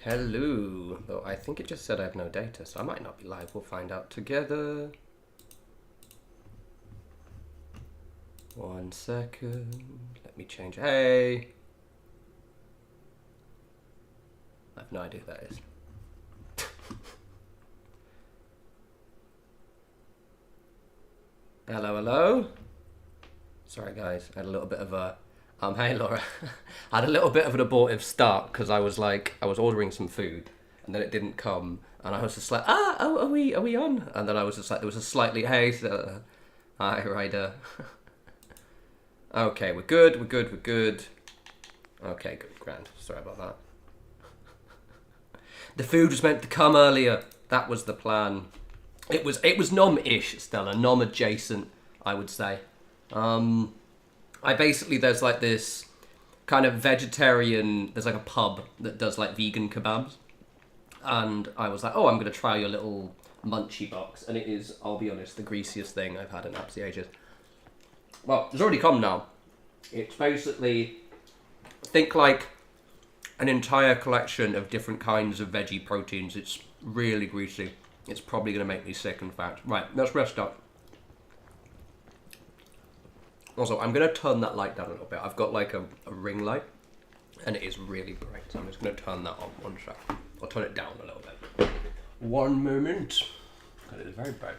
Hello. Though I think it just said I have no data, so I might not be live. We'll find out together. 1 second. Let me change. Hey. I have no idea who that is. Hello, hello. Sorry guys, I had a little bit of a hey Laura. I had a little bit of an abortive start because I was ordering some food and then it didn't come and I was just like, are we on? And then I was just like, there was a slightly hi Ryder. Okay, we're good. Okay, good, grand. Sorry about that. The food was meant to come earlier. That was the plan. It was nom-ish, Stella, nom-adjacent, I would say. There's like this kind of vegetarian, there's like a pub that does like vegan kebabs. And I was like, oh, I'm going to try your little munchie box. And it is, I'll be honest, the greasiest thing I've had in absolutely ages. Well, it's already come now. It's basically, think like an entire collection of different kinds of veggie proteins. It's really greasy. It's probably going to make me sick, in fact. Right, let's rest up. Also, I'm going to turn that light down a little bit. I've got like a ring light, and it is really bright. So I'm just going to turn that on 1 second. I'll turn it down a little bit. One moment. God, it is very bright.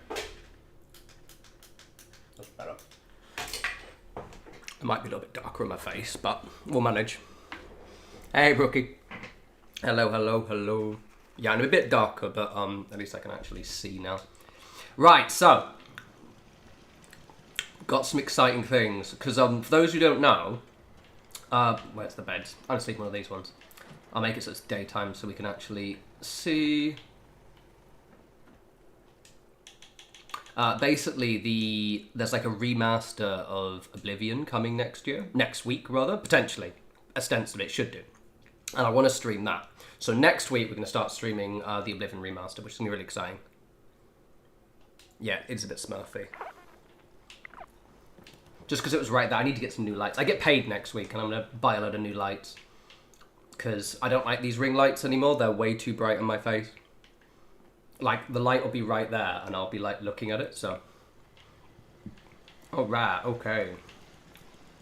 That's better. It might be a little bit darker on my face, but we'll manage. Hey, Brookie. Hello. Yeah, I'm a bit darker, but at least I can actually see now. Right, so got some exciting things because for those who don't know, where's the beds? I'm sleeping one of these ones. I'll make it so it's daytime so we can actually see. Basically, there's like a remaster of Oblivion coming next week rather, potentially. Ostensibly, it should do. And I want to stream that. So next week, we're going to start streaming the Oblivion remaster, which is going to be really exciting. Yeah, it's a bit smurfy. Just because it was right there, I need to get some new lights. I get paid next week, and I'm going to buy a load of new lights. Because I don't like these ring lights anymore. They're way too bright on my face. Like, the light will be right there, and I'll be, like, looking at it, so. Oh, right, okay.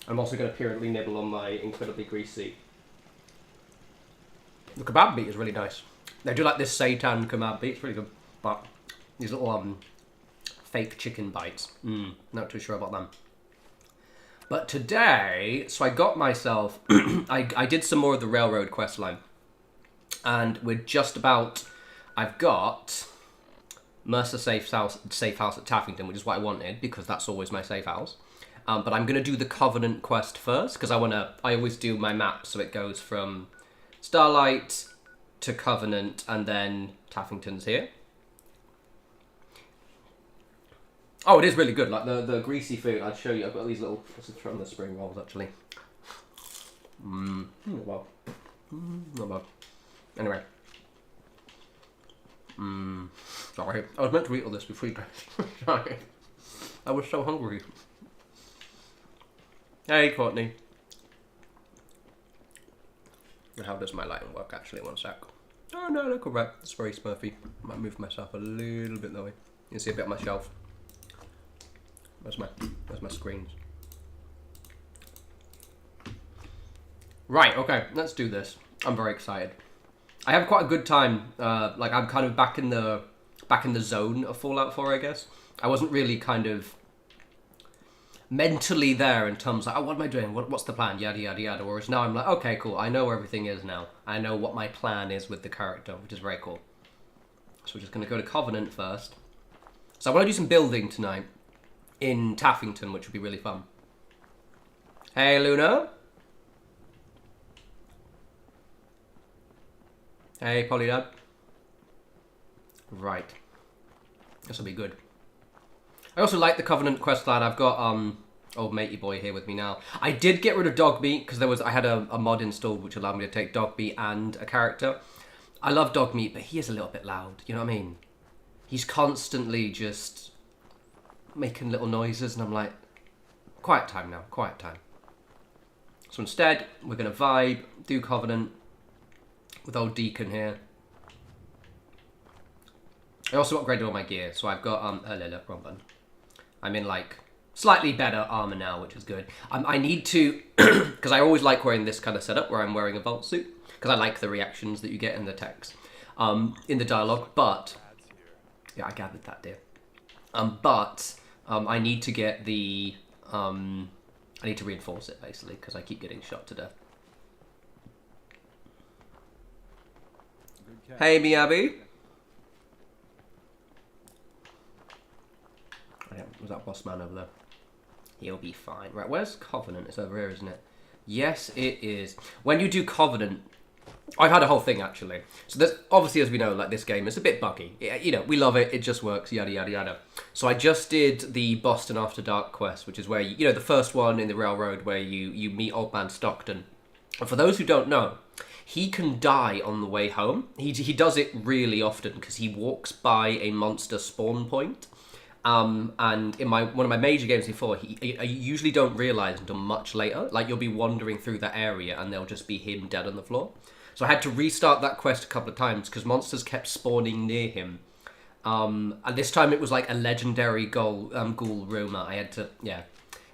I'm also going to periodically nibble on my incredibly greasy. The kebab meat is really nice. They do, like, this seitan kebab meat. It's really good. But these little, fake chicken bites. Not too sure about them. But today, so I got myself, I did some more of the railroad quest line. And we're just about, I've got Mercer safe house at Taffington, which is what I wanted, because that's always my safe house. But I'm going to do the Covenant quest first, because I always do my map, so it goes from Starlight to Covenant, and then Taffington's here. Oh, it is really good. Like the greasy food. I'd show you. I've got these little. Let's try on the spring rolls actually. Not bad. Not bad. Anyway. Sorry. I was meant to eat all this before you guys. Sorry. I was so hungry. Hey, Courtney. How does my lighting work actually? 1 sec. Oh no, look alright. It's very smurfy. I might move myself a little bit that way. You can see a bit of my shelf. Where's my screens? Right, okay, let's do this. I'm very excited. I have quite a good time. Like I'm kind of back in the zone of Fallout 4, I guess. I wasn't really kind of mentally there in terms of, oh, what am I doing? What's the plan? Yada yada yada. Whereas now I'm like, okay, cool. I know where everything is now. I know what my plan is with the character, which is very cool. So we're just gonna go to Covenant first. So I want to do some building tonight in Taffington, which would be really fun. Hey, Luna. Hey, Polydad. Right. This will be good. I also like the Covenant quest line. I've got old matey boy here with me now. I did get rid of dog meat because I had a mod installed which allowed me to take dog meat and a character. I love dog meat, but he is a little bit loud. You know what I mean? He's constantly just making little noises, and I'm like, quiet time now, quiet time. So instead, we're going to vibe, do Covenant, with old Deacon here. I also upgraded all my gear, so I've got wrong button. I'm in like slightly better armor now, which is good. I need to, because I always like wearing this kind of setup where I'm wearing a vault suit, because I like the reactions that you get in the text, in the dialogue. But yeah, I gathered that, dear. I need to get the I need to reinforce it basically because I keep getting shot to death. Hey, Miyabi. Oh, yeah, was that boss man over there? He'll be fine. Right, where's Covenant? It's over here, isn't it? Yes, it is. When you do Covenant, I've had a whole thing actually. So there's, obviously, as we know, like this game is a bit buggy. You know, we love it. It just works. Yada yada yada. So I just did the Boston After Dark quest, which is where you know the first one in the railroad where you meet Old Man Stockton. And for those who don't know, he can die on the way home. He does it really often because he walks by a monster spawn point. And in one of my major games before, I usually don't realise until much later. Like you'll be wandering through that area and there'll just be him dead on the floor. So I had to restart that quest a couple of times because monsters kept spawning near him. And this time it was like a legendary ghoul rumour. I had to, yeah.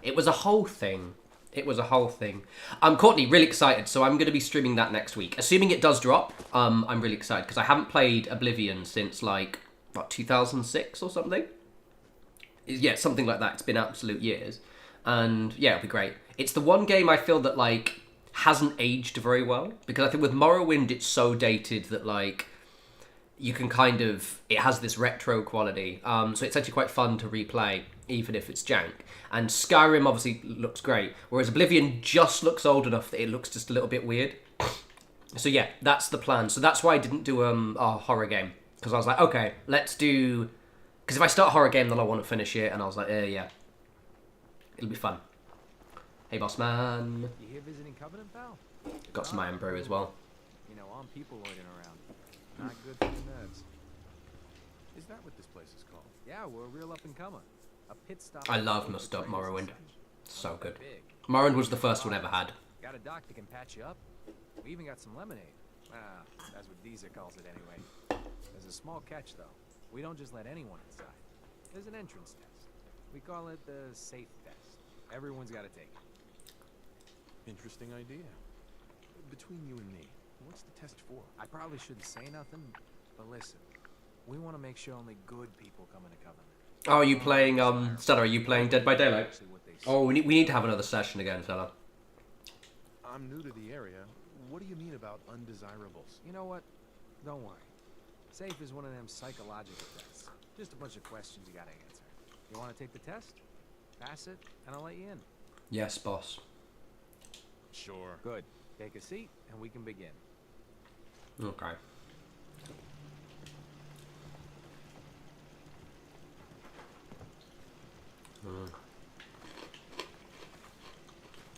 It was a whole thing. It was a whole thing. Courtney, really excited. So I'm going to be streaming that next week. Assuming it does drop, I'm really excited because I haven't played Oblivion since like, what, 2006 or something? Yeah, something like that. It's been absolute years. And yeah, it'll be great. It's the one game I feel that like hasn't aged very well because I think with Morrowind it's so dated that like you can kind of, it has this retro quality. So it's actually quite fun to replay even if it's jank. And Skyrim obviously looks great, whereas Oblivion just looks old enough that it looks just a little bit weird. So yeah, that's the plan. So that's why I didn't do a horror game because I was like, okay, let's do. Because if I start a horror game, then I want to finish it, and I was like, yeah. It'll be fun. Hey, boss man. You here visiting Covenant, pal? Got some iron brew as well. You know, armed people loitering around. Not good for the nerves. Is that what this place is called? Yeah, we're a real up-and-comer. A pit stop. I love Must Up Morrowind. So good. Morrowind was the first one I ever had. Got a doc that can patch you up. We even got some lemonade. Ah, that's what Deezer calls it anyway. There's a small catch, though. We don't just let anyone inside. There's an entrance test. We call it the safe test. Everyone's got to take it. Interesting idea. Between you and me, what's the test for? I probably shouldn't say nothing, but listen. We want to make sure only good people come into Covenant. Oh, are you playing, Stella, are you playing Dead by Daylight? Oh, we need to have another session again, Stella. I'm new to the area. What do you mean about undesirables? You know what? Don't worry. Safe is one of them psychological tests. Just a bunch of questions you gotta answer. You wanna take the test? Pass it, and I'll let you in. Yes, boss. Sure. Good. Take a seat, and we can begin. Okay.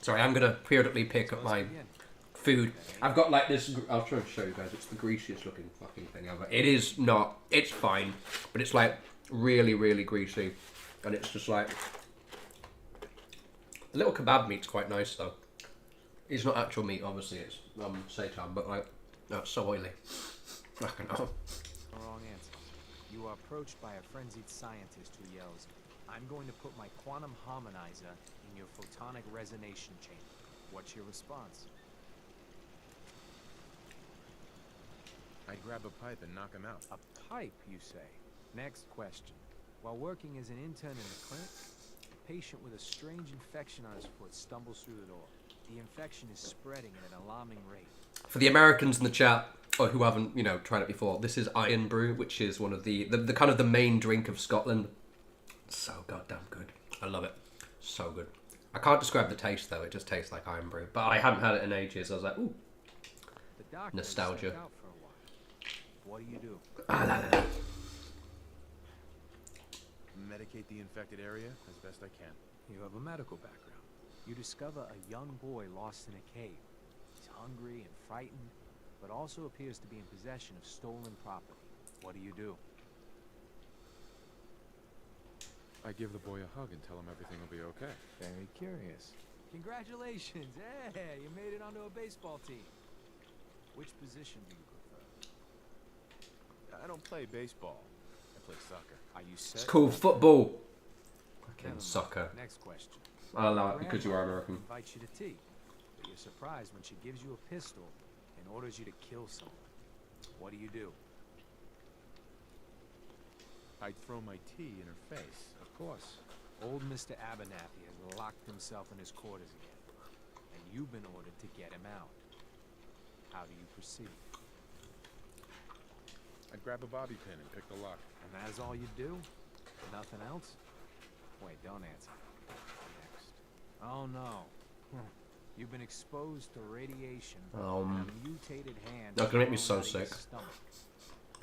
Sorry, I'm gonna periodically pick up my food. I've got like this. I'll try and show you guys. It's the greasiest looking fucking thing ever. It is not. It's fine, but it's like really, really greasy, and it's just like the little kebab meat's quite nice though. It's not actual meat, obviously. It's seitan, but like it's so oily. Fucking hell. Wrong answer. You are approached by a frenzied scientist who yells, "I'm going to put my quantum harmonizer in your photonic resonation chamber." What's your response? I'd grab a pipe and knock him out. A pipe, you say? Next question. While working as an intern in the clinic, a patient with a strange infection on his foot stumbles through the door. The infection is spreading at an alarming rate. For the Americans in the chat, or who haven't, you know, tried it before, this is iron brew, which is one of the kind of the main drink of Scotland. It's so goddamn good. I love it. So good. I can't describe the taste though. It just tastes like iron brew. But I hadn't had it in ages. I was like, ooh, The doctor nostalgia. is out for a while. What do you do? Medicate the infected area as best I can. You have a medical background. You discover a young boy lost in a cave. He's hungry and frightened, but also appears to be in possession of stolen property. What do you do? I give the boy a hug and tell him everything will be okay. Very curious. Congratulations! Hey, you made it onto a baseball team. Which position do you prefer? I don't play baseball. I play soccer. Are you set? It's called football. Never Fucking mind. soccer. Next question. I like it because you are American. Invites you to tea, but you're surprised when she gives you a pistol and orders you to kill someone. What do? I'd throw my tea in her face. Of course, old Mr. Abernathy has locked himself in his quarters again, and you've been ordered to get him out. How do you proceed? I'd grab a bobby pin and pick the lock. And that is all you do? Nothing else? Wait, don't answer. Next. Oh no. You've been exposed to radiation and a mutated hand. That's gonna make me so thrown out of your sick. stomach.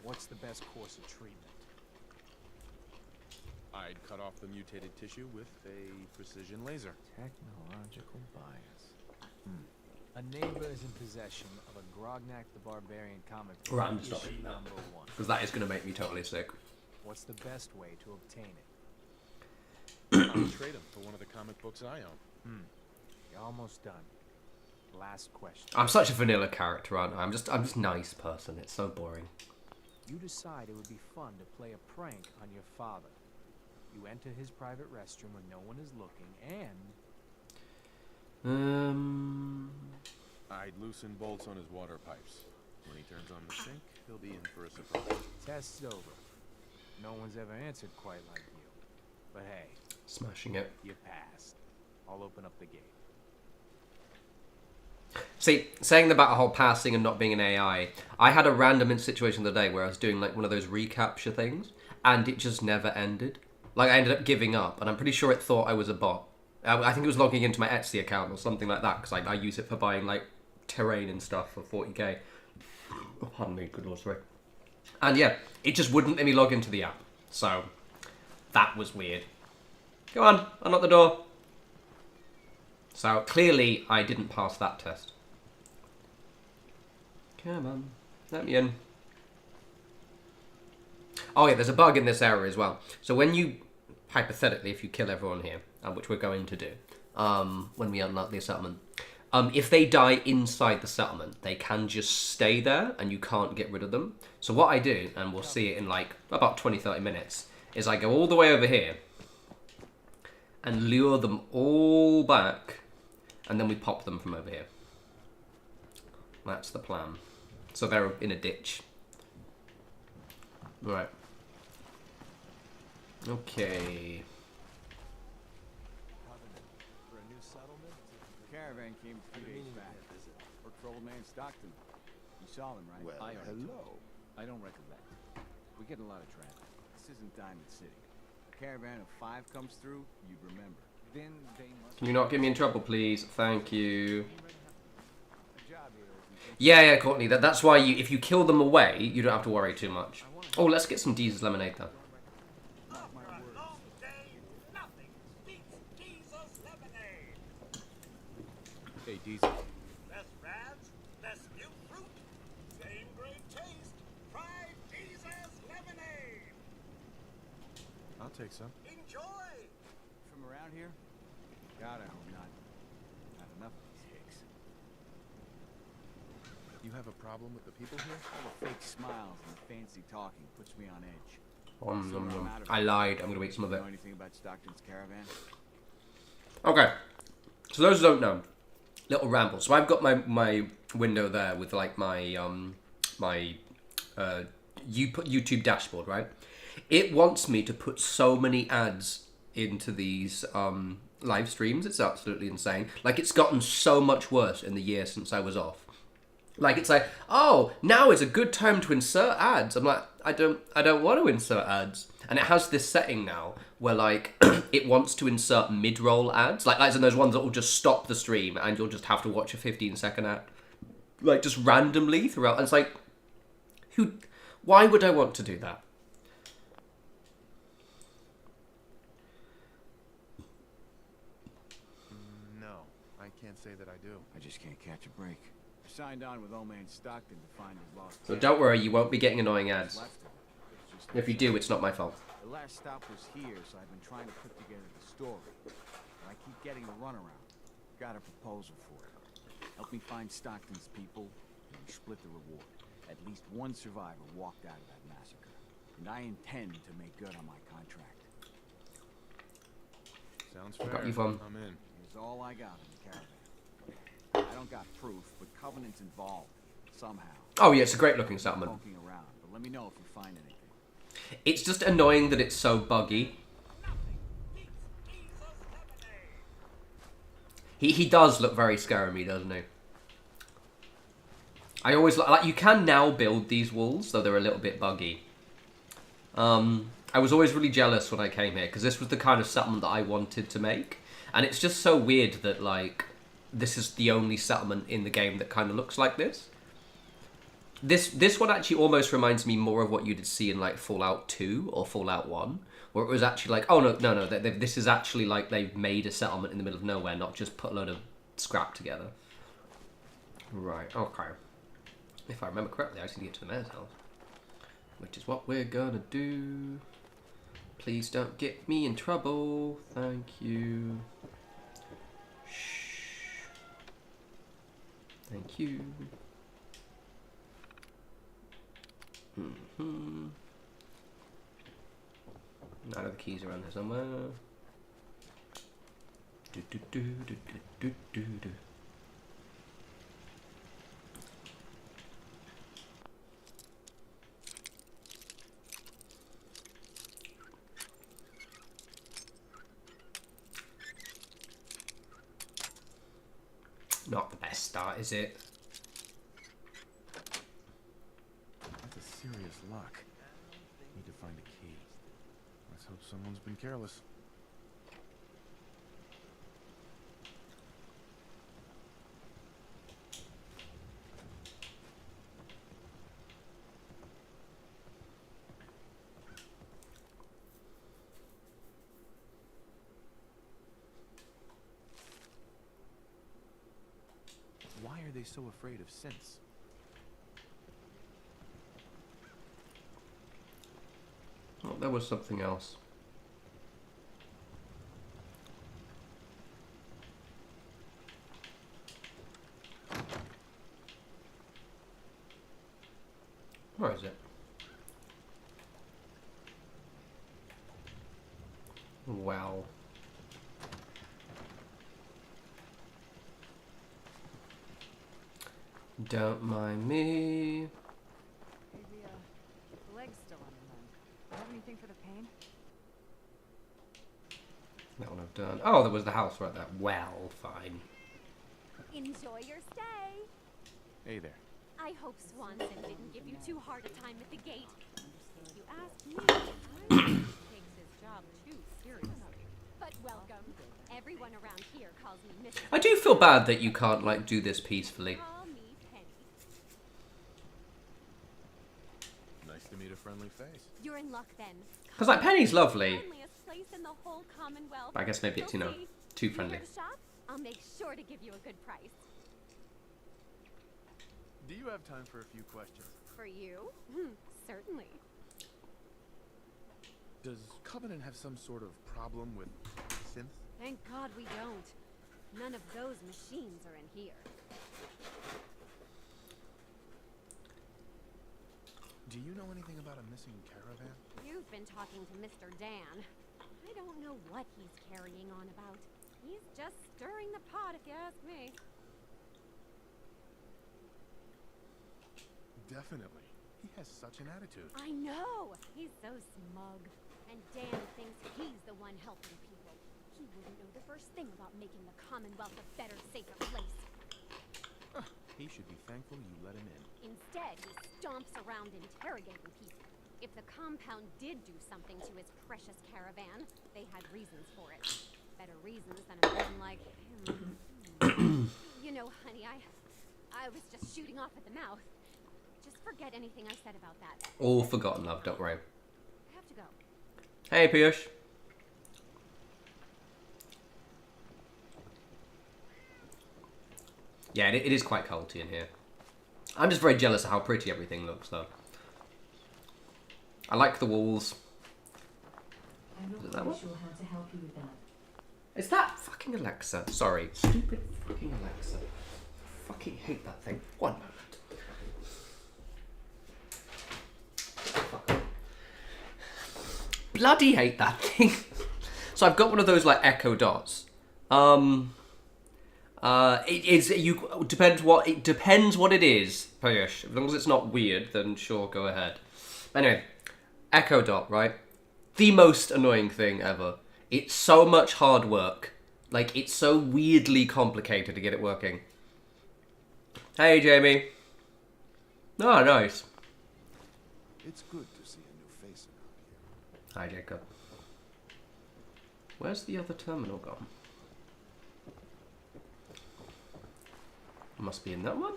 What's the best course of treatment? I'd cut off the mutated tissue with a precision laser. Technological bias. A neighbor is in possession of a Grognak the Barbarian comic book. Right, I'm just not issue reading that. number 1. Because that is going to make me totally sick. What's the best way to obtain it? I'll trade him for one of the comic books I own. You're almost done. Last question. I'm such a vanilla character, aren't I? I'm just a nice person. It's so boring. You decide it would be fun to play a prank on your father. You enter his private restroom when no one is looking, and I'd loosen bolts on his water pipes. When he turns on the sink, he'll be in for a surprise. test's over. No one's ever answered quite like you. But hey, Smashing it. you passed. I'll open up the gate. See, saying about a whole passing and not being an AI, I had a random situation the other day where I was doing like one of those recapture things, and it just never ended. Like, I ended up giving up, and I'm pretty sure it thought I was a bot. I think it was logging into my Etsy account or something like that, because I use it for buying, like, terrain and stuff for 40k. Oh, pardon me, good lord, sorry. And yeah, it just wouldn't let me log into the app. So, that was weird. Come on, unlock the door. So, clearly, I didn't pass that test. Come on, let me in. Oh yeah, there's a bug in this area as well. So when you, hypothetically, if you kill everyone here, which we're going to do, when we unlock the settlement, if they die inside the settlement, they can just stay there and you can't get rid of them. So what I do, and we'll see it in like about 20-30 minutes, is I go all the way over here and lure them all back, and then we pop them from over here. That's the plan. So they're in a ditch. Right. Okay. For a new settlement? The caravan came 3 days back. Worked for old man Stockton. You saw him, right? Well, hello. I don't recollect. We get a lot of traffic. This isn't Diamond City. A caravan of 5 comes through, you'd remember. Then they must... Can you not get me in trouble, please? Thank you. A job here isn't... Yeah, Courtney. That's why if you kill them away, you don't have to worry too much. Oh, let's get some Deez's lemonade though. After a long day, nothing beats Jesus lemonade. Hey, Diesel. Less rads, less new fruit, same great taste. Try Jesus lemonade. I'll take some. Enjoy. From around here? God, I hope not. Not enough of these hicks. You have a problem with the people here? All the fake smiles and the fancy talking puts me on edge. I lied. I'm gonna eat some of it. Know anything about Stockton's caravan? Okay. So those who don't know, little ramble. So I've got my window there with like my YouTube dashboard, right? It wants me to put so many ads into these live streams. It's absolutely insane. Like, it's gotten so much worse in the year since I was off. Like, it's like, oh, now is a good time to insert ads. I'm like, I don't want to insert ads. And it has this setting now where, like, it wants to insert mid-roll ads. Like in those ones that will just stop the stream and you'll just have to watch a 15-second ad. Like, just randomly throughout. And it's like, why would I want to do that? No, I can't say that I do. I just can't catch a break. I signed on with old man Stockton to find his lost So don't worry, you won't be getting annoying ads. left of it. It's just If you do, it's not my fault. the last stop was here, so I've been trying to put together the story. And I keep getting a runaround. Got a proposal for it. Help me find Stockton's people, and we split the reward. At least one survivor walked out of that massacre. And I intend to make good on my contract. Sounds I fair. got you one. I'm in. Here's all I got in the caravan. I don't got proof, but Covenant's involved. Somehow. Oh yeah, it's a great looking settlement. Poking around, but let me know if you find anything. It's just annoying that it's so buggy. He does look very scary, doesn't he? I always like you can now build these walls, though they're a little bit buggy. I was always really jealous when I came here because this was the kind of settlement that I wanted to make, and it's just so weird that like this is the only settlement in the game that kind of looks like this. This one actually almost reminds me more of what you'd see in like Fallout 2 or Fallout 1, where it was actually like, oh no, this is actually like they've made a settlement in the middle of nowhere, not just put a load of scrap together. Right, okay. If I remember correctly, I just need to get to the mayor's house, which is what we're gonna do. Please don't get me in trouble. Thank you. Shh. Thank you. I know the keys around here somewhere. Do, do, do, do, do, do, do. Not the best start, is it? That's a serious lock. Need to find a key. Let's hope someone's been careless. Why are they so afraid of synths? Oh, there was something else. Where is it? Well. Don't mind me. Hey, the leg's still on your limb. Do you have anything for the pain? That one I've done. Oh, there was the house right there. Well, fine. Enjoy your stay. Hey there. I hope Swanson didn't give you too hard a time at the gate. If you ask me, I think he takes his job too seriously. But welcome. Everyone around here calls me Miss. I do feel bad that you can't, like, do this peacefully. Call me Penny. Nice to meet a friendly face. You're in luck then. Because, like, Penny's lovely. Friendliest place in the whole Commonwealth. I guess maybe it's, you know, You'll see. too You friendly. here to shop? I'll make sure to give you a good price. Do you have time for a few questions? For you? Certainly. Does Covenant have some sort of problem with synths? Thank God we don't. None of those machines are in here. Do you know anything about a missing caravan? You've been talking to Mr. Dan. I don't know what he's carrying on about. He's just stirring the pot, if you ask me. Definitely. He has such an attitude. I know! He's so smug. And Dan thinks he's the one helping people. He wouldn't know the first thing about making the Commonwealth a better, safer place. He should be thankful you let him in. Instead, he stomps around interrogating people. If the compound did do something to his precious caravan, they had reasons for it. Better reasons than a man like him. You know, honey, I was just shooting off at the mouth. Just forget anything I said about that. All forgotten, love, don't worry. I have to go. Hey, Piyush. Yeah, it is quite culty in here. I'm just very jealous of how pretty everything looks, though. I like the walls. I'm not Is it that quite one? sure how to help you with that. Is that fucking Alexa? Sorry. Stupid fucking Alexa. Fucking hate that thing. One moment. bloody hate that thing. So I've got one of those like Echo Dots. It depends what it is, Payush. As long as it's not weird, then sure, go ahead. Anyway, Echo Dot, right? The most annoying thing ever. It's so much hard work. Like, it's so weirdly complicated to get it working. Hey, Jamie. Oh, nice. It's good to see a new face around here. Hi, Jacob. Where's the other terminal gone? Must be in that one?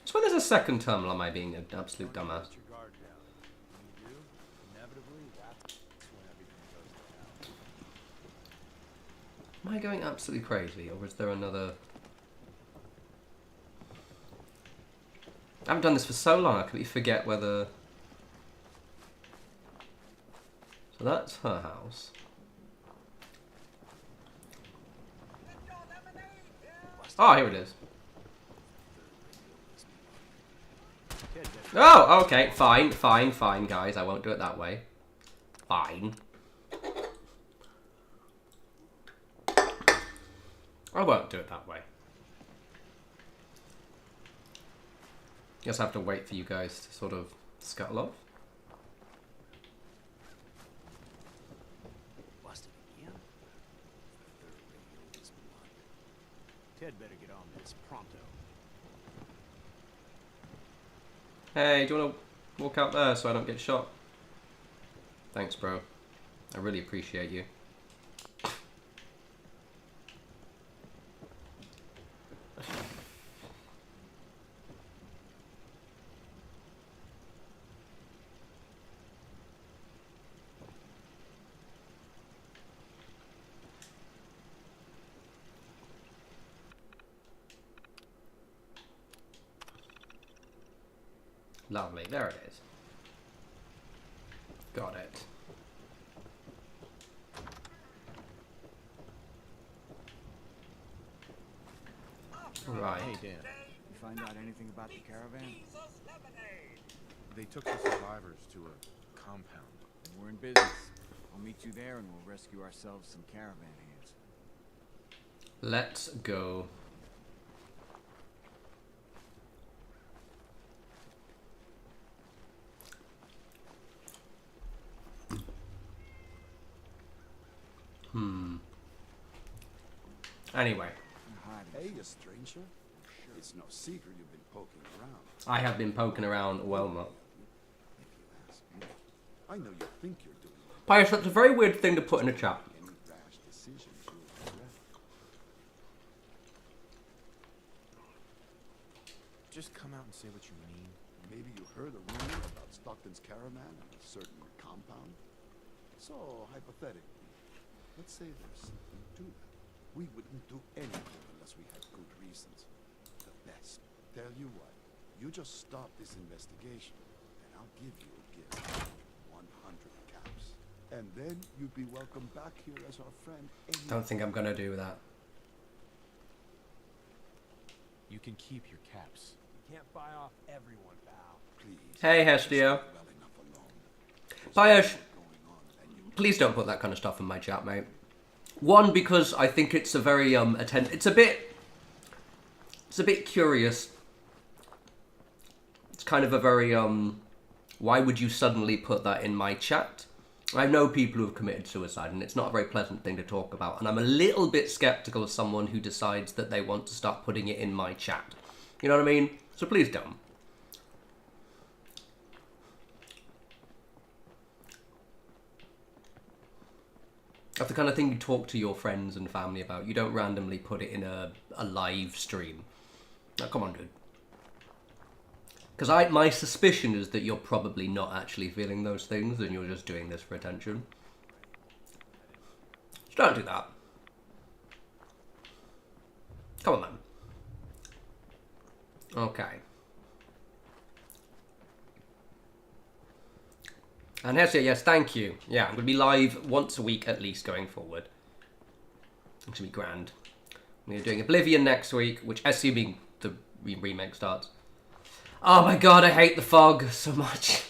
So when there's a second terminal, am I being an absolute dumbass? Am I going absolutely crazy, or is there another... I haven't done this for so long, I completely forget whether... So that's her house. Oh, here it is. Oh, okay, fine, guys. I won't do it that way. Fine. I won't do it that way. Guess I have to wait for you guys to sort of scuttle off. Busted again. Ted better get on this pronto. Hey, do you want to walk out there so I don't get shot? Thanks, bro. I really appreciate you. Lovely, there it is. Got it. Right. Hey, Dan. You find out anything about the caravan? They took the survivors to a compound. We're in business. I'll meet you there and we'll rescue ourselves some caravan hands. Let's go. Anyway. Hey, a stranger. It's no secret you've been poking around. I have been poking around well, Mark. If you ask me. I know you think you're doing right. Pius, that's a very weird thing to put in a chat. Any rash decisions you'll regret. Just come out and say what you mean. Maybe you heard a rumor about Stockton's caravan and a certain compound. So, hypothetically, let's say there's something to that. We wouldn't do anything unless we had good reasons. The best. Tell you what, you just stop this investigation, and I'll give you a gift. 100 caps. And then you'd be welcome back here as our friend. Don't think I'm gonna do that. You can keep your caps. You can't buy off everyone, pal. Please. Hey, Hestio. Well enough alone. Pius, Going on, and you please don't put that kind of stuff in my chat, mate. One, because I think it's a very it's a bit curious. It's kind of a very why would you suddenly put that in my chat? I know people who have committed suicide, and it's not a very pleasant thing to talk about. And I'm a little bit skeptical of someone who decides that they want to start putting it in my chat. You know what I mean? So please don't. That's the kind of thing you talk to your friends and family about. You don't randomly put it in a live stream. Now, come on, dude. Because my suspicion is that you're probably not actually feeling those things and you're just doing this for attention. So don't do that. Come on, man. Okay. And Hessia, yes, thank you. Yeah, I'm going to be live once a week at least going forward. It's going to be grand. We're doing Oblivion next week, which assuming the remake starts. Oh my god, I hate the fog so much.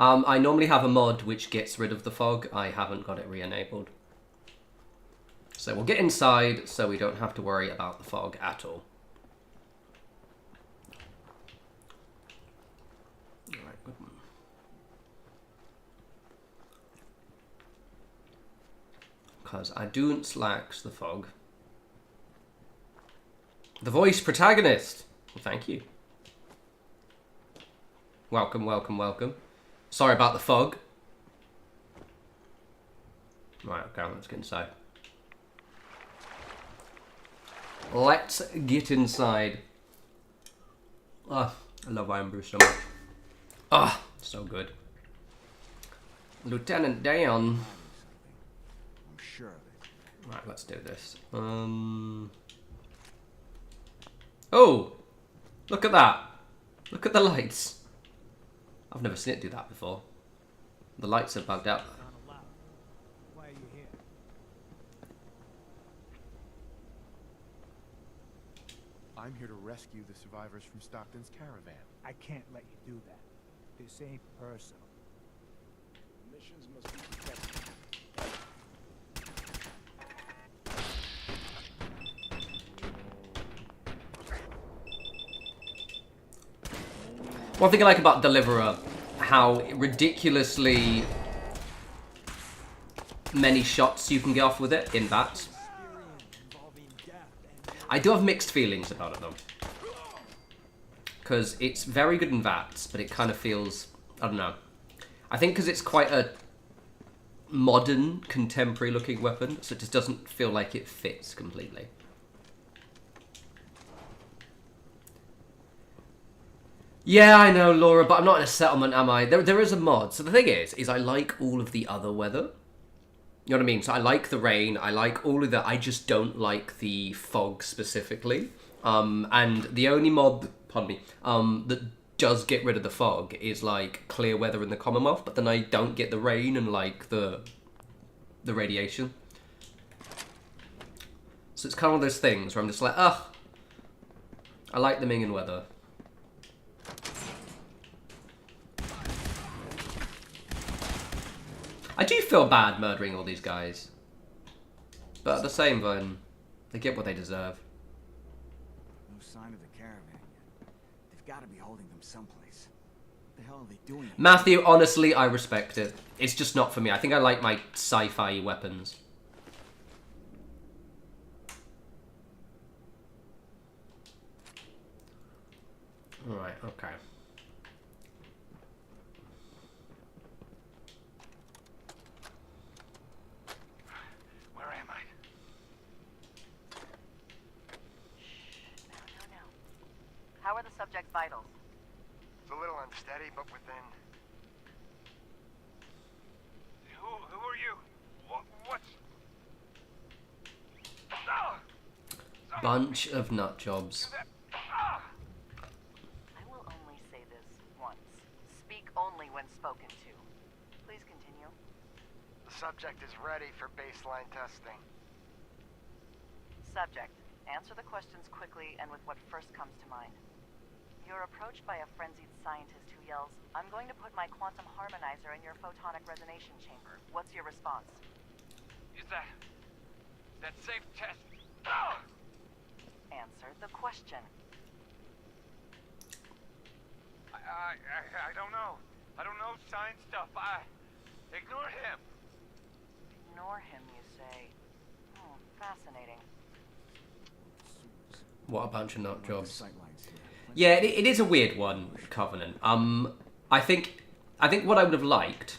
I normally have a mod which gets rid of the fog. I haven't got it re-enabled. So we'll get inside so we don't have to worry about the fog at all. Alright, good one. Because I don't like the fog. The voice protagonist! Well, thank you. Welcome, welcome, welcome. Sorry about the fog. Right, okay, let's get inside. Let's get inside. Ah, I love Iron Brew so much. Ah, so good. Lieutenant Dan. I'm sure of it. Right, let's do this. Oh! Look at that! Look at the lights. I've never seen it do that before. The lights are bugged out. Why are you here? I'm here to rescue the survivors from Stockton's caravan. I can't let you do that. This ain't personal. Missions must be protected. One thing I like about Deliverer, how ridiculously many shots you can get off with it in VATS. I do have mixed feelings about it though. Because it's very good in VATS, but it kind of feels, I don't know. I think because it's quite a modern, contemporary looking weapon, so it just doesn't feel like it fits completely. Yeah, I know, Laura, but I'm not in a settlement, am I? There is a mod. So the thing is I like all of the other weather. You know what I mean? So I like the rain, I like all of that. I just don't like the fog specifically. And the only mod, pardon me, that does get rid of the fog is like clear weather in the Commonwealth, but then I don't get the rain and like the radiation. So it's kind of one of those things where I'm just like, ugh, I like the Mingin weather. I do feel bad murdering all these guys. But at the same time, they get what they deserve. No sign of the caravan yet. They've got to be holding them someplace. What the hell are they doing? Matthew, honestly, I respect it. It's just not for me. I think I like my sci-fi weapons. Alright, okay. How are the subject's vitals? It's a little unsteady, but within. Who are you? What's... Bunch of nut jobs. I will only say this once. Speak only when spoken to. Please continue. The subject is ready for baseline testing. Subject, answer the questions quickly and with what first comes to mind. You're approached by a frenzied scientist who yells, "I'm going to put my quantum harmonizer in your photonic resonation chamber." What's your response? Is that safe test? Answer the question. I don't know. I don't know science stuff. Ignore him. Ignore him, you say. Fascinating. What a bunch of nut jobs. Sightlines here. Yeah, it is a weird one, Covenant. I think what I would have liked.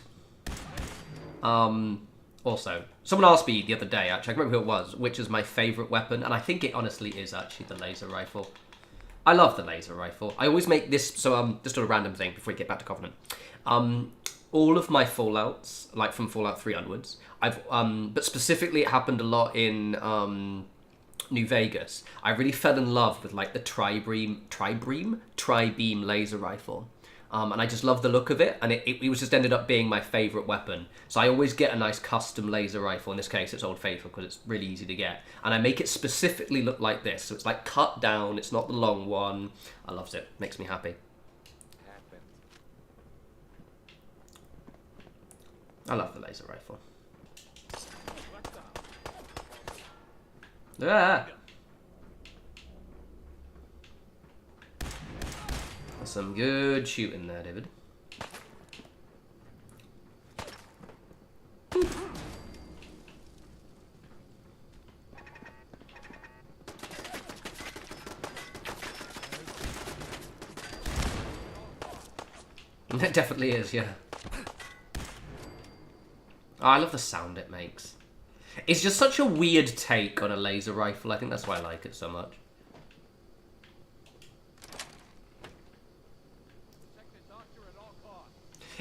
Also, someone asked me the other day. Actually, I can't remember who it was. Which is my favourite weapon, and I think it honestly is actually the laser rifle. I love the laser rifle. I always make this. So just a random thing before we get back to Covenant. All of my Fallouts, like from Fallout 3 onwards, but specifically it happened a lot in New Vegas. I really fell in love with like the tri-beam laser rifle. And I just love the look of it, and it was just ended up being my favourite weapon. So I always get a nice custom laser rifle. In this case, it's Old Faithful because it's really easy to get. And I make it specifically look like this. So it's like cut down, it's not the long one. I love it. Makes me happy. I love the laser rifle. Ah! That's some good shooting there, David. It definitely is, yeah. Oh, I love the sound it makes. It's just such a weird take on a laser rifle. I think that's why I like it so much.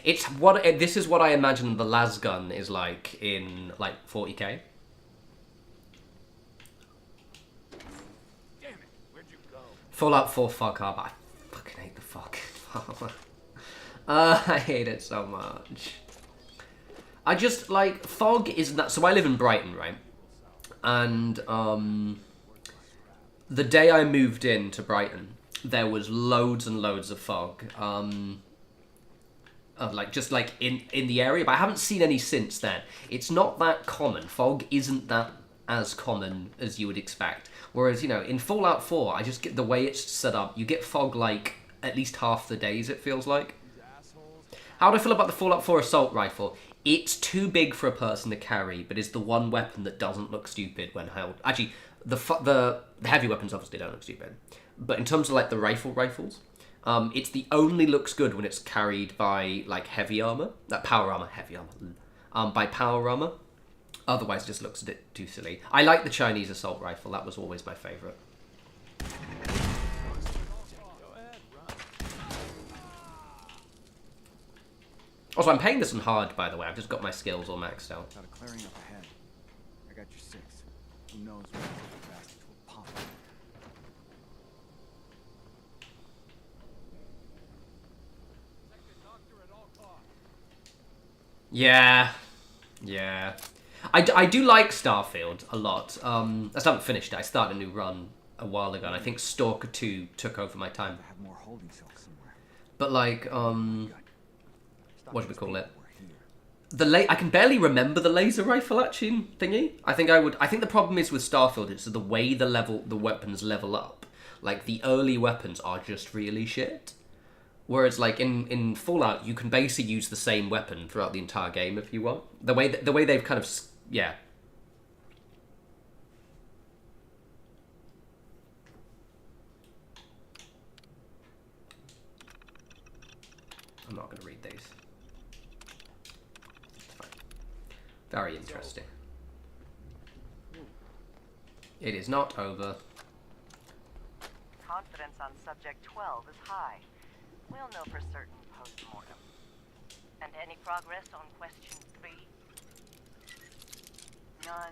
It's what this is what I imagine the las gun is like in like 40k. Damn it, where'd you go? Fallout 4 fog harbor. I fucking hate the fog. I hate it so much. I just like fog isn't that. So I live in Brighton, right? And the day I moved into Brighton, there was loads and loads of fog. Like just like in the area, but I haven't seen any since then. It's not that common. Fog isn't that as common as you would expect. Whereas, you know, in Fallout 4, I just get the way it's set up. You get fog like at least half the days, it feels like. How do I feel about the Fallout 4 assault rifle? It's too big for a person to carry, but is the one weapon that doesn't look stupid when held. Actually, the heavy weapons obviously don't look stupid. But in terms of like the rifles, it's the only looks good when it's carried by like heavy armor, power armor, by power armor. Otherwise, it just looks a bit too silly. I like the Chinese assault rifle. That was always my favorite. Also, I'm playing this on hard, by the way. I've just got my skills all maxed out. Got a clearing up ahead. I got your 6. Who knows when the bastards will pop. Yeah. I do like Starfield a lot. I still haven't finished it. I started a new run a while ago, and I think Stalker 2 took over my time. I have more holding cells somewhere. But like, what do we call it? I can barely remember the laser rifle action thingy. I think the problem is with Starfield is the way the weapons level up. Like the early weapons are just really shit. Whereas like in Fallout, you can basically use the same weapon throughout the entire game if you want. The way they've kind of yeah. I'm not going to read these. It's fine. Very interesting. It is not over. Confidence on subject 12 is high. We'll know for certain post-mortem. And any progress on question 3? None.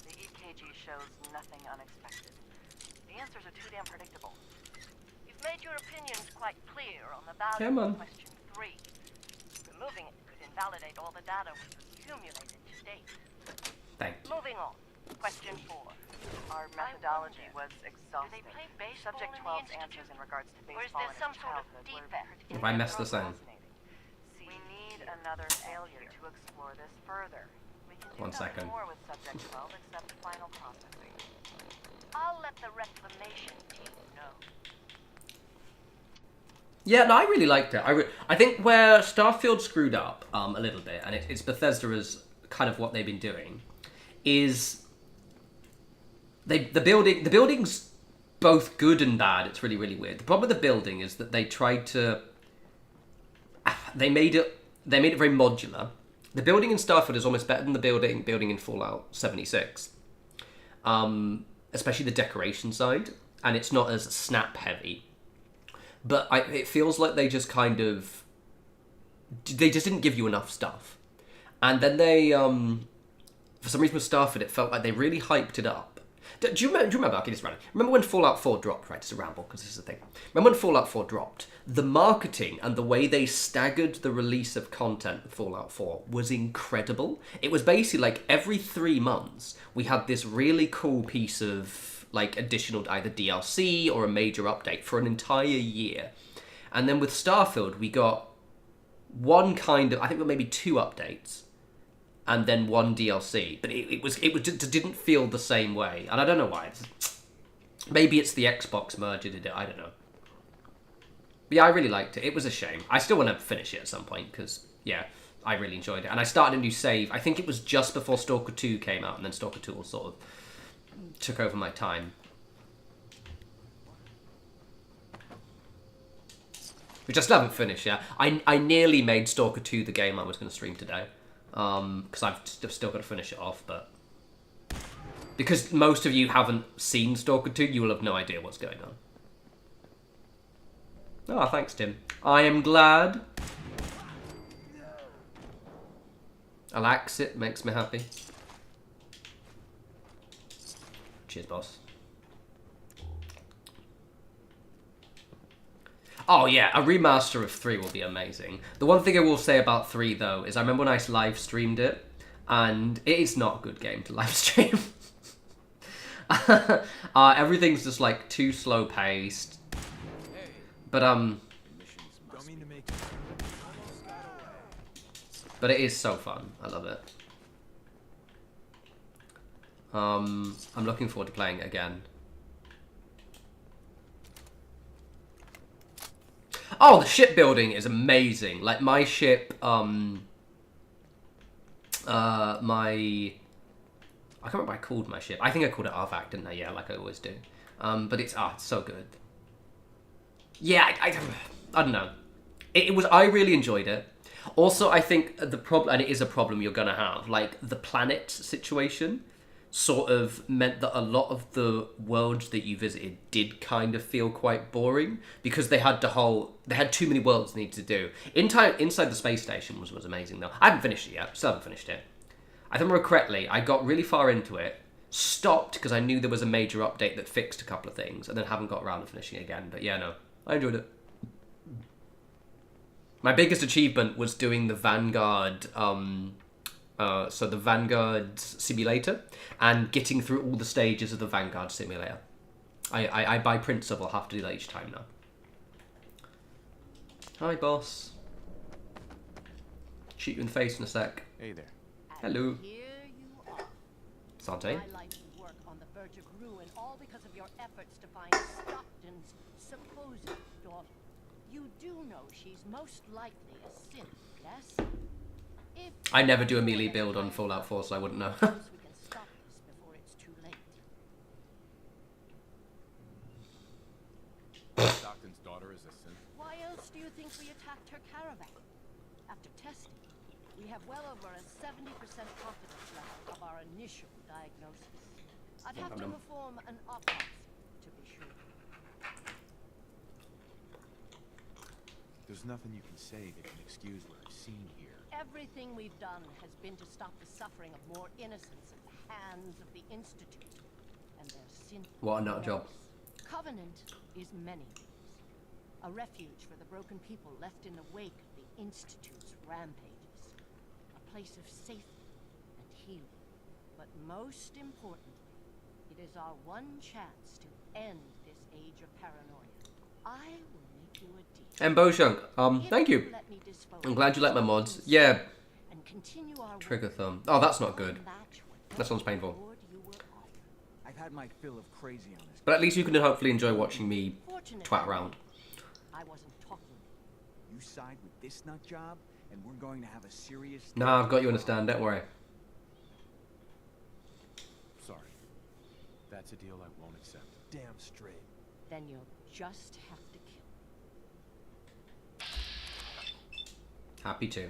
The EKG shows nothing unexpected. The answers are too damn predictable. You've made your opinions quite clear on the value of question 3. Removing it could invalidate all the data we've accumulated to date. Thank you. Moving on. Question 4. Our methodology was exhaustive. Subject 12's answers in regards to baseball and his childhood were If I mess this in. We need another failure to explore this further. We can do 1 second. more with subject 12 except final processing. I'll let the reclamation team know. Yeah, no, I really liked it. I think where Starfield screwed up a little bit, and it's Bethesda as kind of what they've been doing, is the building's both good and bad. It's really, really weird. The problem with the building is that they tried to they made it very modular. The building in Starfield is almost better than the building in Fallout 76. Especially the decoration side, and it's not as snap heavy. But it feels like they just didn't give you enough stuff. And then they, for some reason with Starfield, it felt like they really hyped it up. Do you remember, okay, this is random. Remember when Fallout 4 dropped, right? It's a ramble, because this is the thing. Remember when Fallout 4 dropped? The marketing and the way they staggered the release of content with Fallout 4 was incredible. It was basically like every 3 months, we had this really cool piece of like additional either DLC or a major update for an entire year. And then with Starfield, we got one kind of, I think maybe 2 updates and then one DLC, but it didn't feel the same way, and I don't know why. Maybe it's the Xbox merger did it. I don't know. But yeah, I really liked it. It was a shame. I still want to finish it at some point because yeah, I really enjoyed it, and I started a new save. I think it was just before Stalker 2 came out, and then Stalker 2 sort of took over my time. Which I still haven't finished yet. I nearly made Stalker 2 the game I was going to stream today. Because I've still got to finish it off, but... Because most of you haven't seen Stalker 2, you will have no idea what's going on. Oh, thanks, Tim. I am glad. It makes me happy. Cheers, boss. Oh yeah, a remaster of 3 will be amazing. The one thing I will say about 3 though is I remember when I live streamed it, and it is not a good game to live stream. Everything's just like too slow paced. But it is so fun. I love it. I'm looking forward to playing it again. Oh, the shipbuilding is amazing. Like my ship, I can't remember what I called my ship. I think I called it Arvac, didn't I? Yeah, like I always do. But it's so good. Yeah, I don't know. It was. I really enjoyed it. Also, I think the problem, and it is a problem you're gonna have, like the planet situation, sort of meant that a lot of the worlds that you visited did kind of feel quite boring because they had too many worlds they needed to do. Inside the space station was amazing though. I haven't finished it yet. Still haven't finished it. I remember correctly, I got really far into it, stopped because I knew there was a major update that fixed a couple of things, and then haven't got around to finishing it again. But yeah, no, I enjoyed it. My biggest achievement was doing the Vanguard, so the Vanguard simulator, and getting through all the stages of the Vanguard simulator. I by principle, have to do that each time now. Hi, boss. Shoot you in the face in a sec. Hey there. Hello. Here you are. Sante. My life's work on the verge of ruin, all because of your efforts to find Stockton's supposed daughter. You do know she's most likely a synth, yes? If I never do a melee build on Fallout 4, so I wouldn't know. we can stop this before it's too late. Stockton's daughter is a synth. Why else do you think we attacked her caravan? After testing, we have well over a 70% confidence level of our initial diagnosis. I'd have to perform an autopsy to be sure. There's nothing you can say that can excuse what I've seen here. Everything we've done has been to stop the suffering of more innocents at the hands of the Institute and their sinful What a nut job. Covenant is many things. A refuge for the broken people left in the wake of the Institute's rampages. A place of safety and healing. But most importantly, it is our one chance to end this age of paranoia. I will make you a deal. And Boshunk, thank you. I'm glad you like my mods. Yeah. Trigger thumb. Oh, that's not good. That sounds painful. I've had my fill of crazy on this. But at least you can hopefully enjoy watching me twat around. I wasn't talking. You side with this nut job, and we're going to have a serious. Nah, I've got you understand. Don't worry. Sorry. That's a deal I won't accept. Damn straight. Then you'll just have to kill. Happy to.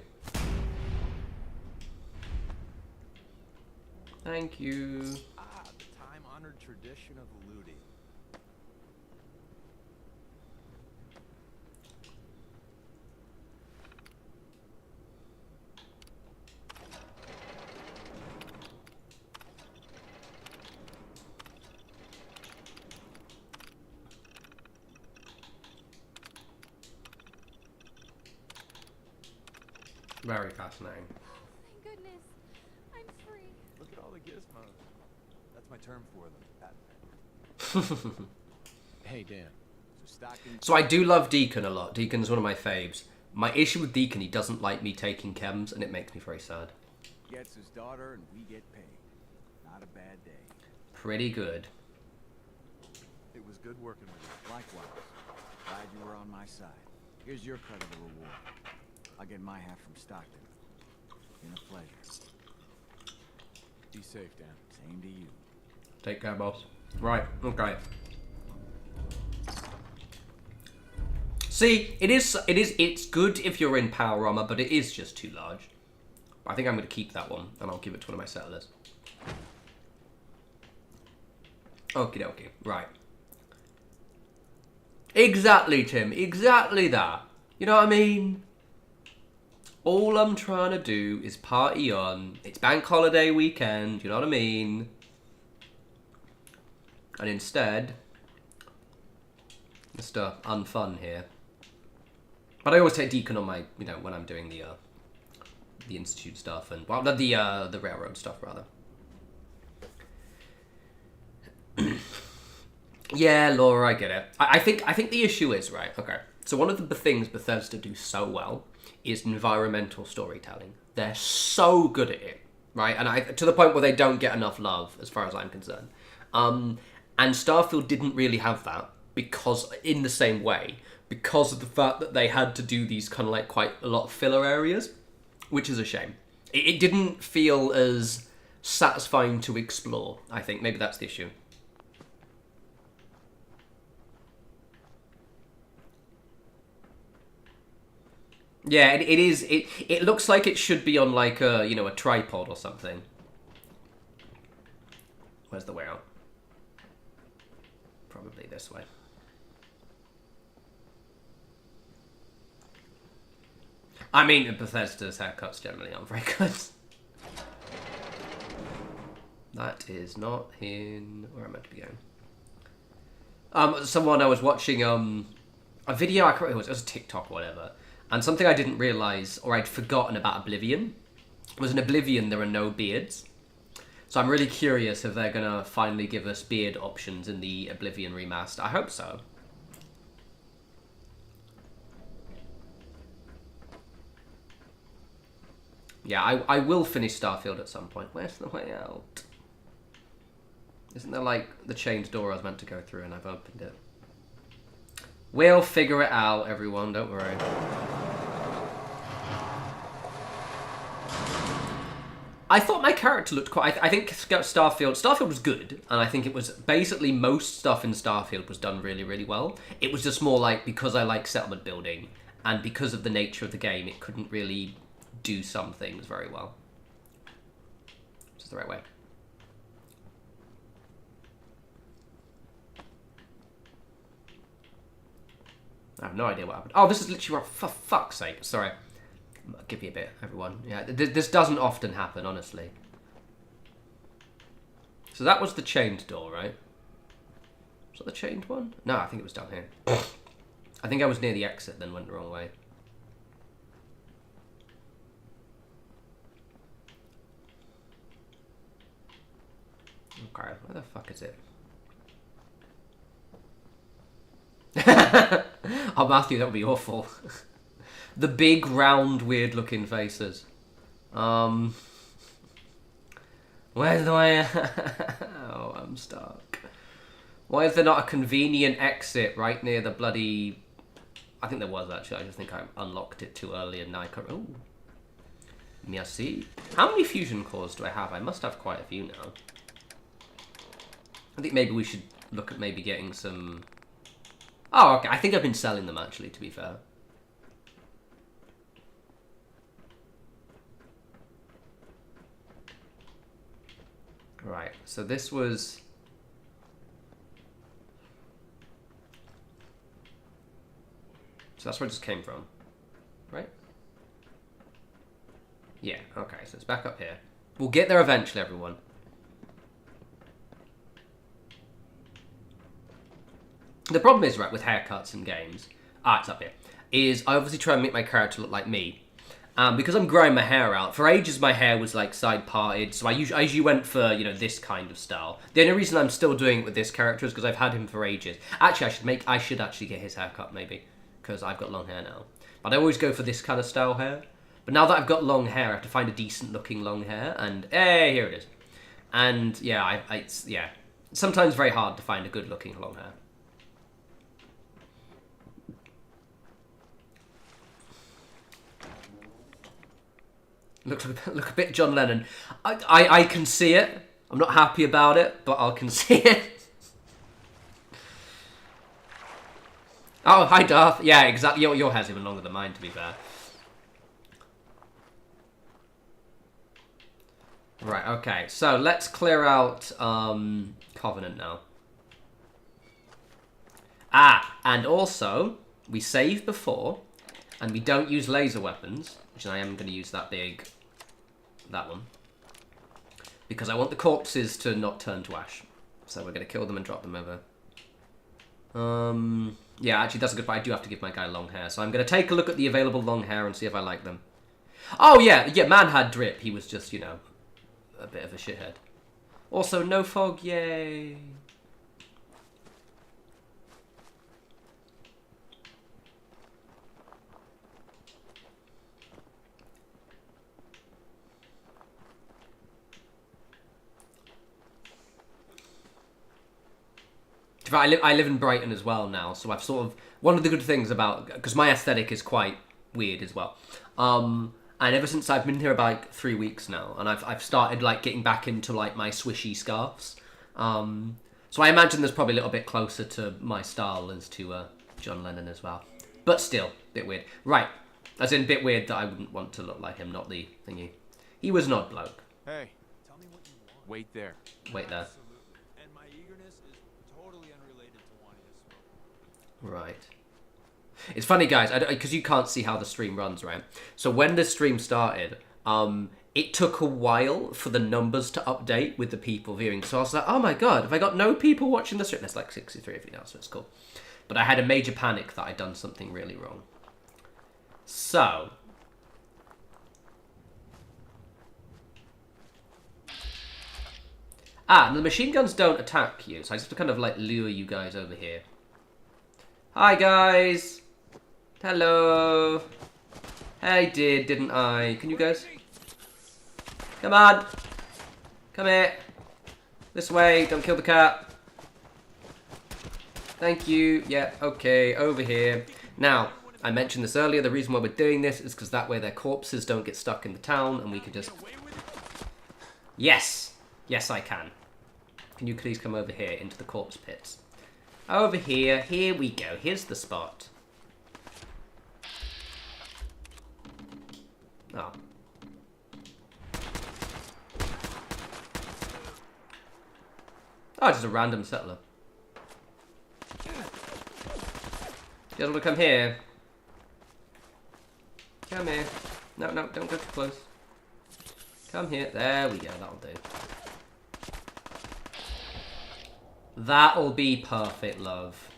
Thank you. Ah, the time-honored tradition of looting. Very fascinating. Thank goodness. I'm free. Look at all the gizmos. That's my term for them. Hey, Dan. So I do love Deacon a lot. Deacon's one of my faves. My issue with Deacon, he doesn't like me taking chems, and it makes me very sad. gets his daughter and we get paid. Not a bad day. Pretty good. It was good working with you. Likewise. Glad you were on my side. Here's your cut of the reward. I'll get my half from Stockton. Been a pleasure. Be safe, Dan. Same to you. Take care, boss. Right, okay. See, it's good if you're in power armor, but it is just too large. I think I'm going to keep that one, and I'll give it to one of my settlers. Okie dokie, right. Exactly, Tim, exactly that. You know what I mean? All I'm trying to do is party on. It's bank holiday weekend, you know what I mean? And instead, Mr. Unfun here. But I always take Deacon on my, you know, when I'm doing the Institute stuff and, well, the railroad stuff, rather. Yeah, Laura, I get it. I think the issue is, right, okay. So one of the things Bethesda do so well is environmental storytelling. They're so good at it, right? And to the point where they don't get enough love, as far as I'm concerned. And Starfield didn't really have that, because, in the same way, because of the fact that they had to do these kind of like quite a lot of filler areas, which is a shame. It didn't feel as satisfying to explore, I think. Maybe that's the issue. Yeah, it is. It looks like it should be on like a, you know, a tripod or something. Where's the way out? Probably this way. I mean, Bethesda's haircuts generally aren't very good. That is not in where I'm meant to be going. Someone I was watching a video. I can't remember, it was a TikTok or whatever. And something I didn't realise, or I'd forgotten about Oblivion, was in Oblivion there are no beards. So I'm really curious if they're going to finally give us beard options in the Oblivion remaster. I hope so. Yeah, I will finish Starfield at some point. Where's the way out? Isn't there, like, the chained door I was meant to go through and I've opened it? We'll figure it out, everyone. Don't worry. I thought my character looked quite... I think Starfield was good, and I think it was basically most stuff in Starfield was done really, really well. It was just more like, because I like settlement building, and because of the nature of the game, it couldn't really do some things very well. Which is the right way. I have no idea what happened. Oh, this is literally... For fuck's sake. Sorry. I'll give you a bit, everyone. Yeah, this doesn't often happen, honestly. So that was the chained door, right? Was that the chained one? No, I think it was down here. I think I was near the exit, then went the wrong way. Okay, where the fuck is it? Oh, Matthew, that would be awful. The big, round, weird-looking faces. Where's the way? Oh, I'm stuck. Why is there not a convenient exit right near the bloody... I think there was, actually. I just think I unlocked it too early and now I can't... Oh. Merci. How many fusion cores do I have? I must have quite a few now. I think maybe we should look at maybe getting some... Oh, okay. I think I've been selling them, actually, to be fair. Right, so this was... So that's where it just came from, right? Yeah, okay, so it's back up here. We'll get there eventually, everyone. The problem is, right, with haircuts and games... Ah, it's up here. Is I obviously try and make my character look like me. Because I'm growing my hair out. For ages, my hair was, like, side-parted, so I usually went for, you know, this kind of style. The only reason I'm still doing it with this character is because I've had him for ages. Actually, I should actually get his haircut, maybe, because I've got long hair now. But I always go for this kind of style hair. But now that I've got long hair, I have to find a decent looking long hair, and hey, here it is. And yeah, it's sometimes very hard to find a good looking long hair. Look a bit John Lennon. I can see it. I'm not happy about it, but I can see it. Oh, hi Darth. Yeah, exactly. Your hair's even longer than mine, to be fair. Right, okay. So let's clear out Covenant now. Ah, and also, we saved before, and we don't use laser weapons, which I am going to use that one. Because I want the corpses to not turn to ash. So we're going to kill them and drop them over. Yeah, actually that's a good point. I do have to give my guy long hair. So I'm going to take a look at the available long hair and see if I like them. Oh yeah, man had drip. He was just, you know, a bit of a shithead. Also, no fog, yay. I live in Brighton as well now, so I've sort of... One of the good things about... Because my aesthetic is quite weird as well. And ever since I've been here about 3 weeks now, and I've started, like, getting back into, like, my swishy scarves. So I imagine there's probably a little bit closer to my style as to John Lennon as well. But still, a bit weird. Right. As in, a bit weird that I wouldn't want to look like him, not the thingy. He was an odd bloke. Hey, tell me what you want. Wait there. Wait there. And my eagerness is totally unrelated to wanting to smoke. Right. It's funny, guys, because you can't see how the stream runs, right? So when the stream started, it took a while for the numbers to update with the people viewing. So I was like, oh my god, have I got no people watching the stream? There's like 63 of you now, so it's cool. But I had a major panic that I'd done something really wrong. So... and the machine guns don't attack you, so I just have to kind of like lure you guys over here. Hi guys! Hello! I didn't I? Can you guys? Come on! Come here! This way, don't kill the cat. Thank you. Yeah, okay, over here. Now, I mentioned this earlier, the reason why we're doing this is because that way their corpses don't get stuck in the town and we can just... Yes! Yes, I can. Can you please come over here into the corpse pits? Over here. Here we go. Here's the spot. Oh. Oh, just a random settler. You guys want to come here? Come here. No, don't go too close. Come here. There we go. That'll do. That'll be perfect, love.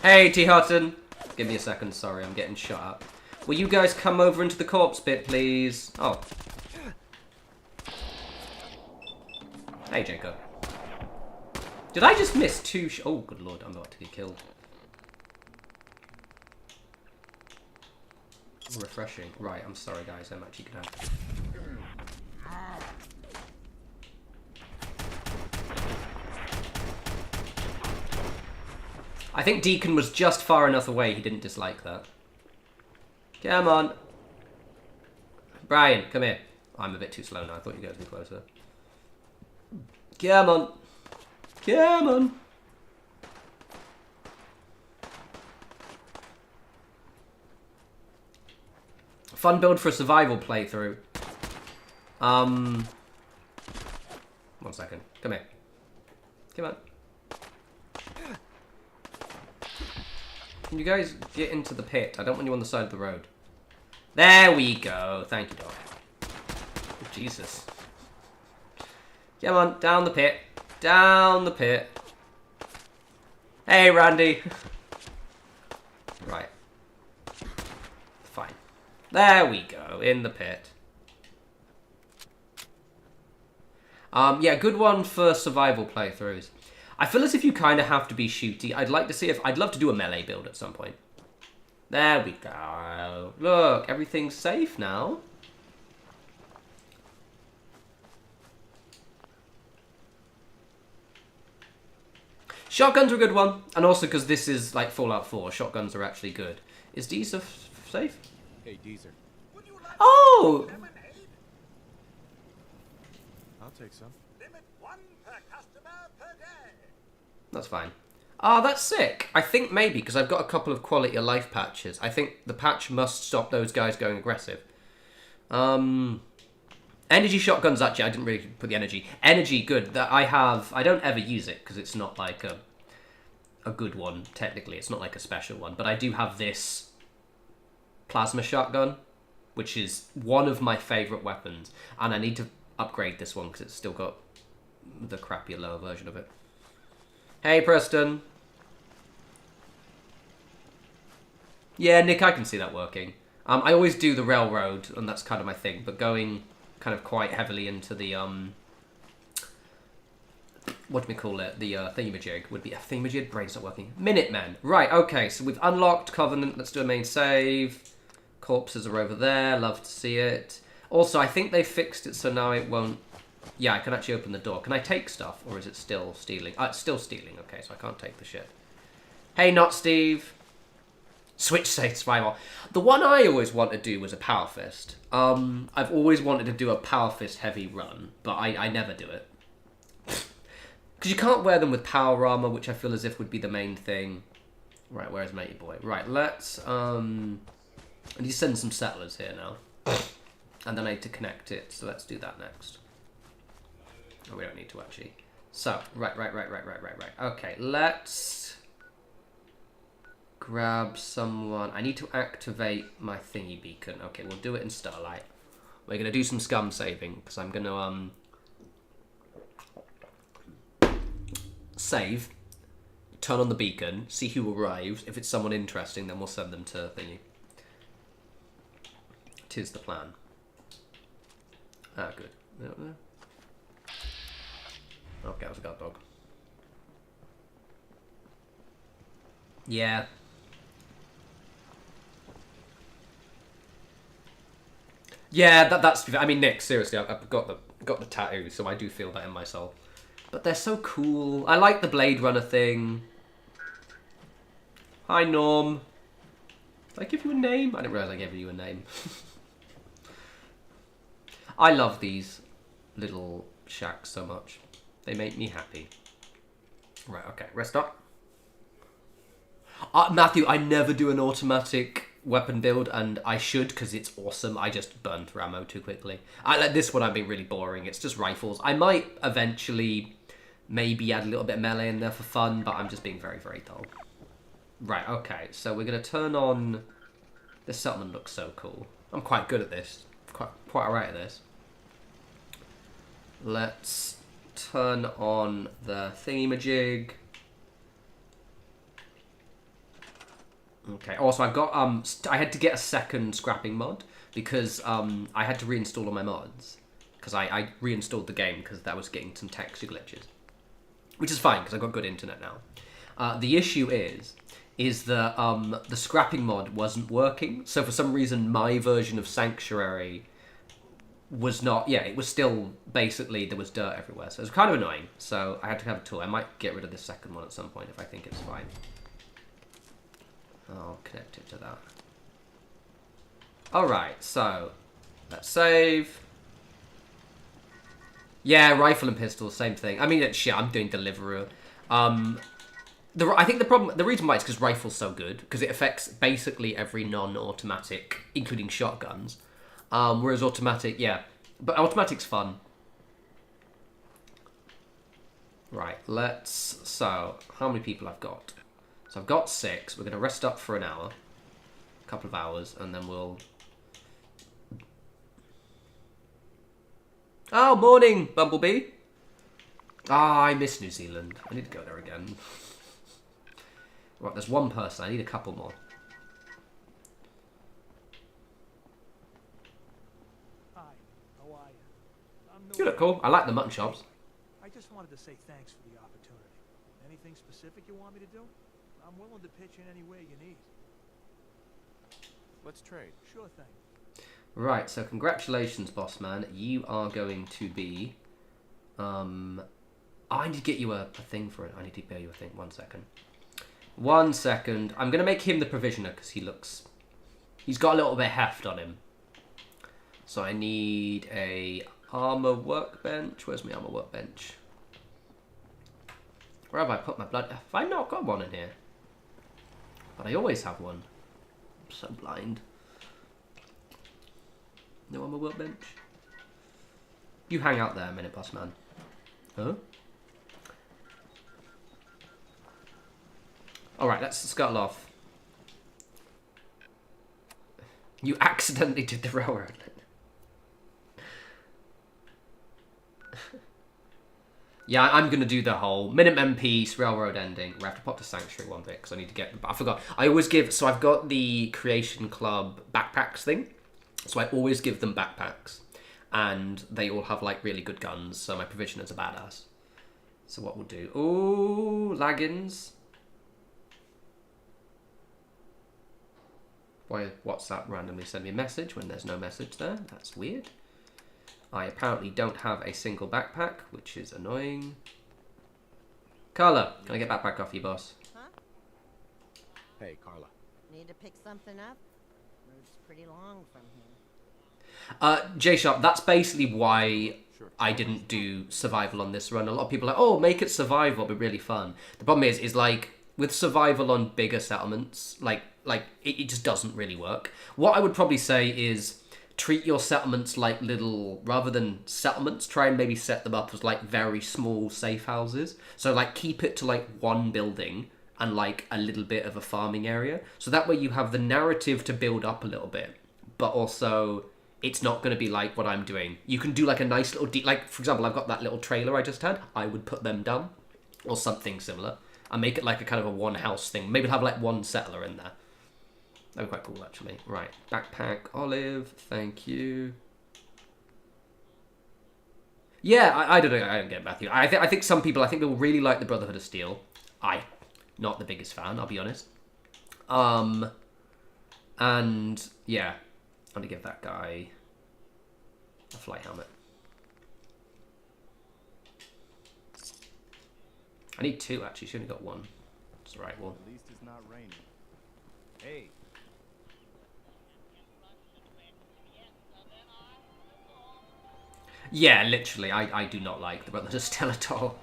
Hey, T. Hutton. Give me a second, sorry, I'm getting shot up. Will you guys come over into the corpse pit, please? Oh. Hey, Jacob. Did I just miss two oh, good lord, I'm about to get killed. Refreshing. Right, I'm sorry, guys, I'm actually gonna have to... I think Deacon was just far enough away he didn't dislike that. Come on. Brian, come here. I'm a bit too slow now. I thought you guys would be closer. Come on. Come on. Fun build for a survival playthrough. 1 second. Come here. Come on. Can you guys get into the pit? I don't want you on the side of the road. There we go. Thank you, dog. Oh, Jesus. Come on, down the pit. Down the pit. Hey, Randy. There we go, in the pit. Yeah, good one for survival playthroughs. I feel as if you kind of have to be shooty. I'd love to do a melee build at some point. There we go. Look, everything's safe now. Shotguns are a good one. And also because this is like Fallout 4, shotguns are actually good. Is Deezer safe? Hey, Deezer. Oh! I'll take some. Limit 1 per customer per day. That's fine. Ah, that's sick. I think maybe, because I've got a couple of quality of life patches. I think the patch must stop those guys going aggressive. Energy shotguns, actually, I didn't really put the energy. Energy, good. That I don't ever use it, because it's not like a good one, technically. It's not like a special one. But I do have this plasma shotgun, which is one of my favourite weapons. And I need to upgrade this one, because it's still got the crappier lower version of it. Hey, Preston. Yeah, Nick, I can see that working. I always do the railroad, and that's kind of my thing, but going kind of quite heavily into the, what do we call it? The thingamajig would be a thingamajig. Brain's not working. Minutemen. Right, okay, so we've unlocked Covenant. Let's do a main save. Corpses are over there. Love to see it. Also, I think they fixed it so now it won't... Yeah, I can actually open the door. Can I take stuff, or is it still stealing? It's still stealing. Okay, so I can't take the shit. Hey, not Steve. Switch state survival. The one I always wanted to do was a power fist. I've always wanted to do a power fist heavy run, but I never do it. Because you can't wear them with power armor, which I feel as if would be the main thing. Right, where's Matey Boy? Right, let's... I need to send some settlers here now. And then I need to connect it, so let's do that next. Oh, we don't need to actually. So, right. Okay, let's grab someone. I need to activate my thingy beacon. Okay, we'll do it in Starlight. We're going to do some scum saving, because I'm going to save, turn on the beacon, see who arrives. If it's someone interesting, then we'll send them to thingy. 'Tis the plan. Ah, good. Okay, that was a guard dog. Yeah. Yeah, that's... I mean, Nick, seriously, I've got the tattoo, so I do feel that in my soul. But they're so cool. I like the Blade Runner thing. Hi, Norm. Did I give you a name? I didn't realise I gave you a name. I love these little shacks so much. They make me happy. Right, okay, rest up. Matthew, I never do an automatic weapon build, and I should, because it's awesome. I just burned through ammo too quickly. Like this one, I'm being really boring. It's just rifles. I might eventually maybe add a little bit of melee in there for fun, but I'm just being very, very dull. Right, okay, so we're going to turn on... This settlement looks so cool. I'm quite good at this. Quite alright at this. Let's turn on the thingy-majig. Okay, also I've got, I had to get a second scrapping mod because I had to reinstall all my mods. Because I reinstalled the game because that was getting some texture glitches. Which is fine because I've got good internet now. The issue is that the scrapping mod wasn't working. So for some reason my version of Sanctuary was not, yeah, it was still basically, there was dirt everywhere. So it was kind of annoying. So I had to have a tool. I might get rid of the second one at some point if I think it's fine. I'll connect it to that. Alright, so let's save. Yeah, rifle and pistol, same thing. I mean, shit, I'm doing Deliveroo. I think the reason why is because rifle's so good, because it affects basically every non-automatic, including shotguns. Whereas automatic, yeah. But automatic's fun. Right, so, how many people I've got? So I've got 6. We're going to rest up for an hour. A couple of hours, and then we'll... Oh, morning, Bumblebee. Ah, I miss New Zealand. I need to go there again. Right, there's one person. I need a couple more. look cool. I like the mutton chops. I just wanted to say thanks for the opportunity. Anything specific you want me to do? I'm willing to pitch in any way you need. Let's trade. Sure thing. Right, so congratulations, boss man. You are going to be... I need to get you a thing for it. I need to pay you a thing. 1 second. 1 second. I'm going to make him the provisioner because he looks... He's got a little bit of heft on him. So I need a armor workbench. Where's my armor workbench? Where have I put my blood? Have I not got one in here? But I always have one. I'm so blind. No armor workbench? You hang out there a minute, boss man. Huh? Alright, let's scuttle off. You accidentally did the railroad. Yeah, I'm going to do the whole Minutemen piece, railroad ending. We have to pop to Sanctuary one bit because I need to get... I forgot. I always give... So I've got the Creation Club backpacks thing. So I always give them backpacks. And they all have, like, really good guns. So my provisioners are badass. So what we'll do... Ooh, Laggins. Why WhatsApp randomly send me a message when there's no message there? That's weird. I apparently don't have a single backpack, which is annoying. Carla, can I get backpack off you, boss? Huh? Hey, Carla. Need to pick something up? Road's pretty long from here. J-Sharp, that's basically why I didn't do survival on this run. A lot of people are like, oh, make it survival, it'll be really fun. The problem is like, with survival on bigger settlements, like it just doesn't really work. What I would probably say is treat your settlements like little, rather than settlements, try and maybe set them up as like very small safe houses. So like keep it to like one building and like a little bit of a farming area. So that way you have the narrative to build up a little bit, but also it's not going to be like what I'm doing. You can do like a nice little, like for example, I've got that little trailer I just had. I would put them down or something similar and make it like a kind of a one house thing. Maybe have like one settler in there. That'd be quite cool, actually. Right, backpack, olive, thank you. Yeah, I don't know, I don't get Matthew. I think some people, I think they'll really like the Brotherhood of Steel. Not the biggest fan, I'll be honest. And yeah, I'm gonna give that guy a flight helmet. I need two, actually. She only got one. It's the right one. At least it's not raining. Hey. Yeah, literally, I do not like the Brotherhood of Steel at all.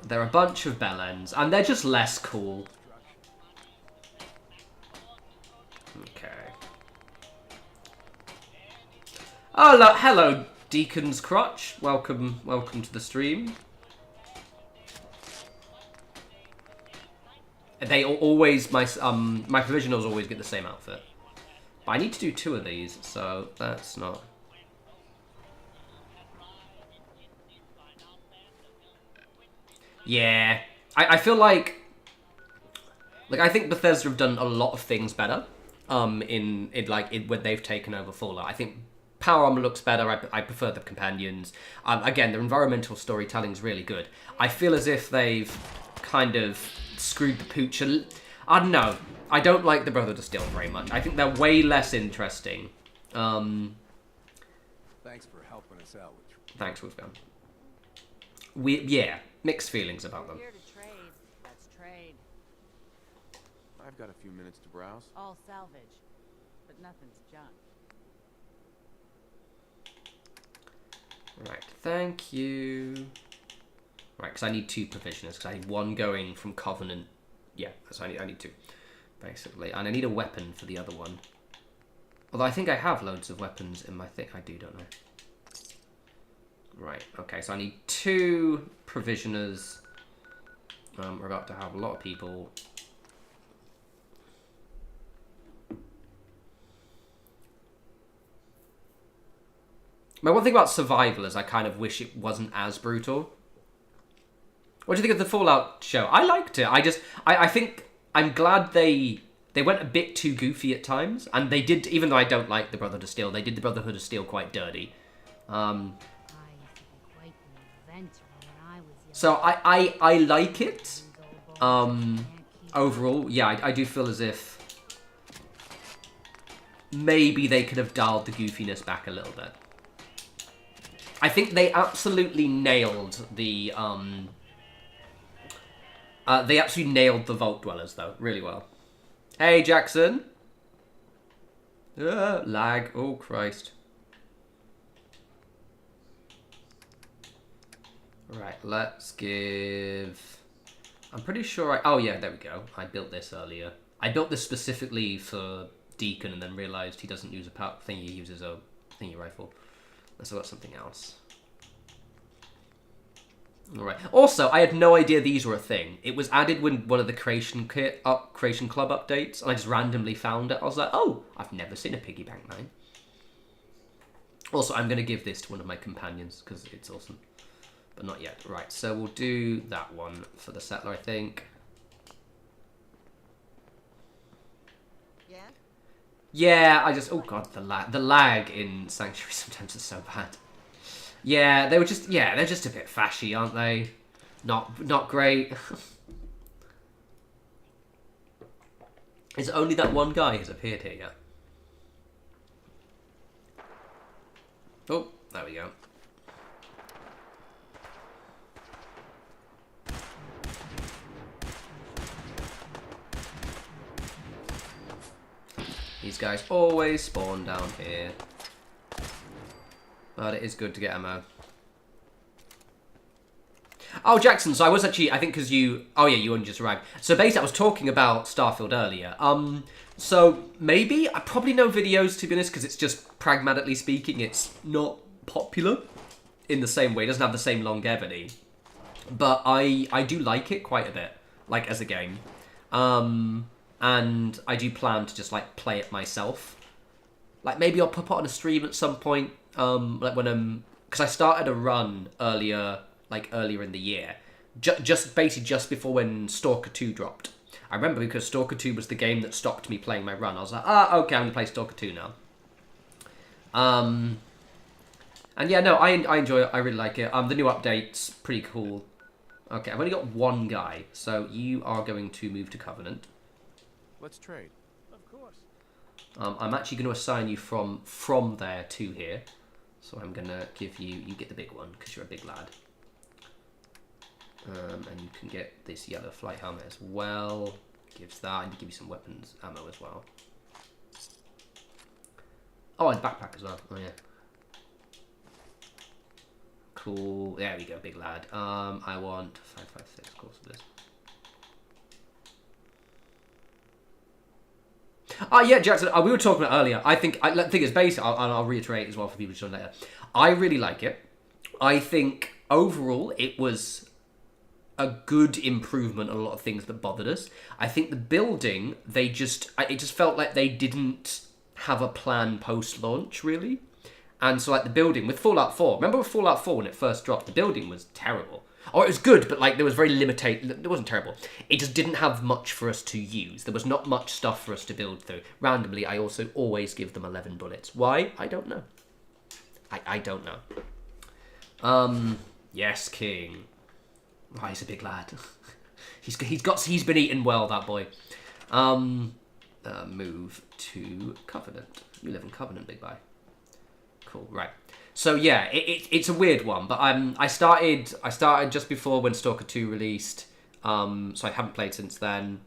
They're a bunch of bellends, and they're just less cool. Okay. Oh, hello, Deacon's Crotch. Welcome to the stream. They always, my provisionals always get the same outfit. But I need to do 2 of these, so that's not... Yeah, I feel like I think Bethesda have done a lot of things better, in when they've taken over Fallout. I think Power Armor looks better. I prefer the companions. Again, their environmental storytelling is really good. I feel as if they've kind of screwed the pooch. I don't know. I don't like the Brotherhood of Steel very much. I think they're way less interesting. Thanks for helping us out. Thanks, Wolfgang. Yeah, mixed feelings about them. Here to trade. Let's trade. I've got a few minutes to browse. All salvage, but nothing's junk. Right, thank you. Right, because I need 2 provisioners, because I need 1 going from Covenant. Yeah, so I need 2, basically. And I need a weapon for the other one. Although I think I have loads of weapons in my thing. I do, don't I? Right, okay, so I need 2 provisioners. We're about to have a lot of people. My one thing about survival is I kind of wish it wasn't as brutal. What do you think of the Fallout show? I liked it. I think I'm glad they went a bit too goofy at times, and they did, even though I don't like the Brotherhood of Steel, they did the Brotherhood of Steel quite dirty. So I like it. Overall, yeah, I do feel as if maybe they could have dialed the goofiness back a little bit. I think they absolutely nailed the Vault Dwellers though, really well. Hey Jackson. Lag. Oh Christ. Right, let's give... I'm pretty sure oh yeah, there we go. I built this earlier. I built this specifically for Deacon and then realised he doesn't use a thing, he uses a thingy rifle. Let's got something else. Alright. Also, I had no idea these were a thing. It was added when one of the Creation Club updates, and I just randomly found it. I was like, oh, I've never seen a piggy bank mine. Also, I'm going to give this to one of my companions, because it's awesome. But not yet. Right, so we'll do that one for the settler, I think. Yeah? Yeah, I just... Oh, God, the lag in Sanctuary sometimes is so bad. Yeah, they were just... Yeah, they're just a bit fashy, aren't they? Not great. It's only that one guy who's appeared here yet. Oh, there we go. These guys always spawn down here. But it is good to get ammo. Oh, Jackson, so I was actually, I think because you... Oh, yeah, you only just arrived. So basically, I was talking about Starfield earlier. So maybe, I probably no videos, to be honest, because it's just, pragmatically speaking, it's not popular in the same way. It doesn't have the same longevity. But I do like it quite a bit, like, as a game. And I do plan to just, like, play it myself. Like, maybe I'll pop it on a stream at some point, like, when I'm... Because I started a run earlier in the year. Basically just before when Stalker 2 dropped. I remember because Stalker 2 was the game that stopped me playing my run. I was like, okay, I'm going to play Stalker 2 now. And yeah, no, I enjoy it. I really like it. The new update's pretty cool. Okay, I've only got one guy, so you are going to move to Covenant. Let's trade. Of course. I'm actually going to assign you from there to here. So I'm going to give you get the big one, because you're a big lad. And you can get this yellow flight helmet as well. Gives that, and give you some weapons ammo as well. Oh, and backpack as well. Oh yeah. Cool. There we go, big lad. I want 556, of course it is. Oh yeah, Jackson. We were talking about earlier. I think it's basic. I'll reiterate as well for people to join later. I really like it. I think overall it was a good improvement on a lot of things that bothered us. I think the building, it just felt like they didn't have a plan post-launch, really. And so, like, the building, with Fallout 4, remember with Fallout 4 when it first dropped, the building was terrible. Or it was good, but, like, there was very limited, it wasn't terrible. It just didn't have much for us to use. There was not much stuff for us to build through. Randomly, I also always give them 11 bullets. Why? I don't know. I don't know. Yes, King. Oh, he's a big lad. he's been eating well, that boy. Move to Covenant. You live in Covenant, big boy. Cool, right. So yeah, it's a weird one, but I started just before when Stalker 2 released. So I haven't played since then,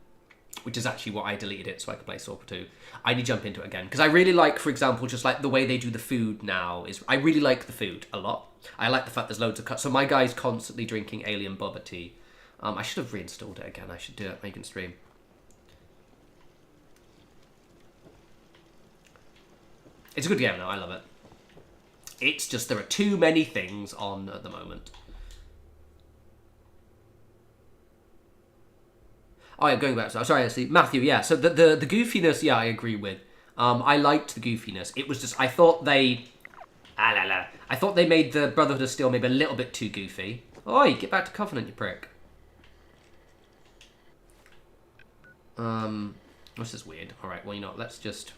which is actually what I deleted it so I could play Stalker 2. I need to jump into it again because I really like, for example, just like the way they do the food now I really like the food a lot. I like the fact there's loads of cuts. So my guy's constantly drinking alien boba tea. I should have reinstalled it again. I should do it, make it stream. It's a good game though. I love it. It's just there are too many things on at the moment. Oh yeah, going back. Sorry, actually, Matthew. Yeah, so the goofiness. Yeah, I agree with. I liked the goofiness. It was just I thought they made the Brotherhood of Steel maybe a little bit too goofy. Oi, get back to Covenant, you prick. This is weird. All right, well, you know, let's just.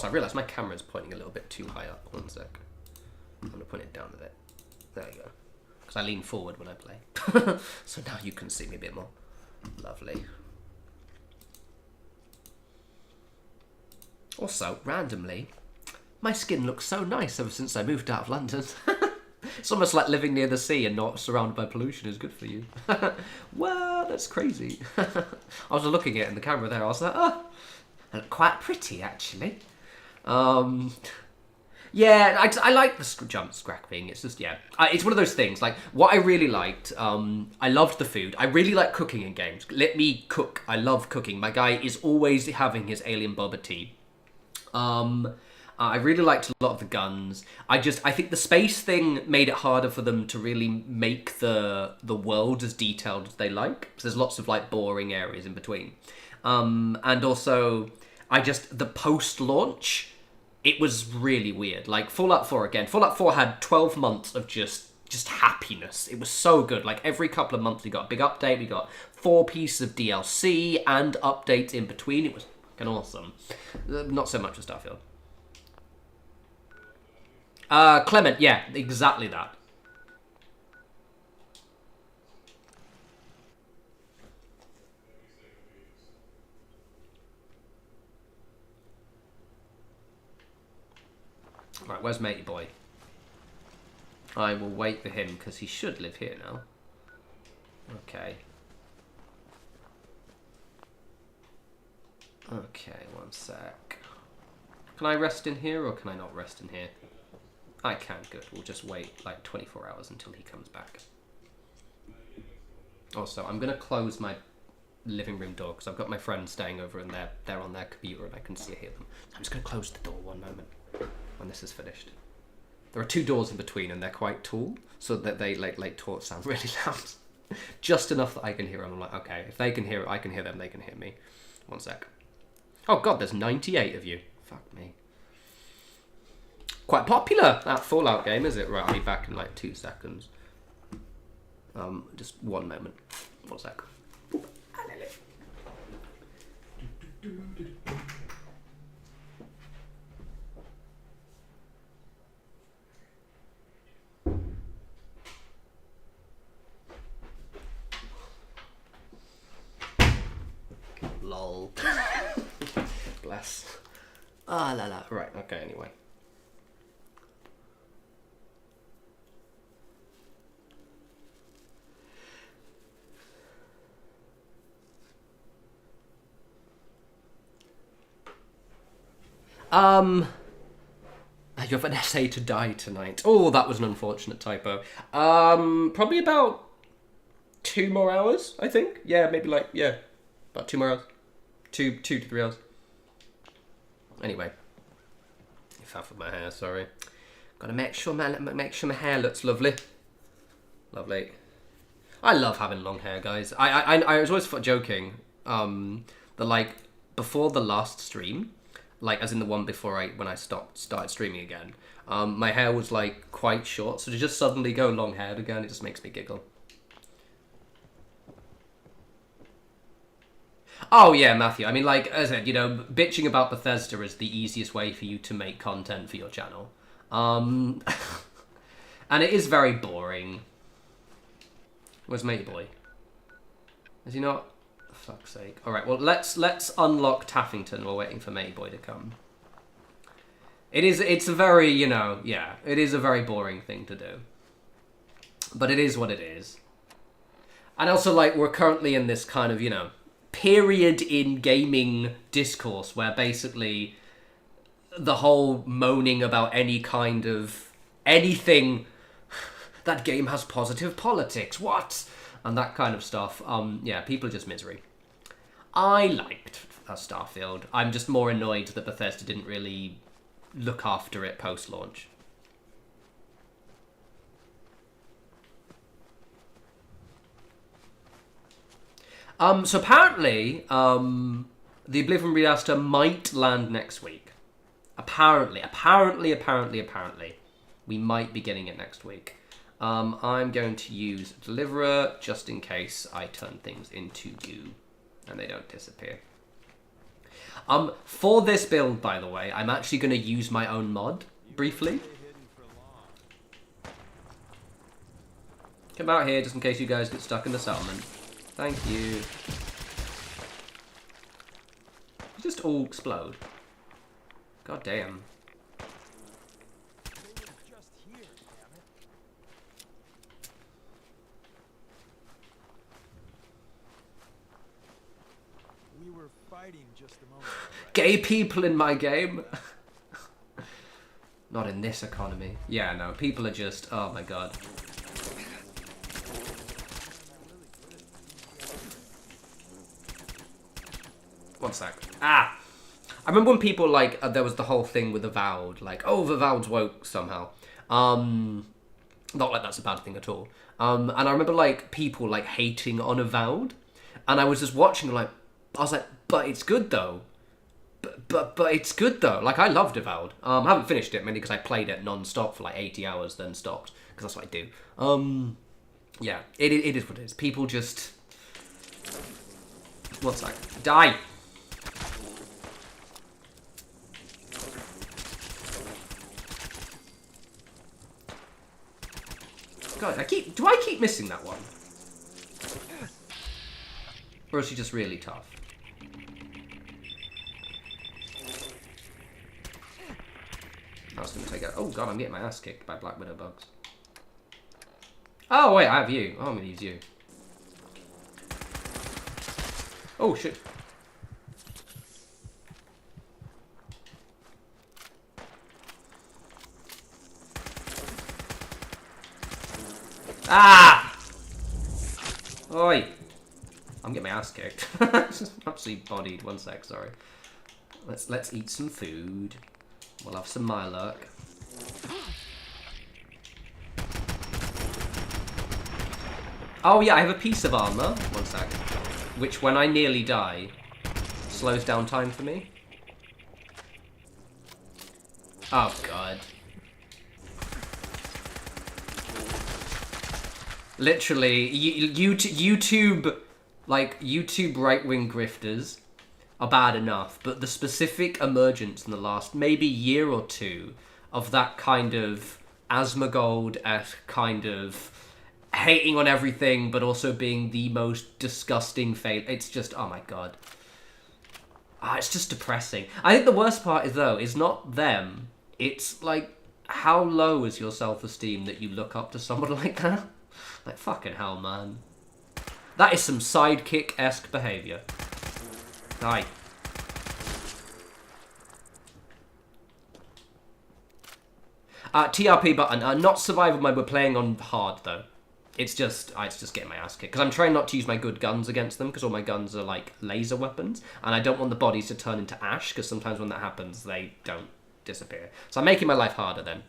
Also, I realised my camera's pointing a little bit too high up. One sec. I'm going to put it down a bit. There you go. Because I lean forward when I play. So now you can see me a bit more. Lovely. Also, randomly, my skin looks so nice ever since I moved out of London. It's almost like living near the sea and not surrounded by pollution is good for you. Wow, that's crazy. I was looking at it in the camera there. I was like, oh, I look quite pretty, actually. Yeah, I like the jump scrapping. It's just, yeah. It's one of those things. Like, what I really liked, I loved the food. I really like cooking in games. Let me cook. I love cooking. My guy is always having his alien boba tea. I really liked a lot of the guns. I think the space thing made it harder for them to really make the world as detailed as they like. So there's lots of like boring areas in between. And also, the post-launch, it was really weird. Like Fallout 4 again. Fallout 4 had 12 months of just happiness. It was so good. Like every couple of months we got a big update. We got 4 pieces of DLC and updates in between. It was fucking awesome. Not so much with Starfield. Clement, yeah, exactly that. Right, where's Matey Boy? I will wait for him, because he should live here now. Okay. Okay, one sec. Can I rest in here, or can I not rest in here? I can, good. We'll just wait like 24 hours until he comes back. Also, I'm going to close my living room door because I've got my friends staying over and they're on their computer and I can hear them. So I'm just going to close the door one moment when this is finished. There are 2 doors in between and they're quite tall so that they talk sound really loud. Just enough that I can hear them. I'm like, okay, if they can hear it, I can hear them, they can hear me. One sec. Oh god, there's 98 of you. Fuck me. Quite popular, that Fallout game, is it? Right, I'll be back in like 2 seconds. Just one moment. 1 sec. Lol. Bless. Ah la la. Right, okay, anyway. You have an essay to die tonight. Oh, that was an unfortunate typo. Probably about 2 more hours, I think. Yeah, maybe about 2 more hours. 2 to 3 hours. Anyway. Faff with my hair, sorry. Gotta make sure my hair looks lovely. Lovely. I love having long hair, guys. I was always joking, that like, before the last stream, like as in the one before when I started streaming again, my hair was like quite short, so to just suddenly go long haired again, it just makes me giggle. Oh yeah, Matthew. I mean, like as I said, bitching about Bethesda is the easiest way for you to make content for your channel, and it is very boring. Where's Matey Boy? Is he not? For fuck's sake. Alright, well, let's unlock Taffington while waiting for Matey Boy to come. It's a very, it is a very boring thing to do. But it is what it is. And also, like, we're currently in this kind of, period in gaming discourse where basically the whole moaning about any kind of anything, that game has positive politics, what? And that kind of stuff. Yeah, people are just misery. I liked Starfield. I'm just more annoyed that Bethesda didn't really look after it post-launch. So apparently, the Oblivion remaster might land next week. Apparently. We might be getting it next week. I'm going to use Deliverer just in case I turn things into you and they don't disappear. For this build, by the way, I'm actually going to use my own mod, briefly. Come out here, just in case you guys get stuck in the settlement. Thank you. You just all explode. God damn. We were fighting just a moment ago, right? Gay people in my game? Not in this economy. Yeah, no, people are just... Oh my god. One sec. Ah! I remember when people, like, there was the whole thing with Avowed. Like, oh, Avowed's woke somehow. Not like that's a bad thing at all. And I remember, like, people, like, hating on Avowed. And I was just watching, like... I was like, but it's good, though. But it's good, though. Like, I loved Avowed. I haven't finished it, mainly because I played it non-stop for, like, 80 hours, then stopped. Because that's what I do. Yeah, it is what it is. People just... One sec. Die! God, do I keep missing that one? Or is he just really tough? I was going to take it. Oh god, I'm getting my ass kicked by Black Widow bugs. Oh wait, I have you. Oh, I'm going to use you. Oh shit. Ah! Oi! I'm getting my ass kicked. Absolutely bodied. One sec, sorry. Let's eat some food. We'll have some Mylurk. Oh yeah, I have a piece of armor. One sec. Which, when I nearly die, slows down time for me. Oh god. Literally, YouTube, like, YouTube right-wing grifters are bad enough, but the specific emergence in the last maybe year or two of that kind of Asmongold-esque kind of hating on everything, but also being the most disgusting fail. It's just, oh my god. It's just depressing. I think the worst part is, though, is not them. It's, like, how low is your self-esteem that you look up to someone like that? Like, fucking hell, man. That is some sidekick-esque behaviour. Die. TRP button. Not survival mode, we're playing on hard, though. It's just getting my ass kicked. Because I'm trying not to use my good guns against them, because all my guns are, like, laser weapons. And I don't want the bodies to turn into ash, because sometimes when that happens, they don't disappear. So I'm making my life harder, then.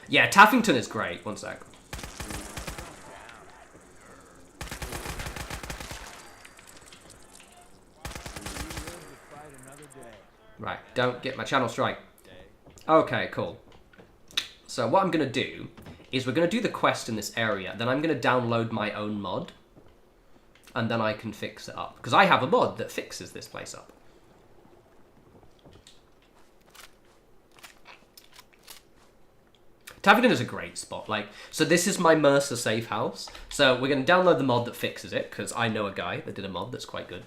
Yeah, Taffington is great. One sec. Right, don't get my channel strike. Okay, cool. So what I'm going to do is we're going to do the quest in this area, then I'm going to download my own mod, and then I can fix it up. Because I have a mod that fixes this place up. Taffington is a great spot. Like, so this is my Mercer safe house. So we're going to download the mod that fixes it, because I know a guy that did a mod that's quite good.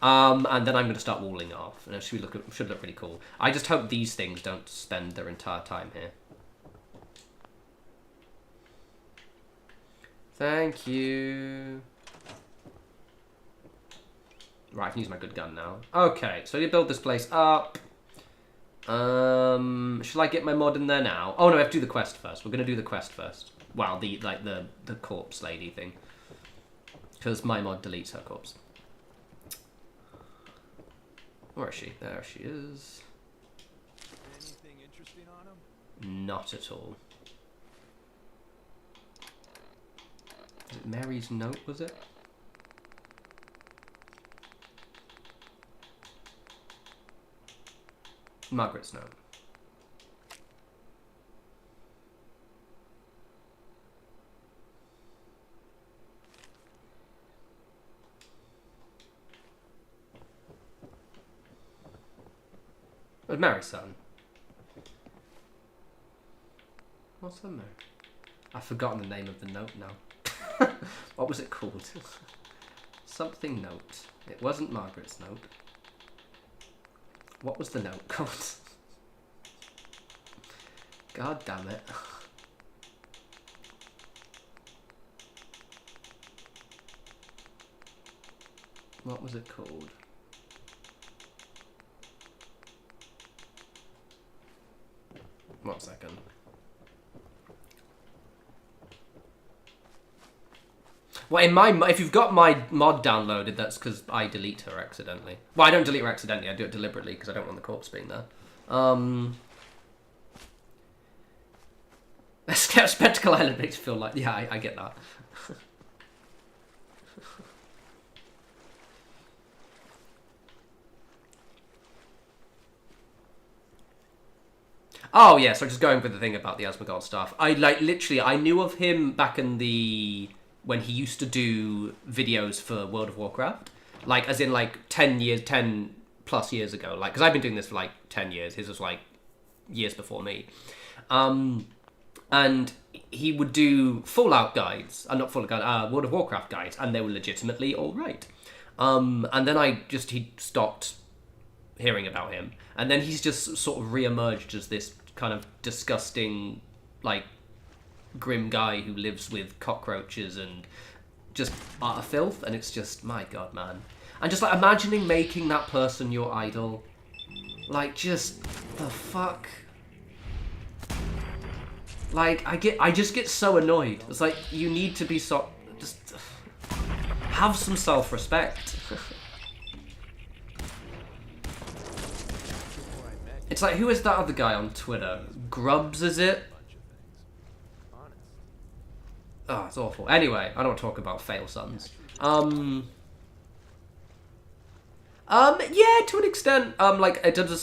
And then I'm going to start walling off, and it should look really cool. I just hope these things don't spend their entire time here. Thank you. Right, I can use my good gun now. Okay, so you build this place up. Shall I get my mod in there now? Oh no, I have to do the quest first. We're going to do the quest first. Well, the corpse lady thing. Because my mod deletes her corpse. Where is she? There she is. Anything interesting on him? Not at all. Was it Mary's note, was it? Margaret's note. Mary's son. What's the note? I've forgotten the name of the note now. What was it called? Something note. It wasn't Margaret's note. What was the note called? God damn it. What was it called? One second. Well, if you've got my mod downloaded, that's because I delete her accidentally. Well, I don't delete her accidentally. I do it deliberately because I don't want the corpse being there. Spectacle Island makes me feel like... Yeah, I get that. Oh, yeah, so just going with the thing about the Asmongold stuff. I knew of him back in the... when he used to do videos for World of Warcraft. Like, as in, like, 10 plus years ago. Like, because I've been doing this for, like, 10 years. His was, like, years before me. And he would do Fallout guides. Not Fallout guides, World of Warcraft guides. And they were legitimately alright. And then he stopped hearing about him. And then he's just sort of re-emerged as this kind of disgusting, like, grim guy who lives with cockroaches and just utter filth. And it's just, my God, man. And just, like, imagining making that person your idol. Like, just, the fuck? Like, I just get so annoyed. It's like, you need to be just have some self-respect. It's like, who is that other guy on Twitter? Grubbs, is it? Oh, it's awful. Anyway, I don't want to talk about fail sons. Yeah, to an extent. Like, it does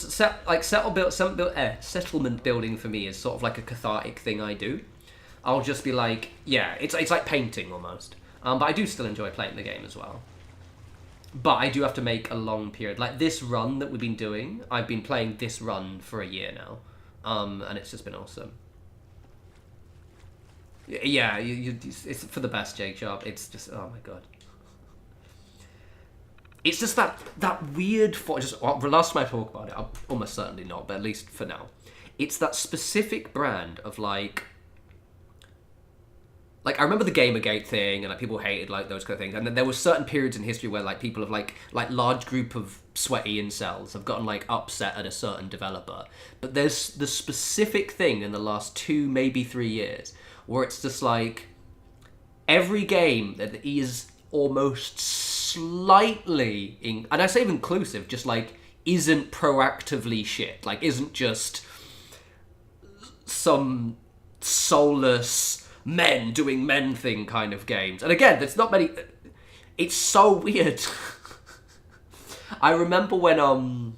settlement building for me is sort of like a cathartic thing I do. I'll just be like, yeah, it's like painting almost. But I do still enjoy playing the game as well. But I do have to make a long period. Like, this run that we've been doing, I've been playing this run for a year now. And it's just been awesome. Yeah, it's for the best, Jake Sharp. It's just, oh my God. It's just that weird... last time I talk about it, I'll almost certainly not, but at least for now. It's that specific brand of, like, I remember the Gamergate thing, and like people hated like those kind of things, and then there were certain periods in history where like people have like large group of sweaty incels have gotten like upset at a certain developer. But there's the specific thing in the last 2, maybe 3 years where it's just like every game that is almost slightly and I say inclusive, just like isn't proactively shit, like isn't just some soulless men doing men thing kind of games. And again, there's not many. It's so weird. I remember when I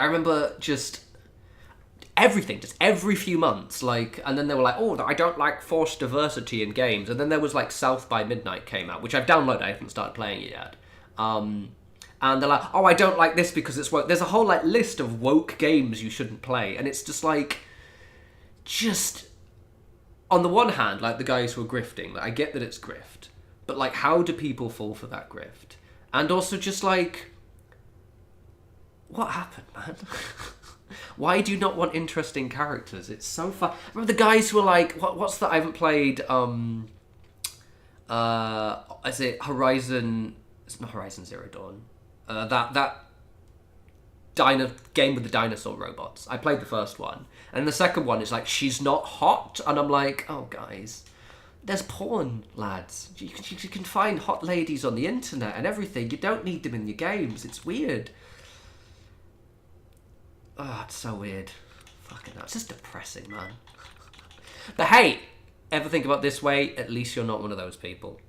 remember just everything, just every few months, like, and then they were like, oh, I don't like forced diversity in games. And then there was like South by Midnight came out, which I've downloaded, I haven't started playing it yet. And they're like, oh, I don't like this because it's woke. There's a whole like list of woke games you shouldn't play, and it's just like, just on the one hand, like the guys who are grifting, like, I get that it's grift, but like, how do people fall for that grift? And also just like, what happened, man? Why do you not want interesting characters? It's so fun. Remember the guys who are like, what's that? I haven't played. Is it Horizon? It's not Horizon Zero Dawn. That game with the dinosaur robots. I played the first one, and the second one is like, she's not hot, and I'm like, oh guys, there's porn, lads. You can find hot ladies on the internet and everything. You don't need them in your games. It's weird. Oh, it's so weird. Fucking hell. It's just depressing, man. But hey, ever think about it this way? At least you're not one of those people.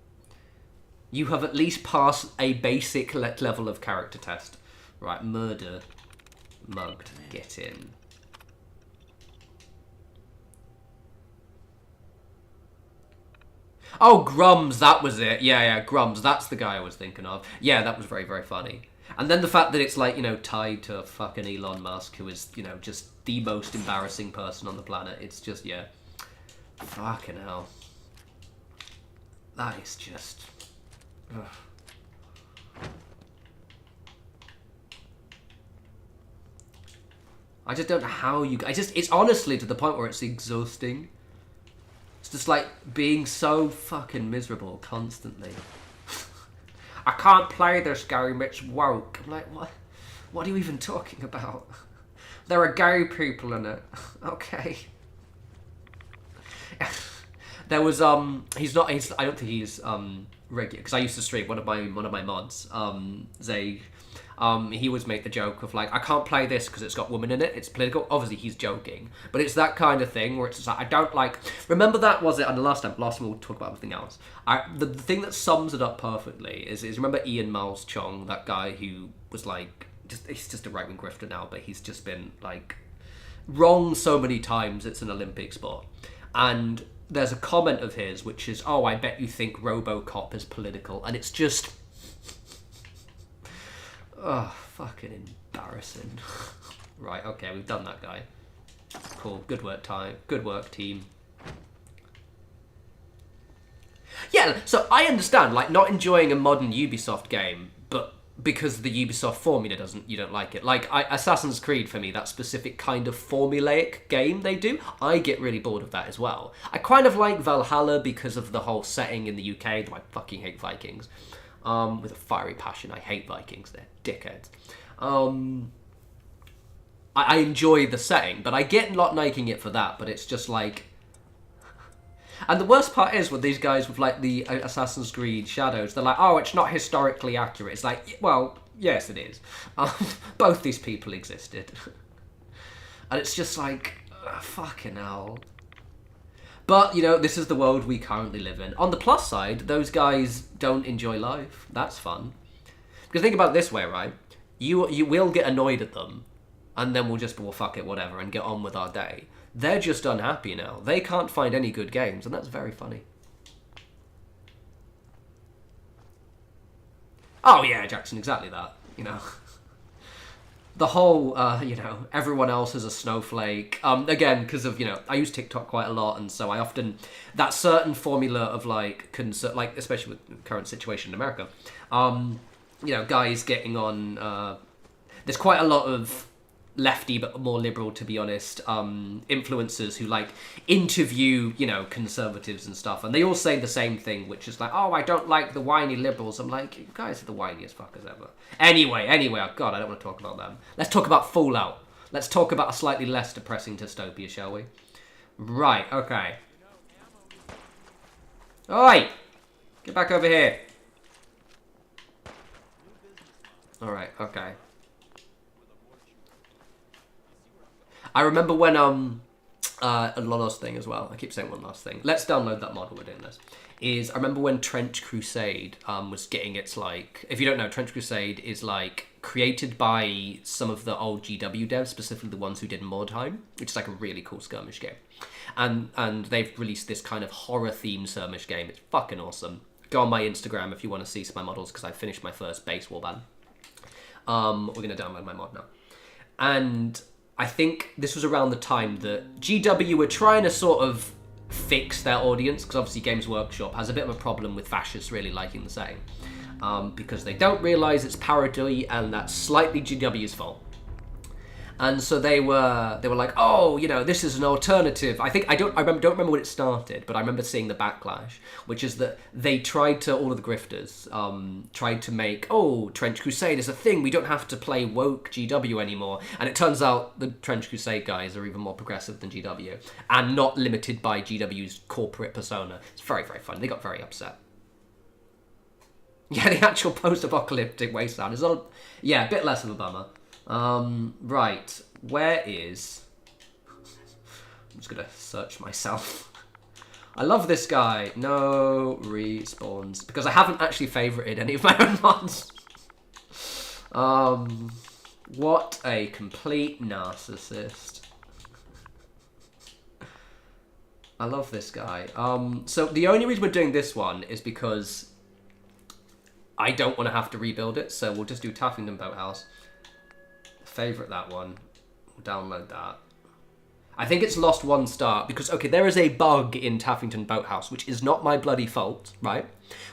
You have at least passed a basic level of character test. Right, murder. Mugged. Get in. Oh, Grums, that was it. Yeah, Grums. That's the guy I was thinking of. Yeah, that was very, very funny. And then the fact that it's like, you know, tied to fucking Elon Musk, who is, you know, just the most embarrassing person on the planet. It's just, yeah. Fucking hell. That is just... Ugh. I just don't know how you... it's honestly to the point where it's exhausting. It's just like being so fucking miserable constantly. I can't play this game, it's woke. I'm like, what? What are you even talking about? There are gay people in it. Okay. There was, I don't think he's, regular, because I used to stream, one of my mods, Zay, he always make the joke of like, I can't play this because it's got women in it, it's political. Obviously he's joking, but it's that kind of thing where it's just like, I don't like, remember that, was it, and the last time we'll talk about everything else. The thing that sums it up perfectly is remember Ian Miles Chong, that guy who was like, he's just a right-wing grifter now, but he's just been like, wrong so many times, it's an Olympic sport. And there's a comment of his which is, oh, I bet you think RoboCop is political, and it's just... Oh, fucking embarrassing. Right, okay, we've done that guy. Cool, good work, team. Yeah, so I understand, like, not enjoying a modern Ubisoft game, but because the Ubisoft formula you don't like it. Like, Assassin's Creed, for me, that specific kind of formulaic game they do, I get really bored of that as well. I kind of like Valhalla because of the whole setting in the UK, though I fucking hate Vikings. With a fiery passion. I hate Vikings, they're dickheads. I enjoy the setting, but I get not liking it for that, but it's just like... And the worst part is with these guys with like the Assassin's Creed Shadows, they're like, oh, it's not historically accurate. It's like, well, yes it is. Both these people existed. And it's just like, fucking hell. But, you know, this is the world we currently live in. On the plus side, those guys don't enjoy life. That's fun. Because think about it this way, right? You will get annoyed at them, and then we'll just, well, fuck it, whatever, and get on with our day. They're just unhappy now. They can't find any good games, and that's very funny. Oh, yeah, Jackson, exactly that, you know. The whole, you know, everyone else is a snowflake. Again, because of, you know, I use TikTok quite a lot, and so I often... That certain formula of, like, especially with the current situation in America, you know, guys getting on... there's quite a lot of lefty, but more liberal, to be honest, influencers who, like, interview, you know, conservatives and stuff, and they all say the same thing, which is like, oh, I don't like the whiny liberals. I'm like, you guys are the whiniest fuckers ever. Anyway, oh god, I don't want to talk about them. Let's talk about Fallout. Let's talk about a slightly less depressing dystopia, shall we? Right, okay. Oi! Get back over here. Alright, okay. I remember when, one last thing as well. I keep saying one last thing. Let's download that mod while we're doing this. I remember when Trench Crusade was getting its, like... If you don't know, Trench Crusade is, like, created by some of the old GW devs, specifically the ones who did Mordheim, which is, like, a really cool skirmish game. And they've released this kind of horror-themed skirmish game. It's fucking awesome. Go on my Instagram if you want to see some of my models, because I finished my first base warband. We're going to download my mod now. And... I think this was around the time that GW were trying to sort of fix their audience, because obviously Games Workshop has a bit of a problem with fascists really liking the setting, because they don't realise it's parody, and that's slightly GW's fault. And so they were like, oh, you know, this is an alternative. I don't remember when it started, but I remember seeing the backlash, which is that they tried to, all of the grifters, tried to make, oh, Trench Crusade is a thing. We don't have to play woke GW anymore. And it turns out the Trench Crusade guys are even more progressive than GW, and not limited by GW's corporate persona. It's very, very fun. They got very upset. Yeah, the actual post-apocalyptic wasteland is a bit less of a bummer. Right, where is... I'm just gonna search myself. I love this guy. No respawns. Because I haven't actually favorited any of my own mods. What a complete narcissist. I love this guy. So the only reason we're doing this one is because I don't want to have to rebuild it, so we'll just do Taffington Boathouse. Favorite that one. We'll download that. I think it's lost 1 star because, okay, there is a bug in Taffington Boathouse, which is not my bloody fault, right?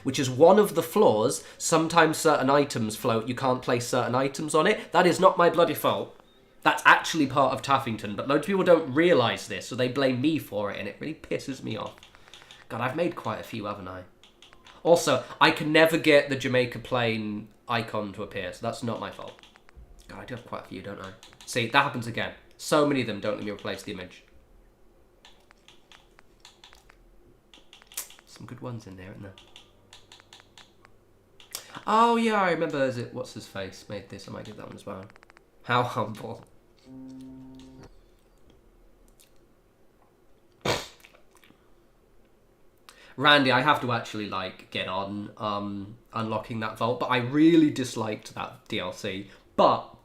Which is one of the flaws. Sometimes certain items float. You can't place certain items on it. That is not my bloody fault. That's actually part of Taffington, but loads of people don't realise this, so they blame me for it, and it really pisses me off. God, I've made quite a few, haven't I? Also, I can never get the Jamaica plane icon to appear, so that's not my fault. God, I do have quite a few, don't I? See, that happens again. So many of them don't let me replace the image. Some good ones in there, isn't there? Oh, yeah, I remember, is it, what's his face made this? I might get that one as well. How humble. Randy, I have to actually, like, get on unlocking that vault, but I really disliked that DLC. But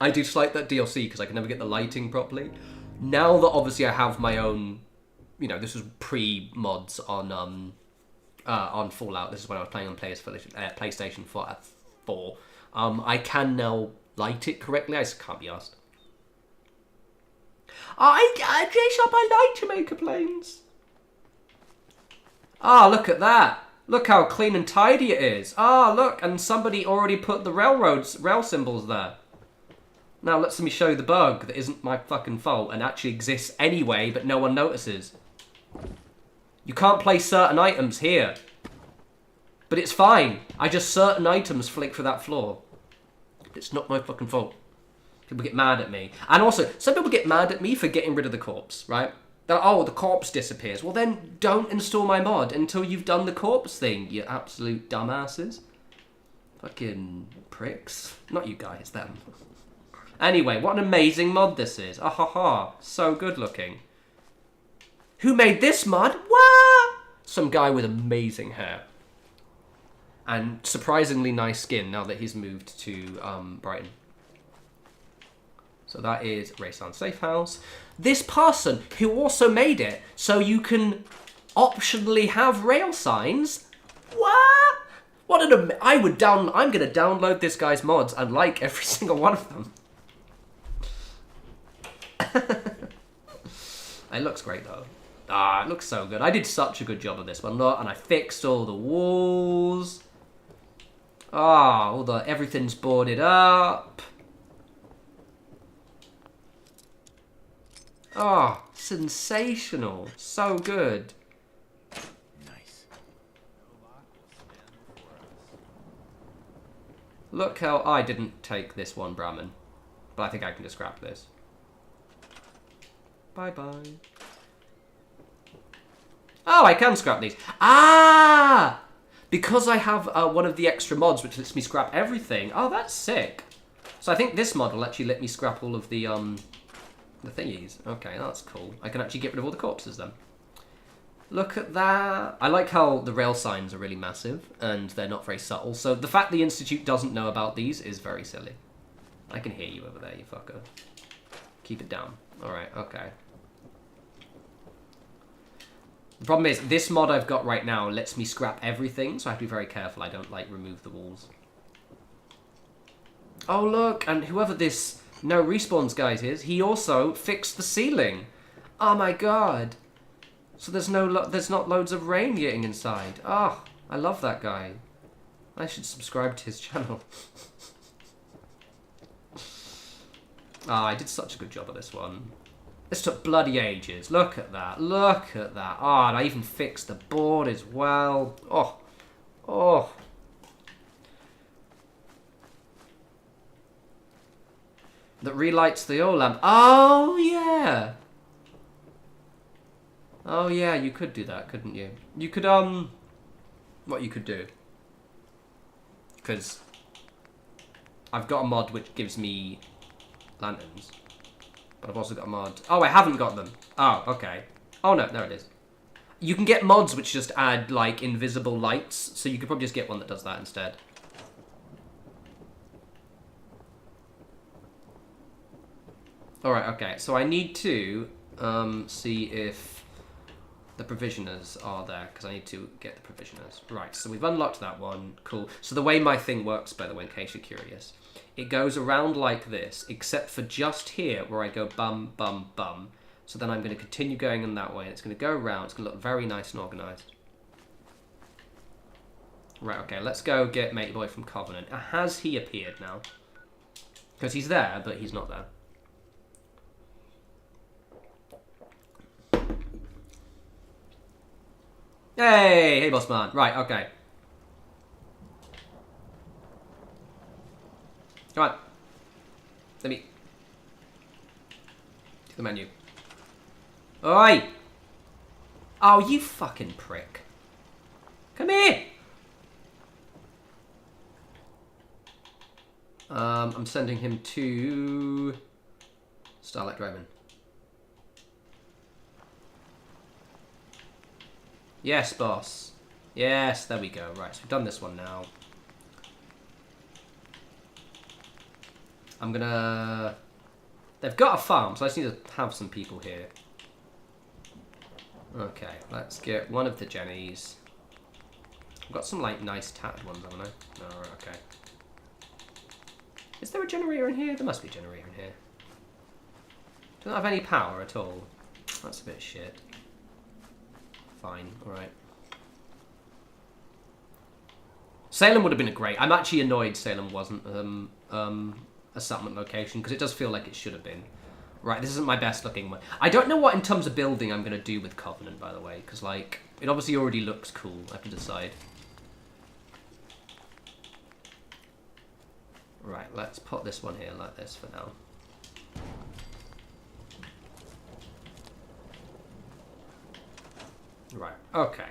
I dislike that DLC because I can never get the lighting properly. Now that obviously I have my own, you know, this was pre-mods on Fallout. This is when I was playing on PlayStation 4. I can now light it correctly. I just can't be asked. I dress up, I like Jamaica planes. Ah, look at that. Look how clean and tidy it is. Ah, look, and somebody already put the rail symbols there. Now let me show you the bug that isn't my fucking fault and actually exists anyway, but no one notices. You can't place certain items here. But it's fine. Certain items flick through that floor. It's not my fucking fault. People get mad at me. And also, some people get mad at me for getting rid of the corpse, right? Oh, the corpse disappears. Well, then don't install my mod until you've done the corpse thing, you absolute dumbasses. Fucking pricks. Not you guys, them. Anyway, what an amazing mod this is. Ah ha ha. So good looking. Who made this mod? What? Some guy with amazing hair. And surprisingly nice skin now that he's moved to Brighton. So that is Raysan Safe House. This person who also made it so you can optionally have rail signs. What? What an I'm going to download this guy's mods and like every single one of them. It looks great though. Ah, it looks so good. I did such a good job of this one, look, and I fixed all the walls. Ah, everything's boarded up. Ah, sensational. So good. Nice. Look how I didn't take this one, Brahmin. But I think I can just scrap this. Bye-bye. Oh, I can scrap these. Ah! Because I have one of the extra mods which lets me scrap everything. Oh, that's sick. So I think this mod will actually let me scrap all of the thingies. Okay, that's cool. I can actually get rid of all the corpses then. Look at that. I like how the rail signs are really massive and they're not very subtle. So the fact the Institute doesn't know about these is very silly. I can hear you over there, you fucker. Keep it down. Alright, okay. The problem is, this mod I've got right now lets me scrap everything, so I have to be very careful I don't, like, remove the walls. Oh, look, and whoever this No Respawns guy is, he also fixed the ceiling. Oh my god. So there's not loads of rain getting inside. Oh, I love that guy. I should subscribe to his channel. I did such a good job of this one. This took bloody ages. Look at that. Look at that. Oh, and I even fixed the board as well. Oh. Oh. That relights the oil lamp. Oh, yeah. Oh, yeah, you could do that, couldn't you? You could, what you could do. Because I've got a mod which gives me lanterns. But I've also got a mod. Oh, I haven't got them. Oh, okay. Oh, no, there it is. You can get mods which just add, like, invisible lights. So you could probably just get one that does that instead. Alright, okay. So I need to see if The provisioners are there, because I need to get the provisioners. Right, so we've unlocked that one. Cool. So the way my thing works, by the way, in case you're curious, it goes around like this, except for just here, where I go bum, bum, bum. So then I'm going to continue going in that way, and it's going to go around. It's going to look very nice and organised. Right, okay, let's go get Matey Boy from Covenant. Has he appeared now? Because he's there, but he's not there. Hey, boss man. Right, okay. Come on. Let me... to the menu. Oi! Oh, you fucking prick. Come here! I'm sending him to... Starlight Dragon. Yes, boss. Yes, there we go. Right, so we've done this one now. I'm gonna... They've got a farm, so I just need to have some people here. Okay, let's get one of the Jennies. I've got some, like, nice tattered ones, haven't I? No, right, okay. Is there a generator in here? There must be a generator in here. Doesn't have any power at all. That's a bit shit. Fine, alright. Salem would have been a great... I'm actually annoyed Salem wasn't a settlement location, because it does feel like it should have been. Right, this isn't my best looking one. I don't know what, in terms of building, I'm going to do with Covenant, by the way, because, like, it obviously already looks cool. I have to decide. Right, let's put this one here like this for now. Right, okay.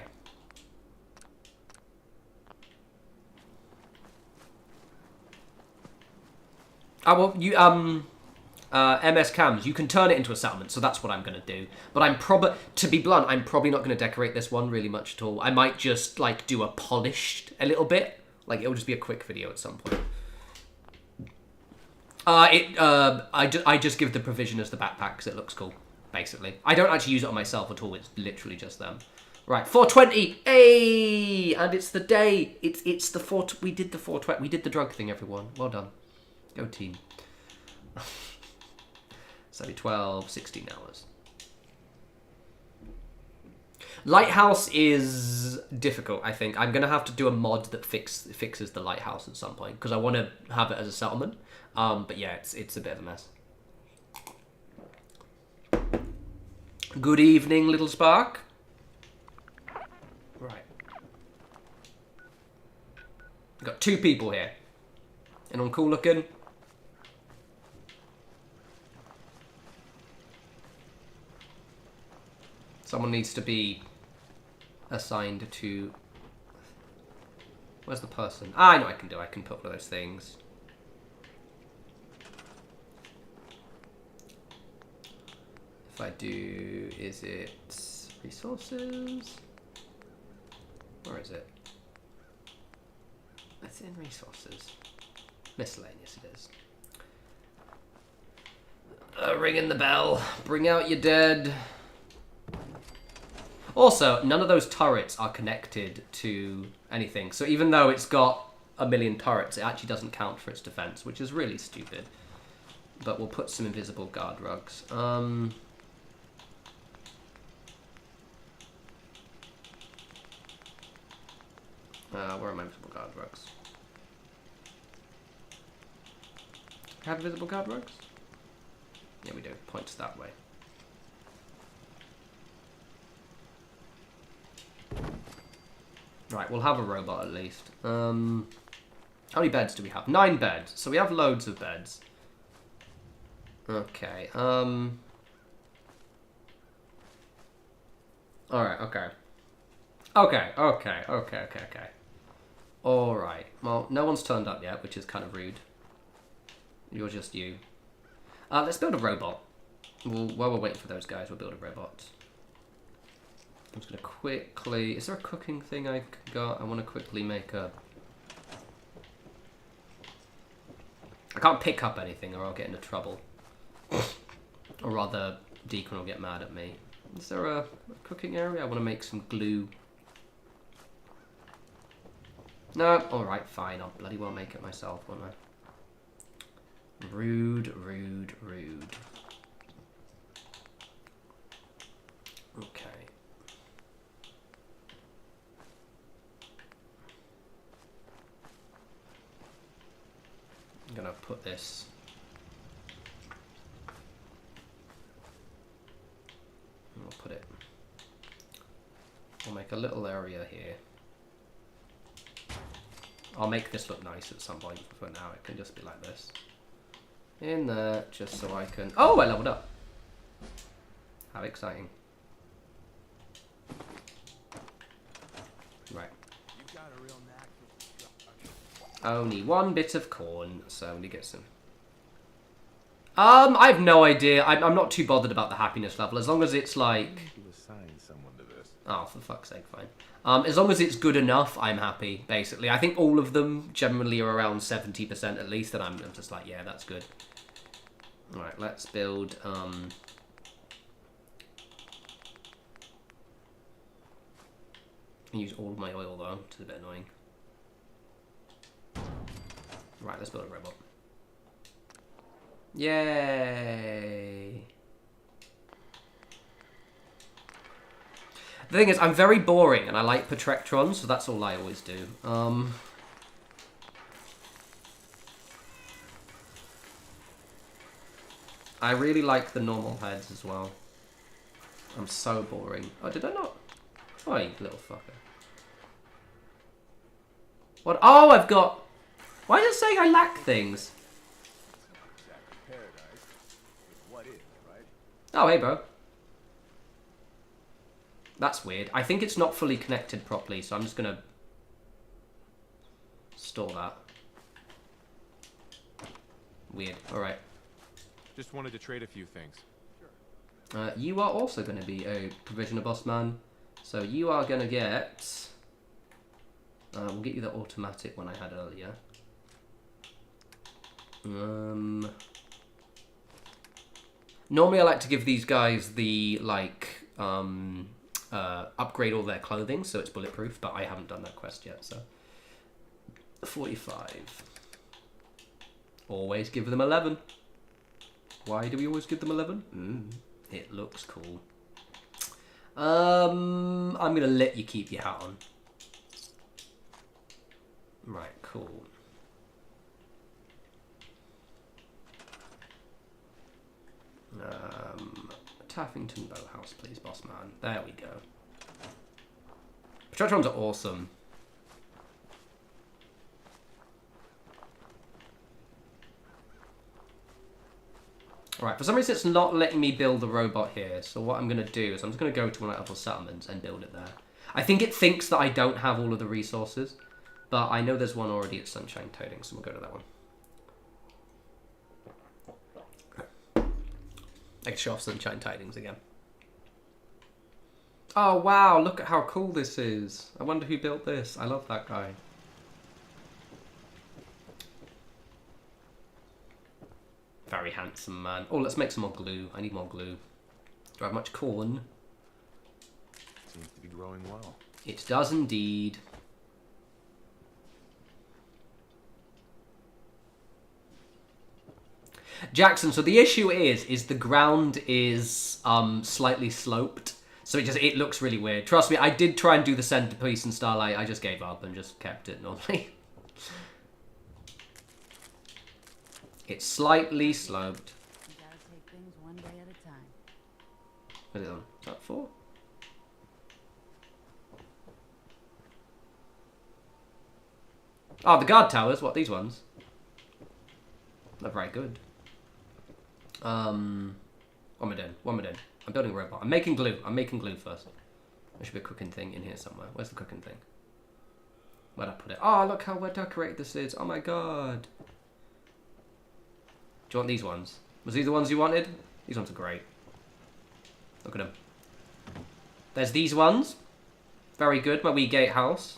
Oh, well, you, MS Cams, you can turn it into a settlement, so that's what I'm going to do. But I'm to be blunt, I'm probably not going to decorate this one really much at all. I might just, like, do a polished a little bit. Like, it'll just be a quick video at some point. I just give the provisioners the backpack because it looks cool, basically. I don't actually use it on myself at all, it's literally just them. Right, 420! Hey! And it's the day! It's the 4... We did the 420. We did the drug thing, everyone. Well done. Go team. So 12, 16 hours. Lighthouse is difficult, I think. I'm going to have to do a mod that fixes the lighthouse at some point, because I want to have it as a settlement. But yeah, it's a bit of a mess. Good evening, little spark. Right. We've got 2 people here. Anyone cool looking? Someone needs to be assigned to... Where's the person? Ah, I know I can do. I can put one of those things. If I do... Is it... Resources? Where is it? It's in resources. Miscellaneous it is. Ringing the bell. Bring out your dead. Also, none of those turrets are connected to anything. So even though it's got a million turrets, it actually doesn't count for its defense, which is really stupid. But we'll put some invisible guard rugs. Where are my invisible guard rugs? Have invisible guard rugs? Yeah, we do. Points that way. Right, we'll have a robot at least. How many beds do we have? 9 beds. So we have loads of beds. Okay, alright, okay. Okay. Alright, well, no one's turned up yet, which is kind of rude. You're just you. Let's build a robot. While we're waiting for those guys, we'll build a robot. I'm just going to quickly... Is there a cooking thing I got? I want to quickly make a... I can't pick up anything or I'll get into trouble. Or rather, Deacon will get mad at me. Is there a cooking area? I want to make some glue. No, alright, fine. I'll bloody well make it myself, won't I? Rude, rude, rude. Okay. I'm gonna put this. I'll put it. I'll make a little area here. I'll make this look nice at some point. For now, it can just be like this. In there, just so I can. Oh, I leveled up. How exciting! Right. Only one bit of corn, so I'm gonna get some. I have no idea. I'm not too bothered about the happiness level as long as it's like. Assign someone to this. Oh, for fuck's sake, fine. As long as it's good enough, I'm happy. Basically, I think all of them generally are around 70% at least, and I'm just like, yeah, that's good. All right, let's build. Use all of my oil though, which is a bit annoying. Right, let's build a robot. Yay! The thing is, I'm very boring, and I like Patrectrons, so that's all I always do. I really like the normal heads as well. I'm so boring. Oh, did I not? Oh, you little fucker. What? Oh, I've got... Why is it saying I lack things? Oh, hey, bro. That's weird. I think it's not fully connected properly, so I'm just going to store that. Weird. All right. Just wanted to trade a few things. You are also going to be a provisioner boss man. So you are going to get... we'll get you the automatic one I had earlier. Normally I like to give these guys the, like, upgrade all their clothing so it's bulletproof, but I haven't done that quest yet, so... 45. Always give them 11. Why do we always give them 11? It looks cool. I'm gonna let you keep your hat on. Right, cool. Taffington Bowhouse, please, boss man. There we go. Patroctrons are awesome. Alright, for some reason it's not letting me build the robot here, so what I'm going to do is I'm just going to go to one of the other settlements and build it there. I think it thinks that I don't have all of the resources, but I know there's one already at Sunshine Toting, so we'll go to that one. I can show off Sunshine Tidings again. Oh wow, look at how cool this is. I wonder who built this. I love that guy. Very handsome man. Oh, let's make some more glue. I need more glue. Do I have much corn? Seems to be growing well. It does indeed. Jackson, so the issue is the ground is slightly sloped, so it looks really weird. Trust me, I did try and do the centerpiece in Starlight. I just gave up and just kept it normally. It's slightly sloped. You gotta take things one day at a time. What is it on? Is that 4? Oh, the guard towers. What, these ones? They're very good. What am I doing? What am I doing? I'm building a robot. I'm making glue. I'm making glue first. There should be a cooking thing in here somewhere. Where's the cooking thing? Where'd I put it? Oh, look how well decorated this is. Oh my god. Do you want these ones? Was these the ones you wanted? These ones are great. Look at them. There's these ones. Very good. My wee gatehouse.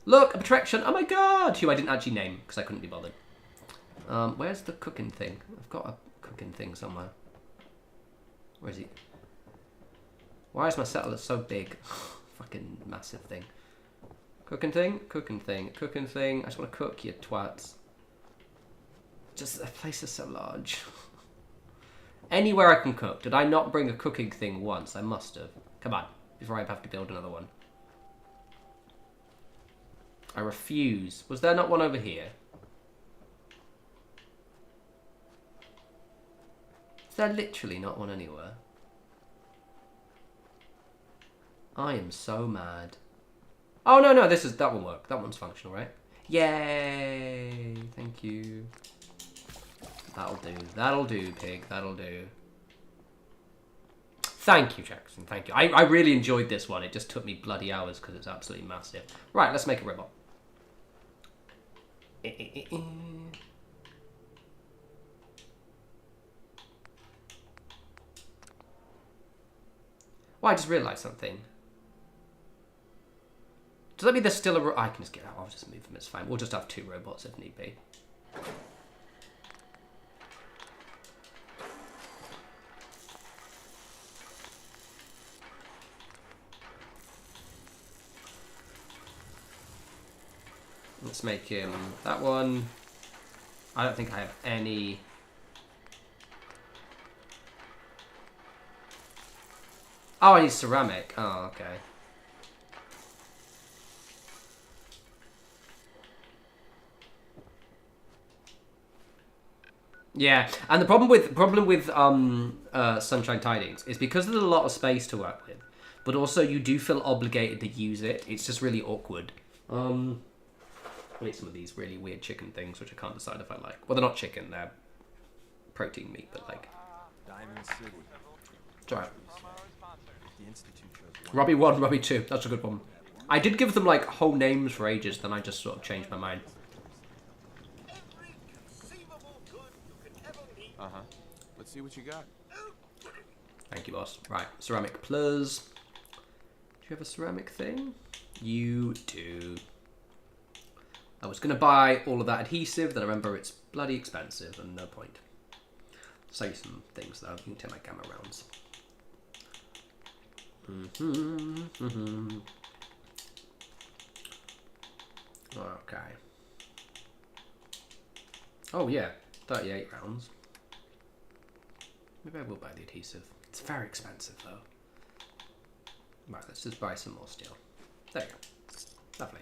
Look, a Patrician. Oh my god! Who I didn't actually name because I couldn't be bothered. Where's the cooking thing? I've got a cooking thing somewhere. Where is he? Why is my settler so big? Fucking massive thing. Cooking thing, cooking thing, cooking thing. I just want to cook, you twats. Just the place is so large. Anywhere I can cook. Did I not bring a cooking thing once? I must have. Come on, before I have to build another one. I refuse. Was there not one over here? Is there literally not one anywhere? I am so mad. Oh, no, that will work. That one's functional, right? Yay! Thank you. That'll do. That'll do, pig. That'll do. Thank you, Jackson. Thank you. I really enjoyed this one. It just took me bloody hours because it's absolutely massive. Right, let's make a robot. Well, I just realised something. Does that mean there's still a... I can just get out. I'll just move them. It's fine. We'll just have 2 robots if need be. Let's make him that one. I don't think I have any... Oh, I need ceramic. Oh, okay. Yeah, and the problem with Sunshine Tidings is because there's a lot of space to work with, but also you do feel obligated to use it. It's just really awkward. I ate some of these really weird chicken things, which I can't decide if I like. Well, they're not chicken; they're protein meat, but like. Diamond City. Sorry. The Institute chose Robbie 1, Robbie 2. That's a good one. I did give them like whole names for ages, then I just sort of changed my mind. Uh-huh. Let's see what you got. Thank you, boss. Right, ceramic plus. Do you have a ceramic thing? You do. I was going to buy all of that adhesive, then I remember it's bloody expensive and no point. Sell you some things though. You can take my camera rounds. Okay. Oh yeah, 38 rounds. Maybe I will buy the adhesive. It's very expensive though. Right, let's just buy some more steel. There you go. Lovely.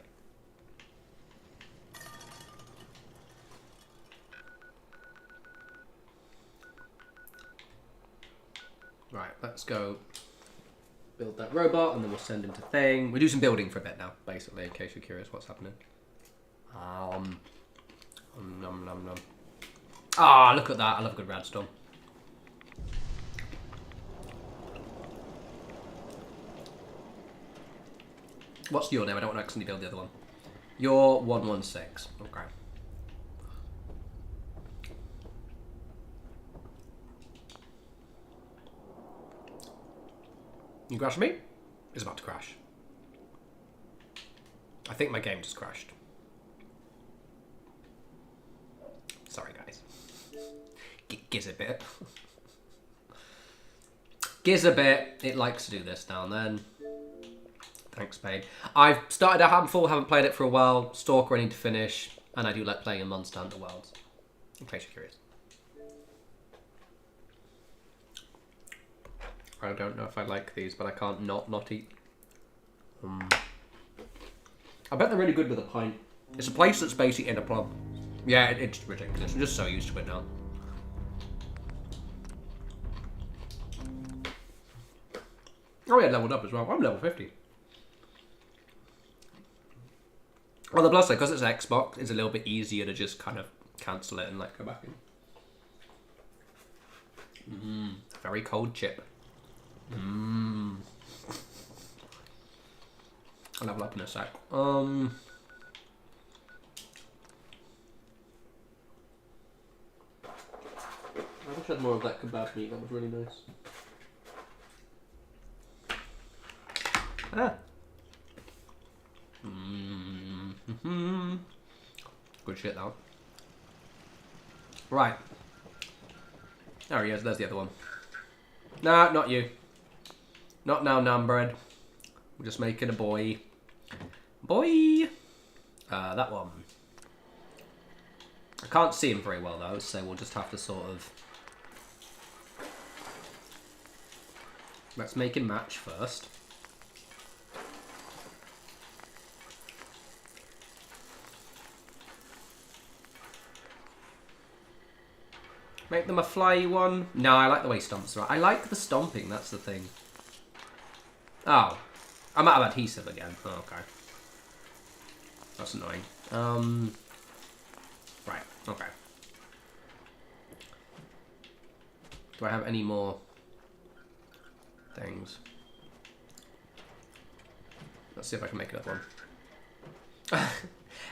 Right, let's go build that robot and then we'll send him to thing. We'll do some building for a bit now, basically, in case you're curious what's happening. Nom nom nom. Ah, look at that. I love a good radstorm. What's your name? I don't want to accidentally build the other one. You're 116. Okay. You crashed me? It's about to crash. I think my game just crashed. Sorry, guys. Gizzabit. Gizzabit. It likes to do this now and then. Thanks, babe. I've started a handful, haven't played it for a while. Stalker I need to finish. And I do like playing in Monster Hunter Worlds. In case you're curious. I don't know if I like these, but I can't not eat. I bet they're really good with a pint. It's a place that's basically in a pub. Yeah, it's ridiculous. I'm just so used to it now. Oh yeah, leveled up as well. I'm level 50. Well, the plus side, because it's Xbox, it's a little bit easier to just kind of cancel it and like go back in. Very cold chip. I'll level up in a sec. I wish I had more of that kebab meat. That was really nice. Ah. Good shit, that. Right. There he is. There's the other one. Nah, not you. Not now, Nambread. We're just making a boy. Boy! That one. I can't see him very well, though, so we'll just have to sort of... Let's make him match first. Make them a flyy one. No, I like the way he stomps around. I like the stomping, that's the thing. Oh. I'm out of adhesive again. Oh, okay. That's annoying. Right, okay. Do I have any more things? Let's see if I can make another one.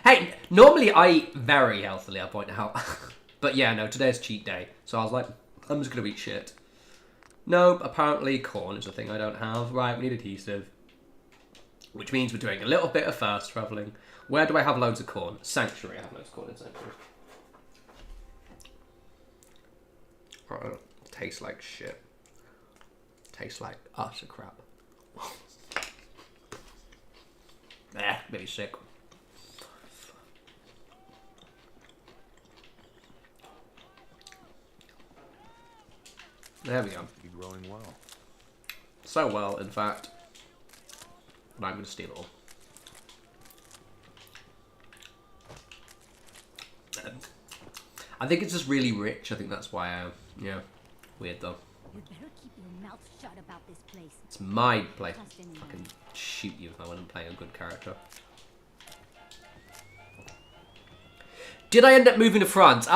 Hey, normally I eat very healthily, I point out. But yeah, no, today's cheat day. So I was like, I'm just going to eat shit. Nope, apparently corn is a thing I don't have. Right, we need adhesive. Which means we're doing a little bit of fast travelling. Where do I have loads of corn? Sanctuary, I have loads of corn in Sanctuary. Oh, tastes like shit. Tastes like utter crap. Really sick. There we go. Be growing well. So well, in fact, that I'm going to steal it all. I think it's just really rich. I think that's why yeah. Weird though. You better keep your mouth shut about this place. It's my place. I can shoot you if I wasn't playing a good character. Did I end up moving to France?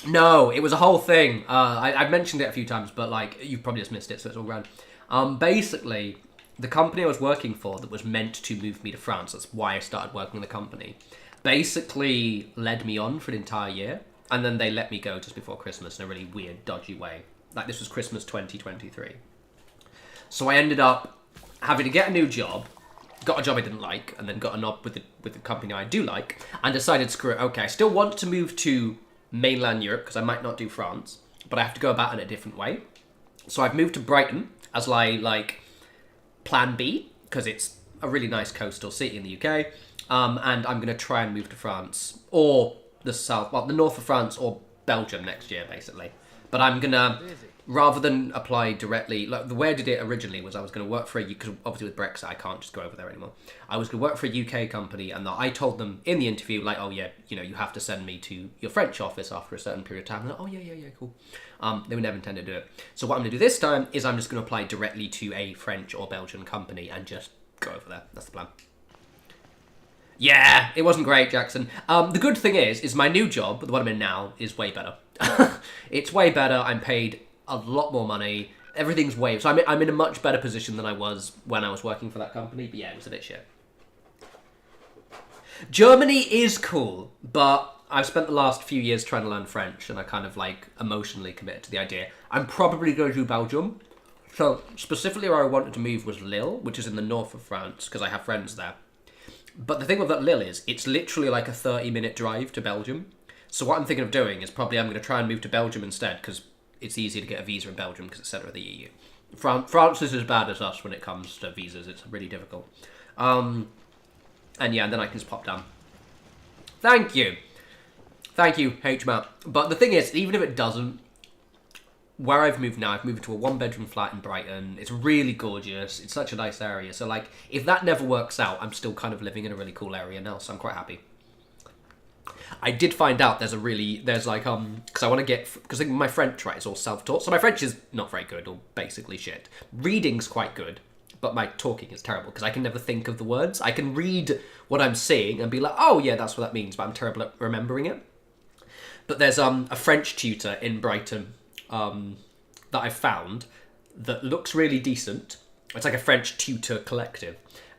No, it was a whole thing. I've mentioned it a few times, but like you've probably just missed it, so it's all grand. Basically, the company I was working for that was meant to move me to France, that's why I started working in the company, basically led me on for an entire year, and then they let me go just before Christmas in a really weird, dodgy way. Like, this was Christmas 2023. So I ended up having to get a new job, got a job I didn't like, and then got a job with the company I do like, and decided, screw it, okay, I still want to move to mainland Europe, because I might not do France, but I have to go about it in a different way. So I've moved to Brighton as like plan B, because it's a really nice coastal city in the UK, and I'm going to try and move to France, or the south, well, the north of France, or Belgium next year, basically. But I'm going to, rather than apply directly, like the way I did it originally was I was going to work for because obviously with Brexit I can't just go over there anymore. I was going to work for a UK company, and I told them in the interview, like, oh yeah, you know, you have to send me to your French office after a certain period of time. And like, oh yeah, cool. They would never intend to do it. So what I'm going to do this time is I'm just going to apply directly to a French or Belgian company and just go over there. That's the plan. Yeah, it wasn't great, Jackson. The good thing is my new job, the one I'm in now, is way better. It's way better. I'm paid a lot more money. Everything's way... So I'm in a much better position than I was when I was working for that company. But yeah, it was a bit shit. Germany is cool, but I've spent the last few years trying to learn French, and I kind of like emotionally committed to the idea. I'm probably going to do Belgium. So specifically where I wanted to move was Lille, which is in the north of France, because I have friends there. But the thing with that Lille is, it's literally like a 30-minute drive to Belgium. So what I'm thinking of doing is probably I'm going to try and move to Belgium instead, because it's easier to get a visa in Belgium because it's centre of the EU. France is as bad as us when it comes to visas. It's really difficult. And yeah, and then I can just pop down. Thank you. Thank you, HMAP. But the thing is, even if it doesn't, where I've moved now, I've moved to a one-bedroom flat in Brighton. It's really gorgeous. It's such a nice area. So, like, if that never works out, I'm still kind of living in a really cool area now, so I'm quite happy. I did find out there's like, because I want to get, because my French, right, is all self-taught. So my French is not very good, or basically shit. Reading's quite good, but my talking is terrible, because I can never think of the words. I can read what I'm saying and be like, oh yeah, that's what that means, but I'm terrible at remembering it. But there's a French tutor in Brighton that I've found that looks really decent. It's like a French tutor collective.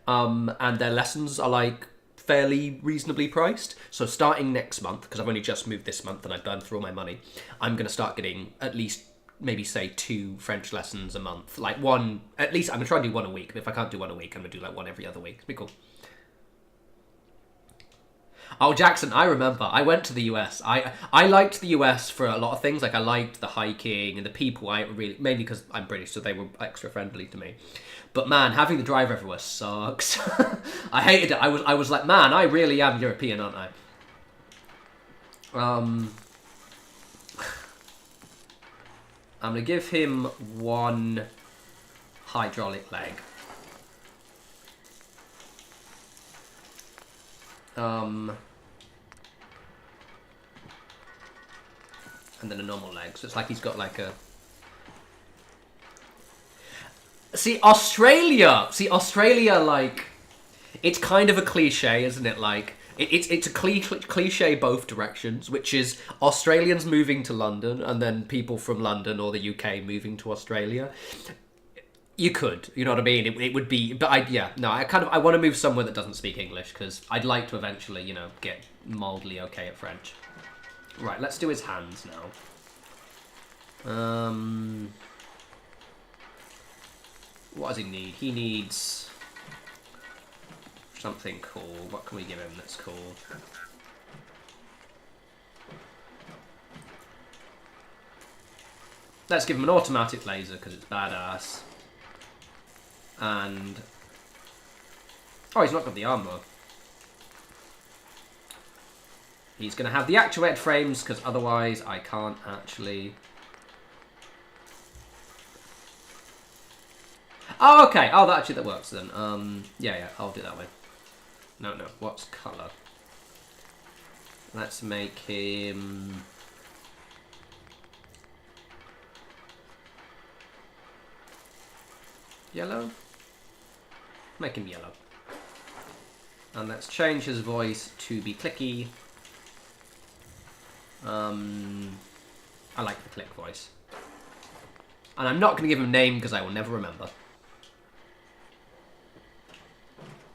And their lessons are like fairly reasonably priced. So starting next month, because I've only just moved this month and I burned through all my money, I'm going to start getting at least maybe say 2 French lessons a month. Like one, at least I'm going to try and do 1 a week. But if I can't do 1 a week, I'm going to do like 1 every other week. It'll be cool. Oh, Jackson, I remember. I went to the US. I liked the US for a lot of things. Like, I liked the hiking and the people. I really, mainly because I'm British, so they were extra friendly to me. But man, having to drive everywhere sucks. I hated it. I was like, man, I really am European, aren't I? I'm gonna give him 1 hydraulic leg. And then a normal leg. So it's like he's got like a... See, Australia, like... It's kind of a cliche, isn't it? Like, it's a cliche both directions, which is Australians moving to London and then people from London or the UK moving to Australia. You could, you know what I mean? It would be, but I want to move somewhere that doesn't speak English because I'd like to eventually, you know, get mildly okay at French. Right, let's do his hands now. What does he need? He needs something cool. What can we give him that's cool? Let's give him an automatic laser because it's badass. And... oh, he's not got the armor. He's going to have the actuated frames because otherwise I can't actually... oh, okay. Oh, that works then. Yeah, I'll do that way. No, what's colour? Let's make him... yellow? Make him yellow. And let's change his voice to be clicky. I like the click voice. And I'm not going to give him a name because I will never remember.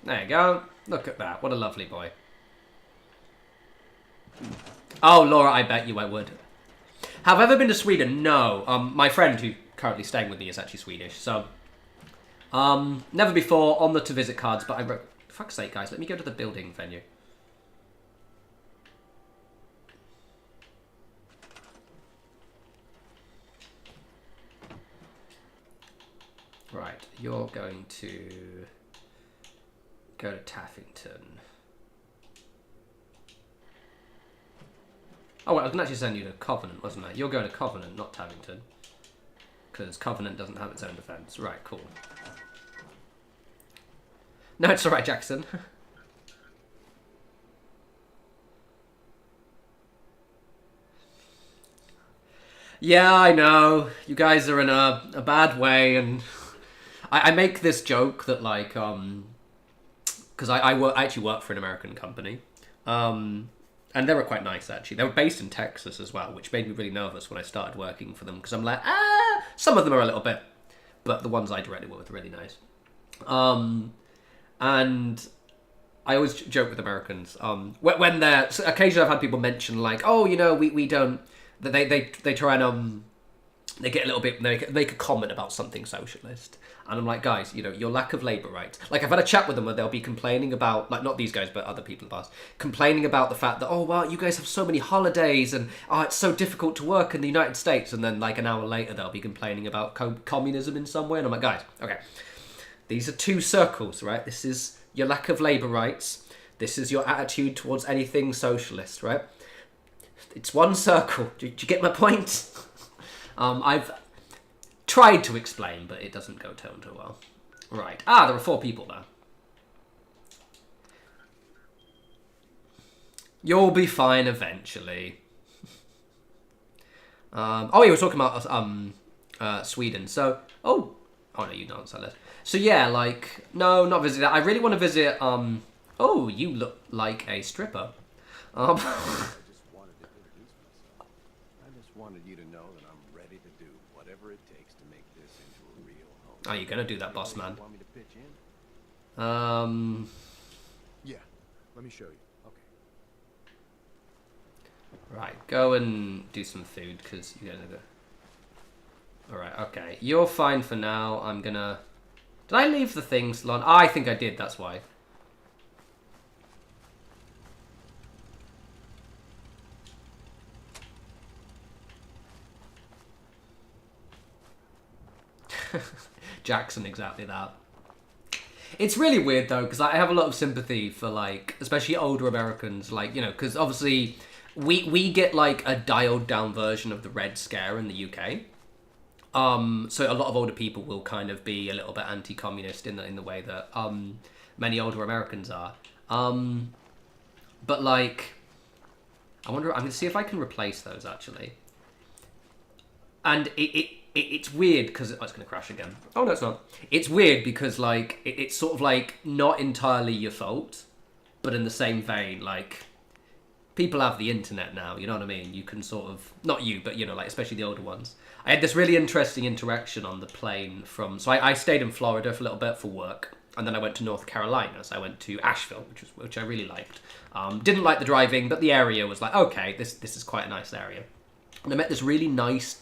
There you go. Look at that. What a lovely boy. Oh, Laura, I bet you I would. Have I ever been to Sweden? No. My friend who's currently staying with me is actually Swedish, so... never before on the to visit cards, but I wrote... fuck's sake, guys, let me go to the building venue. Right, you're going to go to Taffington. Oh, wait, I was going to actually send you to Covenant, wasn't I? You're going to Covenant, not Taffington. Because Covenant doesn't have its own defense. Right, cool. No, it's alright, Jackson. Yeah, I know. You guys are in a bad way, and I make this joke that, like, because I actually work for an American company, and they were quite nice, actually. They were based in Texas as well, which made me really nervous when I started working for them, because I'm like, some of them are a little bit, but the ones I directly work with are really nice. And I always joke with Americans, when they're... so occasionally I've had people mention, like, oh, you know, we don't... They try and they get a little bit, they make a comment about something socialist, and I'm like, guys, you know, your lack of labour rights. Like, I've had a chat with them where they'll be complaining about, like, not these guys but other people in the past, complaining about the fact that, oh wow, you guys have so many holidays and it's so difficult to work in the United States, and then like an hour later they'll be complaining about communism in some way, and I'm like, guys, okay, these are two circles, right? This is your lack of labour rights, this is your attitude towards anything socialist, right? It's one circle. Do you get my point? I've tried to explain, but it doesn't go too well. Right. Ah, there are 4 people there. You'll be fine eventually. Oh, you were talking about Sweden. So, oh no, you don't answer that. So yeah, like, no, not visit that. I really want to visit. Oh, you look like a stripper. Wanted you to know that I'm ready to do whatever it takes to make this into a real home. Are you gonna do that, boss man? Want me to pitch in? Yeah, let me show you. Okay. Right, go and do some food because you're gonna go. All right, okay, you're fine for now. I'm gonna. Did I leave the things on? I think I did. That's why. Jackson, exactly that. It's really weird though, because I have a lot of sympathy for like, especially older Americans, like, you know, because obviously we get like a dialed down version of the Red Scare in the UK. So a lot of older people will kind of be a little bit anti-communist in the way that many older Americans are. But like, I wonder, I'm going to see if I can replace those actually. And it's weird because it's going to crash again. Oh no, it's not. It's weird because like it's sort of like not entirely your fault, but in the same vein, like people have the internet now. You know what I mean? You can sort of, not you, but you know, like especially the older ones. I had this really interesting interaction on the plane from. So I stayed in Florida for a little bit for work, and then I went to North Carolina. So I went to Asheville, which I really liked. Didn't like the driving, but the area was like, okay, this is quite a nice area. And I met this really nice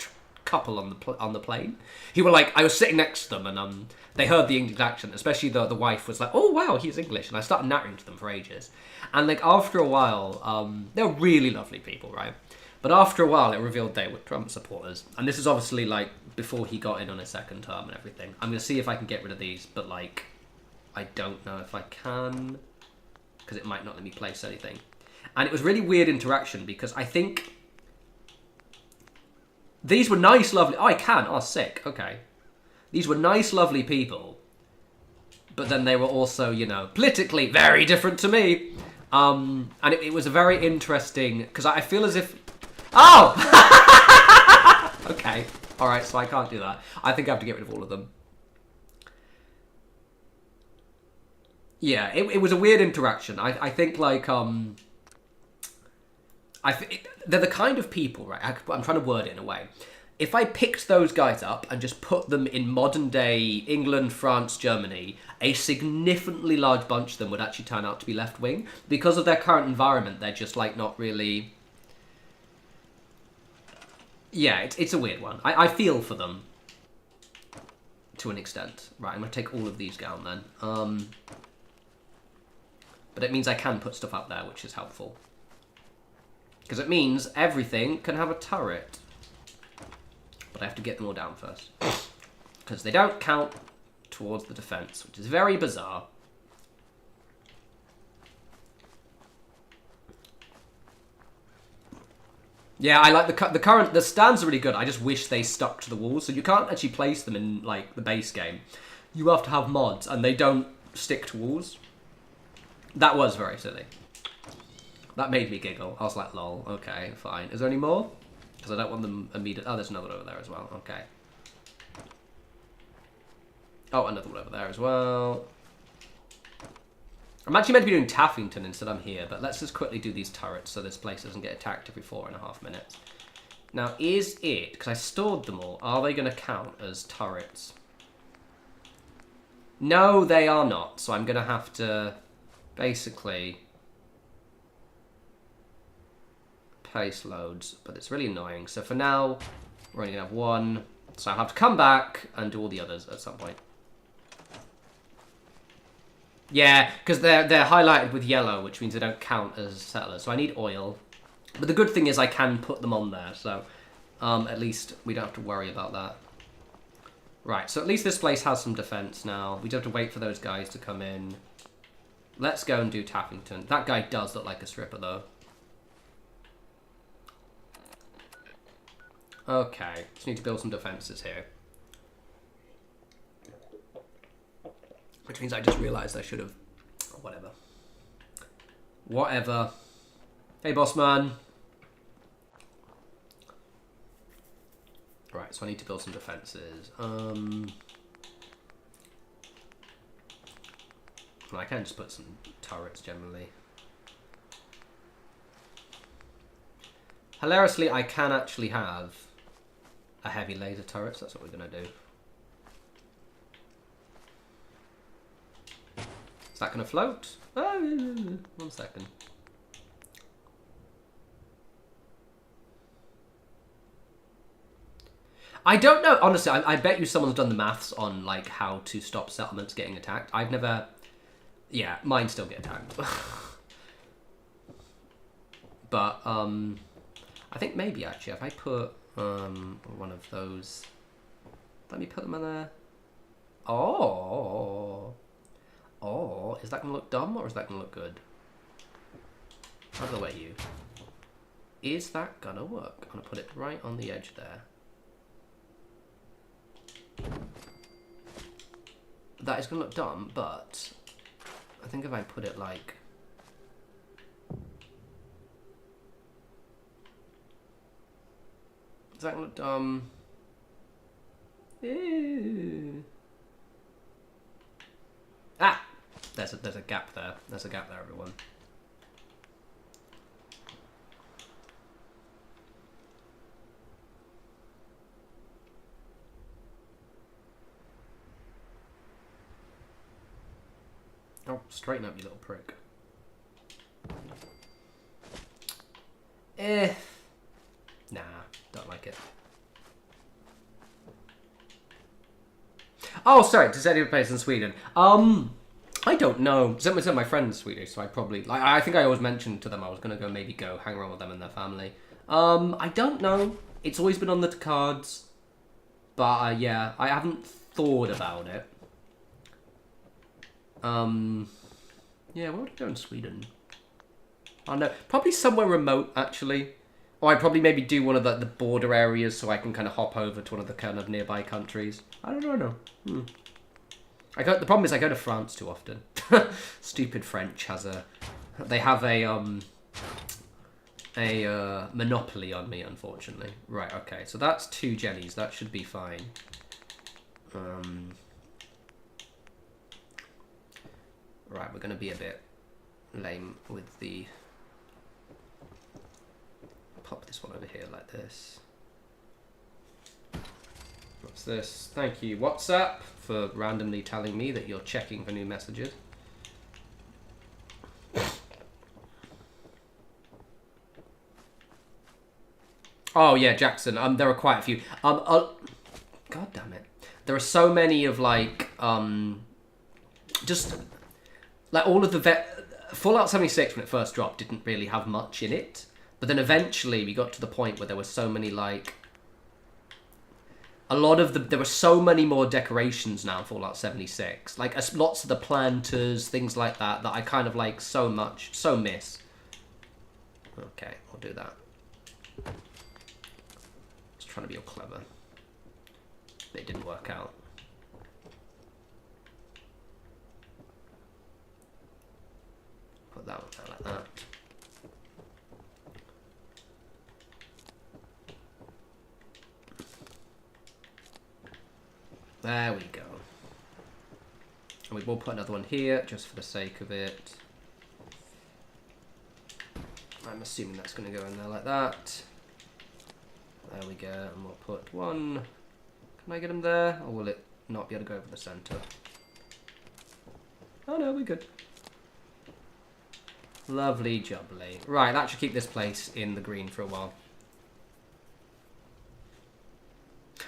couple on the plane. He were like, I was sitting next to them, and they heard the English accent, especially the wife was like, oh wow, he's English, and I started nattering to them for ages. And like after a while, they're really lovely people, right? But after a while, it revealed they were Trump supporters, and this is obviously like before he got in on his second term and everything. I'm gonna see if I can get rid of these, but like I don't know if I can, because it might not let me place anything. And it was really weird interaction because I think these were nice, lovely... Oh, I can. Oh, sick. Okay. These were nice, lovely people. But then they were also, you know, politically very different to me. And it was a very interesting... Because I feel as if... Oh! Okay. Alright, so I can't do that. I think I have to get rid of all of them. Yeah, it was a weird interaction. I think, like, they're the kind of people, right? I'm trying to word it in a way. If I picked those guys up and just put them in modern day England, France, Germany, a significantly large bunch of them would actually turn out to be left wing. Because of their current environment, they're just like not really... Yeah, it's a weird one. I feel for them to an extent. Right, I'm going to take all of these down then. But it means I can put stuff up there, which is helpful. Because it means everything can have a turret. But I have to get them all down first. Because they don't count towards the defense, which is very bizarre. Yeah, I like the stands are really good. I just wish they stuck to the walls. So you can't actually place them in like the base game. You have to have mods, and they don't stick to walls. That was very silly. That made me giggle. I was like, lol, okay, fine. Is there any more? Because I don't want them immediately... Oh, there's another over there as well. Okay. Oh, another one over there as well. I'm actually meant to be doing Taffington instead. I'm here, but let's just quickly do these turrets so this place doesn't get attacked every 4.5 minutes. Now, is it... Because I stored them all. Are they going to count as turrets? No, they are not. So I'm going to have to basically... place loads, but it's really annoying. So for now, we're only gonna have one. So I'll have to come back and do all the others at some point. Yeah, because they're highlighted with yellow, which means they don't count as settlers. So I need oil. But the good thing is I can put them on there, so at least we don't have to worry about that. Right, so at least this place has some defense now. We don't have to wait for those guys to come in. Let's go and do Taffington. That guy does look like a stripper, though. Okay, just need to build some defences here. Which means I just realised I should have... Whatever. Whatever. Hey, boss man. Right, so I need to build some defences. I can just put some turrets generally. Hilariously, I can actually have a heavy laser turret, so that's what we're going to do. Is that going to float? Oh, 1 second. I don't know, honestly, I bet you someone's done the maths on like how to stop settlements getting attacked. I've never... Yeah, mine still get attacked. But, I think maybe actually if I put one of those, let me put them in there. Oh. Oh, is that going to look dumb or is that going to look good? Out of the way, you. Is that going to work? I'm going to put it right on the edge there. That is going to look dumb, but I think if I put it like... Is that going to look dumb? Ew. Ah! There's a gap there. There's a gap there, everyone. Oh, straighten up, you little prick. Nah, don't like it. Oh, sorry, does anyone place in Sweden? I don't know. Some of my friends are Swedish, so I probably... Like, I think I always mentioned to them I was going to maybe go hang around with them and their family. I don't know. It's always been on the cards. But, yeah, I haven't thought about it. Yeah, where would I go in Sweden? Oh, no. Probably somewhere remote, actually. Or I'd probably maybe do one of the border areas so I can kind of hop over to one of the kind of nearby countries. I don't know. The problem is I go to France too often. Stupid French has a... They have a monopoly on me, unfortunately. Right, okay. So that's 2 jennies. That should be fine. Right, we're going to be a bit lame with the... Pop this one over here like this. What's this? Thank you, WhatsApp, for randomly telling me that you're checking for new messages. Oh yeah, Jackson. There are quite a few. God damn it. There are so many of like just like all of the Fallout 76 when it first dropped didn't really have much in it, but then eventually we got to the point where there were so many like there were so many more decorations now in Fallout 76. Like lots of the planters, things like that I kind of like so miss. Okay, we'll do that. Just trying to be all clever. But it didn't work out. Put that one out like that. There we go. And we will put another one here, just for the sake of it. I'm assuming that's going to go in there like that. There we go, and we'll put one. Can I get him there, or will it not be able to go over the centre? Oh no, we're good. Lovely jubbly. Right, that should keep this place in the green for a while.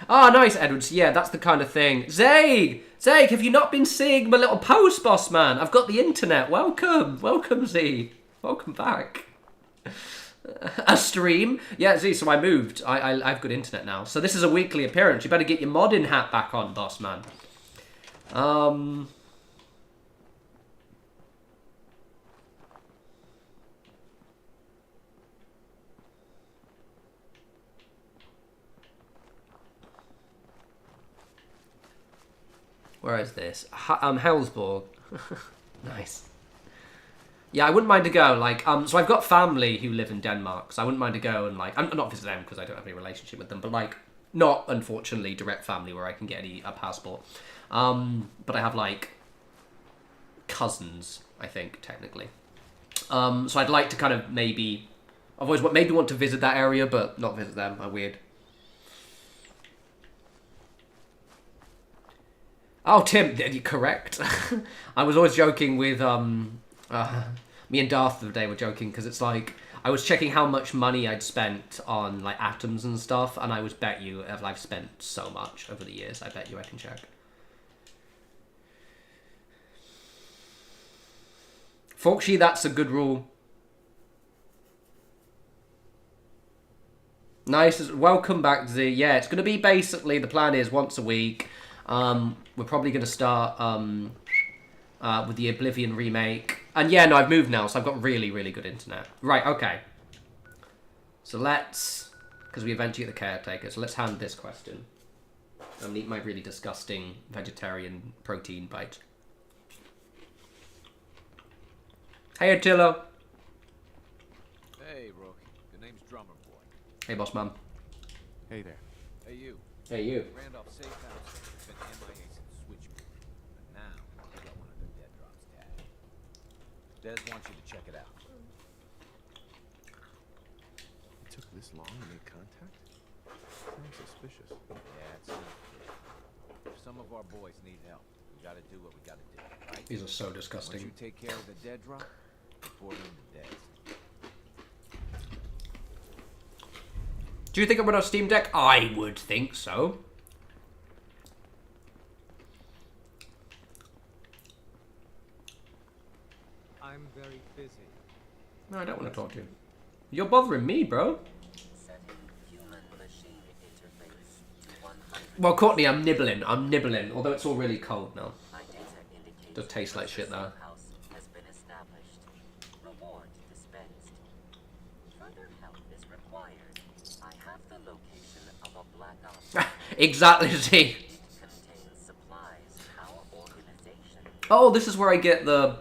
Ah, nice, Edwards. Yeah, that's the kind of thing. Zaig, have you not been seeing my little post, boss man? I've got the internet. Welcome, Z. Welcome back. A stream? Yeah, Z. So I moved. I've got internet now. So this is a weekly appearance. You better get your modding hat back on, boss man. Where is this? Hellsborg. Nice. Yeah, I wouldn't mind to go. Like, so I've got family who live in Denmark, so I wouldn't mind to go and like, I'm not visit them because I don't have any relationship with them, but like, not unfortunately direct family where I can get a passport. But I have like cousins, I think technically. So I'd like to kind of maybe want to visit that area, but not visit them. I'm weird. Oh, Tim, you're correct. I was always joking with, me and Darth the other day were joking, because it's like, I was checking how much money I'd spent on, like, atoms and stuff, and I would bet you, I've spent so much over the years, I bet you I can check. Forkshy, that's a good rule. Nice, welcome back, Z. Yeah, it's going to be basically, the plan is once a week. We're probably going to start with the Oblivion remake. And yeah, no, I've moved now, so I've got really, really good internet. Right, okay. So let's, because we eventually get the caretaker, so let's hand this question. I'm going to eat my really disgusting vegetarian protein bite. Hey, Attilo. Hey, Rook. The name's Drummer Boy. Hey, boss man. Hey there. Hey, you. Hey, you. Randolph Safe House. Been MIA since Switchman. But now, I got one of the dead drops tagged. Des wants you to check it out. It took this long to make contact? Sounds suspicious. Yeah, it's not good. If some of our boys need help, we gotta do what we gotta do, right? These are so disgusting. Once you take care of the dead drop, report in the Des. Do you think I'm on a Steam Deck? I would think so. I'm very busy. No, I don't want to talk to you. You're bothering me, bro. Well, Courtney, I'm nibbling. Although it's all really cold now. It does taste like shit though. Exactly, see. Oh, this is where I get the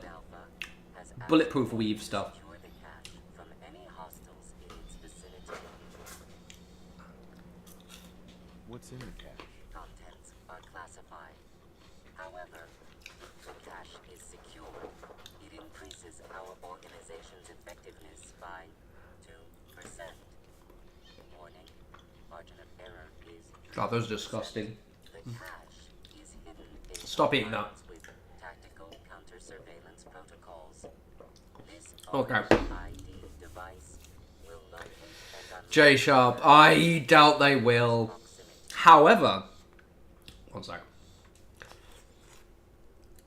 bulletproof weave stuff. What's in the cache? Contents are classified. However, the cache is secure. It increases our organization's effectiveness by 2%. Warning, margin of error is... Oh, those are disgusting. The cache is hidden in Stop eating that. with tactical counter-surveillance protocols. This Okay. ID device will locate and unlock... J Sharp, I doubt they will. However, one sec.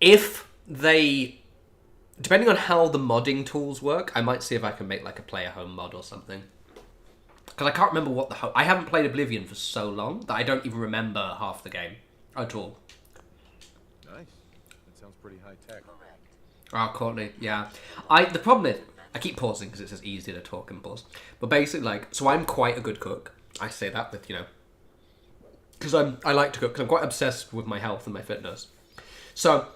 If they, depending on how the modding tools work, I might see if I can make like a player home mod or something. Because I can't remember what the I haven't played Oblivion for so long that I don't even remember half the game at all. Nice. That sounds pretty high tech. Oh, Courtney, yeah. The problem is, I keep pausing because it's just easier to talk and pause. But basically, like, so I'm quite a good cook. I say that with, you know, because I like to cook, because I'm quite obsessed with my health and my fitness. So,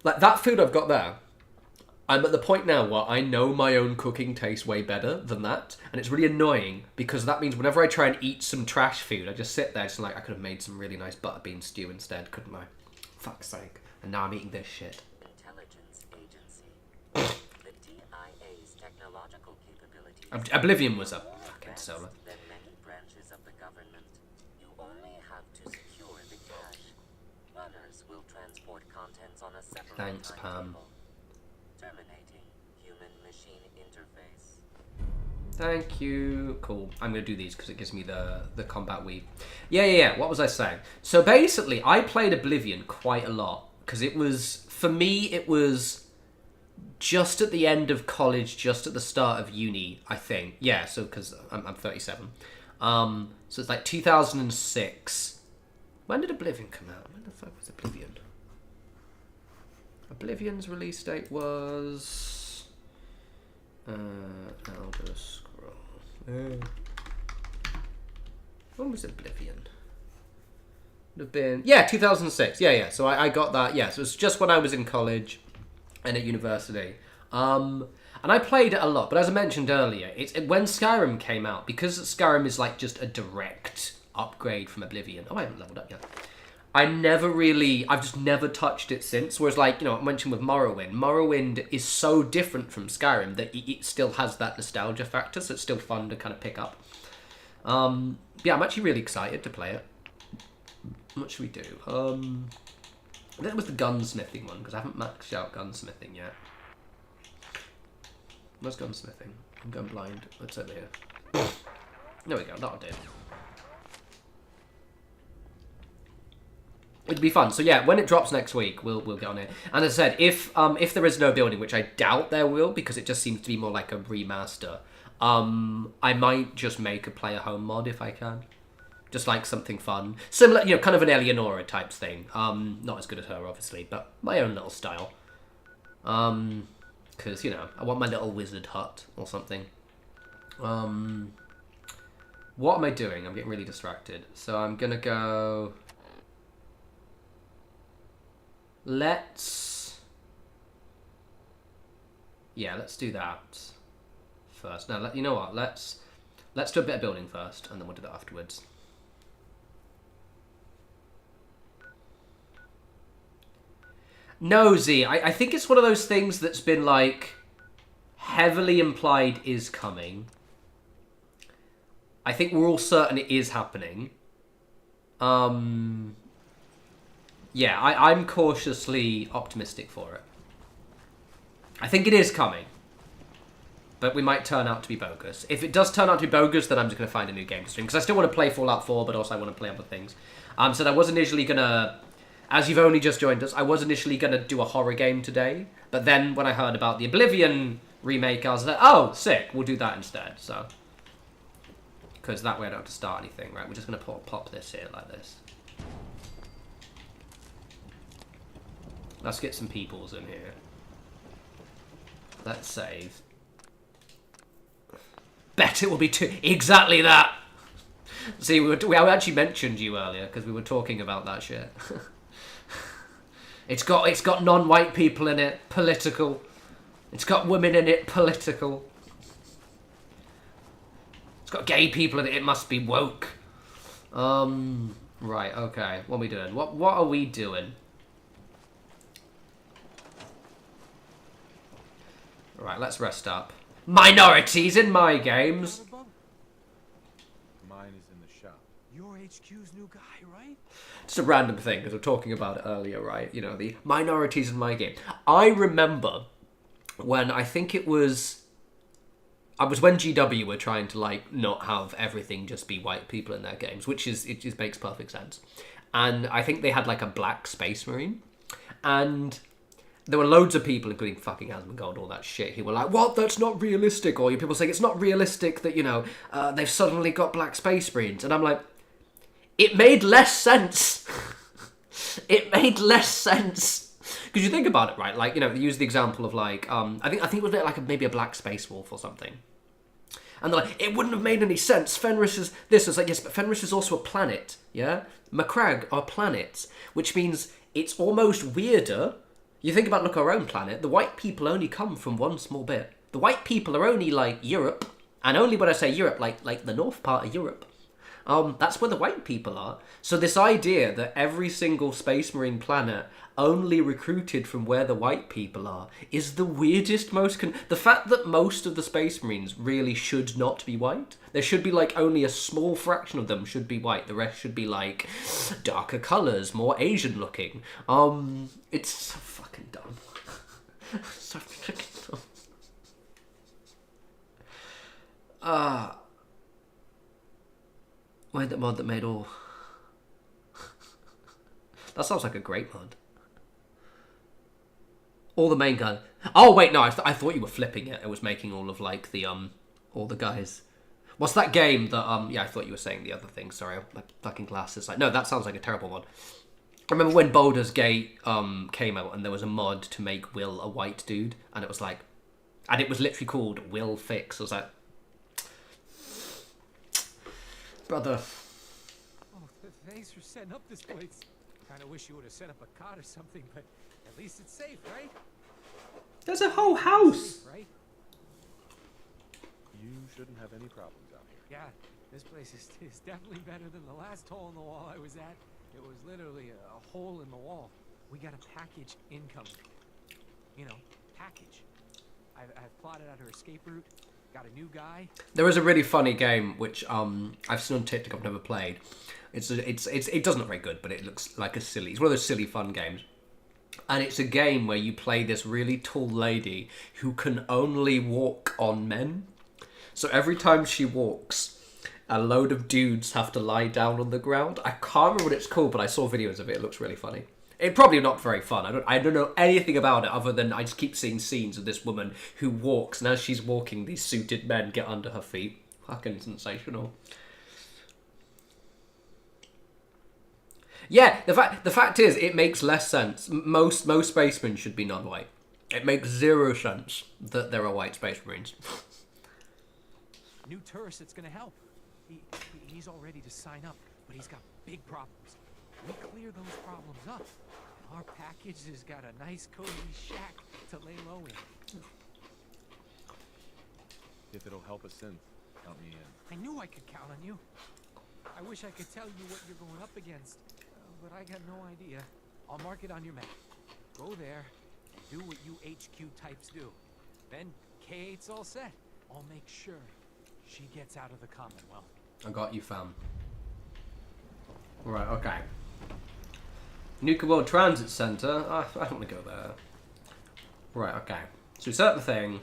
like, that food I've got there, I'm at the point now where I know my own cooking tastes way better than that, and it's really annoying, because that means whenever I try and eat some trash food, I just sit there just like, I could have made some really nice butter bean stew instead, couldn't I? Fuck's sake. And now I'm eating this shit. Intelligence Agency. The DIA's technological capabilities... Oblivion was a fucking solar. Than many branches of the government. You only have to secure the cache. Runners will transport contents on a separate Thanks, Pam. timetable. Terminating human-machine interface. Thank you. Cool. I'm going to do these because it gives me the combat weave. Yeah. What was I saying? So basically, I played Oblivion quite a lot because it was, for me, it was just at the end of college, just at the start of uni, I think. Yeah, so because I'm 37. So it's like 2006. When did Oblivion come out? When the fuck was Oblivion? Oblivion's release date was... Elder Scroll. When was Oblivion? Would have been... Yeah, 2006. Yeah. So I got that. Yeah, so it was just when I was in college and at university. And I played it a lot, but as I mentioned earlier, when Skyrim came out, because Skyrim is like just a direct upgrade from Oblivion. Oh, I haven't leveled up yet. I've just never touched it since. Whereas, like, you know, I mentioned with Morrowind. Morrowind is so different from Skyrim that it still has that nostalgia factor, so it's still fun to kind of pick up. Yeah, I'm actually really excited to play it. What should we do? That was the gunsmithing one, because I haven't maxed out gunsmithing yet. Where's gunsmithing? I'm going blind. What's over here? There we go, that'll do. It'd be fun. So yeah, when it drops next week, we'll get on it. And as I said, if there is no building, which I doubt there will, because it just seems to be more like a remaster, I might just make a player home mod if I can. Just like something fun. Similar, you know, kind of an Eleonora type thing. Not as good as her, obviously, but my own little style. Because, you know, I want my little wizard hut or something. What am I doing? I'm getting really distracted. So I'm gonna go... Let's do that first. No, you know what? Let's do a bit of building first, and then we'll do that afterwards. No, Z, I think it's one of those things that's been, like, heavily implied is coming. I think we're all certain it is happening. Yeah, I'm cautiously optimistic for it. I think it is coming. But we might turn out to be bogus. If it does turn out to be bogus, then I'm just going to find a new game to stream. Because I still want to play Fallout 4, but also I want to play other things. So I was initially going to... As you've only just joined us, I was initially going to do a horror game today. But then when I heard about the Oblivion remake, I was like, oh, sick, we'll do that instead. So, because that way I don't have to start anything, right? We're just going to pop this here like this. Let's get some peoples in here. Let's save. Bet it will be two. Exactly that! See, we actually mentioned you earlier because we were talking about that shit. It's got non-white people in it, political. It's got women in it, political. It's got gay people in it, it must be woke. Right, okay. What are we doing? What are we doing? Right, let's rest up. Minorities in my games. Mine is in the shop. You're HQ's new guy, right? Just a random thing, because we were talking about it earlier, right? You know, the minorities in my game. I remember when I think it was... I was when GW were trying to, like, not have everything just be white people in their games, which is... It just makes perfect sense. And I think they had, like, a black space marine. And... there were loads of people, including fucking Asmongold, all that shit, who were like, what, that's not realistic. Or people saying, it's not realistic that, you know, they've suddenly got black space marines. And I'm like, it made less sense. It made less sense. Because you think about it, right? Like, you know, they use the example of, like, I think it was like maybe a black space wolf or something. And they're like, it wouldn't have made any sense. Fenris is this. It's like, yes, but Fenris is also a planet, yeah? Macragge are planets, which means it's almost weirder. You think about, look, our own planet, the white people only come from one small bit. The white people are only, like, Europe, and only when I say Europe, like the north part of Europe. That's where the white people are. So this idea that every single Space Marine planet only recruited from where the white people are is the weirdest, most... the fact that most of the Space Marines really should not be white. There should be, like, only a small fraction of them should be white. The rest should be, like, darker colours, more Asian looking. It's so fucking dumb. So fucking dumb. Why the mod that made all... That sounds like a great mod. All the main guys... Oh, wait, no, I thought you were flipping it. It was making all of, like, the, all the guys... What's that game that, yeah, I thought you were saying the other thing. Sorry, my fucking glasses. Like, no, that sounds like a terrible mod. I remember when Baldur's Gate came out and there was a mod to make Will a white dude. And it was like... And it was literally called Will Fix. I was like... Brother. Oh, thanks for setting up this place. Kind of wish you would have set up a cot or something, but at least it's safe, right? There's a whole house. Right? You shouldn't have any problems out here. Yeah, this place is definitely better than the last hole in the wall I was at. It was literally a hole in the wall. We got a package incoming. You know, package. I've plotted out her escape route. Got a new guy. There is a really funny game which I've seen on TikTok. I've never played. It doesn't look very good, but it looks like a silly. It's one of those silly fun games, and it's a game where you play this really tall lady who can only walk on men. So every time she walks, a load of dudes have to lie down on the ground. I can't remember what it's called, but I saw videos of it. It looks really funny. It's probably not very fun. I don't know anything about it other than I just keep seeing scenes of this woman who walks, and as she's walking, these suited men get under her feet. Fucking sensational. Yeah, the fact is, it makes less sense. Most spacemen should be non-white. It makes zero sense that there are white space marines. New tourist that's gonna help. He's all ready to sign up, but he's got big problems. We clear those problems up. Our package has got a nice cozy shack to lay low in. If it'll help a synth, count me in. I knew I could count on you. I wish I could tell you what you're going up against, but I got no idea. I'll mark it on your map. Go there, do what you HQ types do. Then K8's all set. I'll make sure she gets out of the Commonwealth. I got you, fam. Right, okay. Nuka World Transit Center. I don't want to go there. Right, okay. So we set up the thing.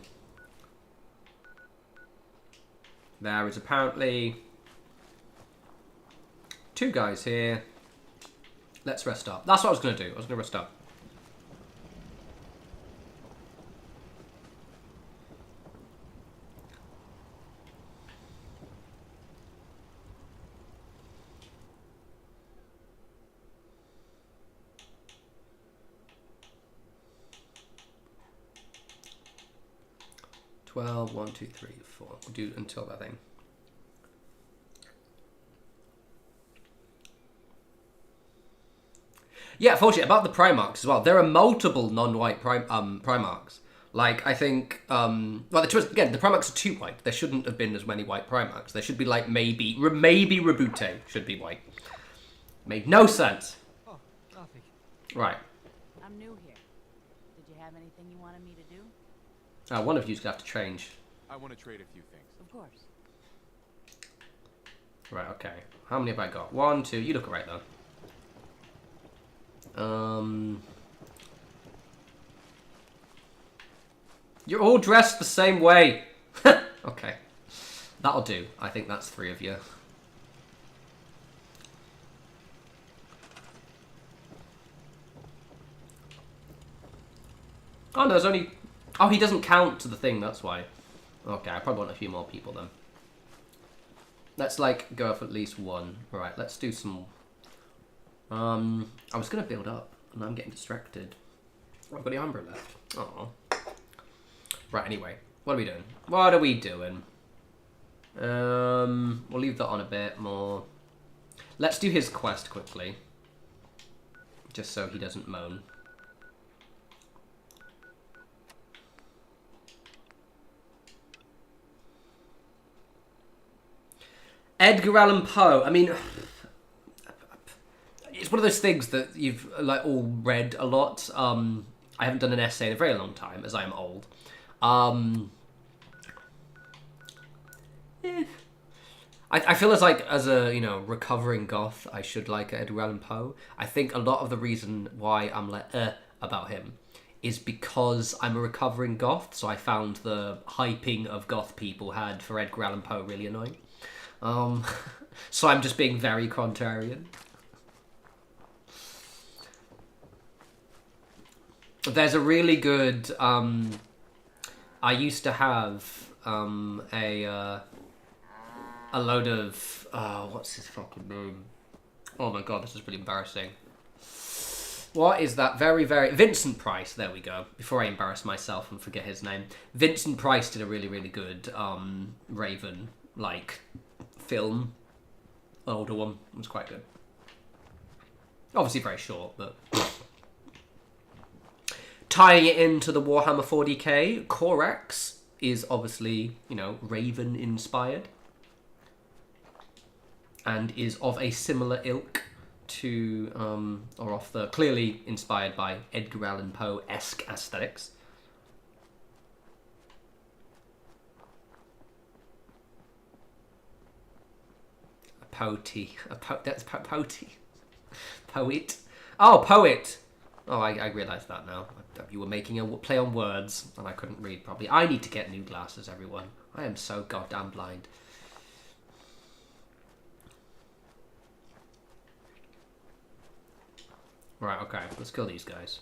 There is apparently 2 guys here. Let's rest up. That's what I was going to do. I was going to rest up. Well, 1, 2, 3, 4. We'll do until that thing. Yeah, fortunately, about the Primarchs as well. There are multiple non-white Primarchs. Like, I think, well, the Primarchs are 2 white. There shouldn't have been as many white Primarchs. There should be, like, maybe Rabute should be white. Made no sense. Oh, nothing. Right. I'm new here. Did you have anything you wanted me to do? One of you's gonna have to change. I want to trade a few things. Of course. Right, okay. How many have I got? 1, 2. You look right though. You're all dressed the same way. Okay. That'll do. I think that's 3 of you. Oh, no, there's only... Oh, he doesn't count to the thing, that's why. Okay, I probably want a few more people then. Let's, like, go for at least 1. Alright, let's do some... I was going to build up, and I'm getting distracted. I've got the Umbra left. Oh. Right, anyway. What are we doing? What are we doing? We'll leave that on a bit more. Let's do his quest quickly. Just so he doesn't moan. Edgar Allan Poe. I mean, it's one of those things that you've like all read a lot. I haven't done an essay in a very long time, as I am old. I feel as a recovering goth, I should like Edgar Allan Poe. I think a lot of the reason why I'm like about him is because I'm a recovering goth. So I found the hyping of goth people had for Edgar Allan Poe really annoying. So I'm just being very contrarian. There's a really good, I used to have, a load of, what's his fucking name? Oh my god, this is really embarrassing. What is that? Vincent Price, there we go. Before I embarrass myself and forget his name. Vincent Price did a really, really good, Raven, film. An older one. It was quite good. Obviously very short, but... Tying it into the Warhammer 40k, Corax is obviously, Raven inspired. And is of a similar ilk to, or off the, clearly inspired by Edgar Allan Poe-esque aesthetics. That's Poety. Poet. Oh, poet. Oh, I realised that now. You were making a play on words, and I couldn't read properly. I need to get new glasses, everyone. I am so goddamn blind. Right, okay. Let's kill these guys.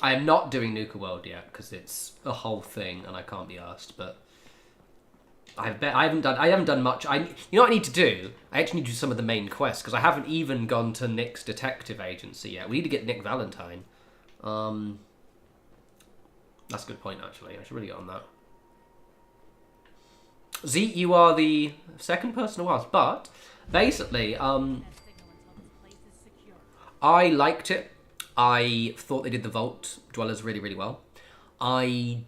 I am not doing Nuka World yet, because it's a whole thing, and I can't be arsed, but... I haven't done much. You know what I need to do? I actually need to do some of the main quests because I haven't even gone to Nick's detective agency yet. We need to get Nick Valentine. That's a good point, actually. I should really get on that. Z, you are the second person who asked, but basically, I liked it. I thought they did the Vault Dwellers really, really well. I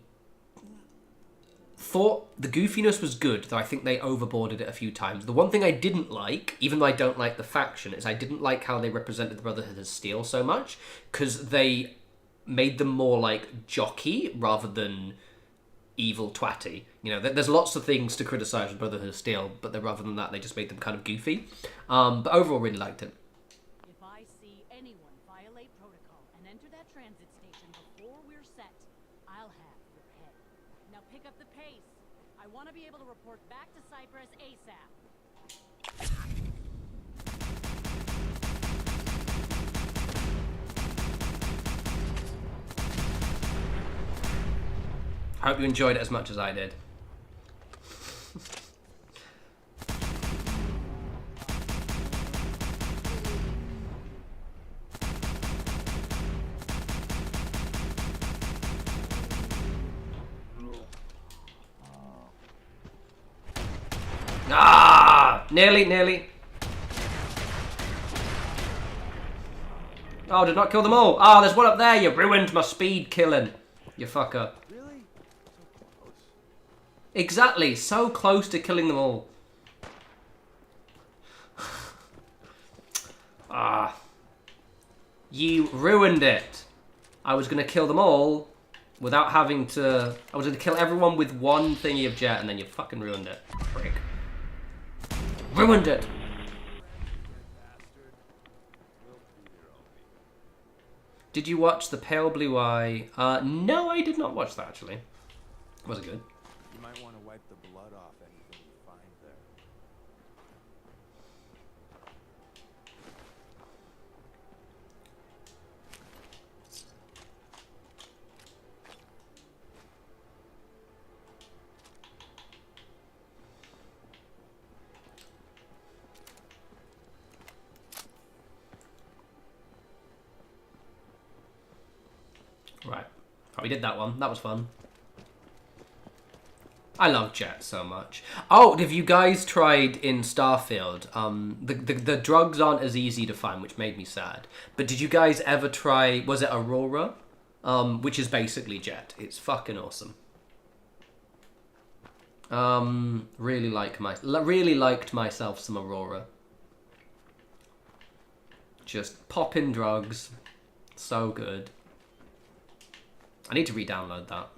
thought the goofiness was good, though I think they overboarded it a few times. The one thing I didn't like, even though I don't like the faction, is I didn't like how they represented the Brotherhood as Steel so much, because they made them more like jockey rather than evil twatty. You know, there's lots of things to criticize with Brotherhood of Steel, but rather than that, they just made them kind of goofy. But overall, really liked it. If I see anyone violate protocol and enter that transit station before we're set, I'll have your head. Now pick up the pace. I want to be able to report back to Cyprus ASAP. I hope you enjoyed it as much as I did. Ah! Nearly. Oh, did not kill them all. Ah, there's one up there. You ruined my speed killing. You fucker. Really? So close. Exactly. So close to killing them all. Ah. You ruined it. I was going to kill them all without having to... I was going to kill everyone with one thingy of jet, and then you fucking ruined it. Prick. Ruined it. Did you watch The Pale Blue Eye? No, I did not watch that, actually. Was it good? You might want to wipe the blood off anything you find there. Right. Oh, we did that one. That was fun. I love Jet so much. Oh, have you guys tried in Starfield? The drugs aren't as easy to find, which made me sad. But did you guys ever try... Was it Aurora? Which is basically Jet. It's fucking awesome. Really liked myself some Aurora. Just pop in drugs. So good. I need to re-download that.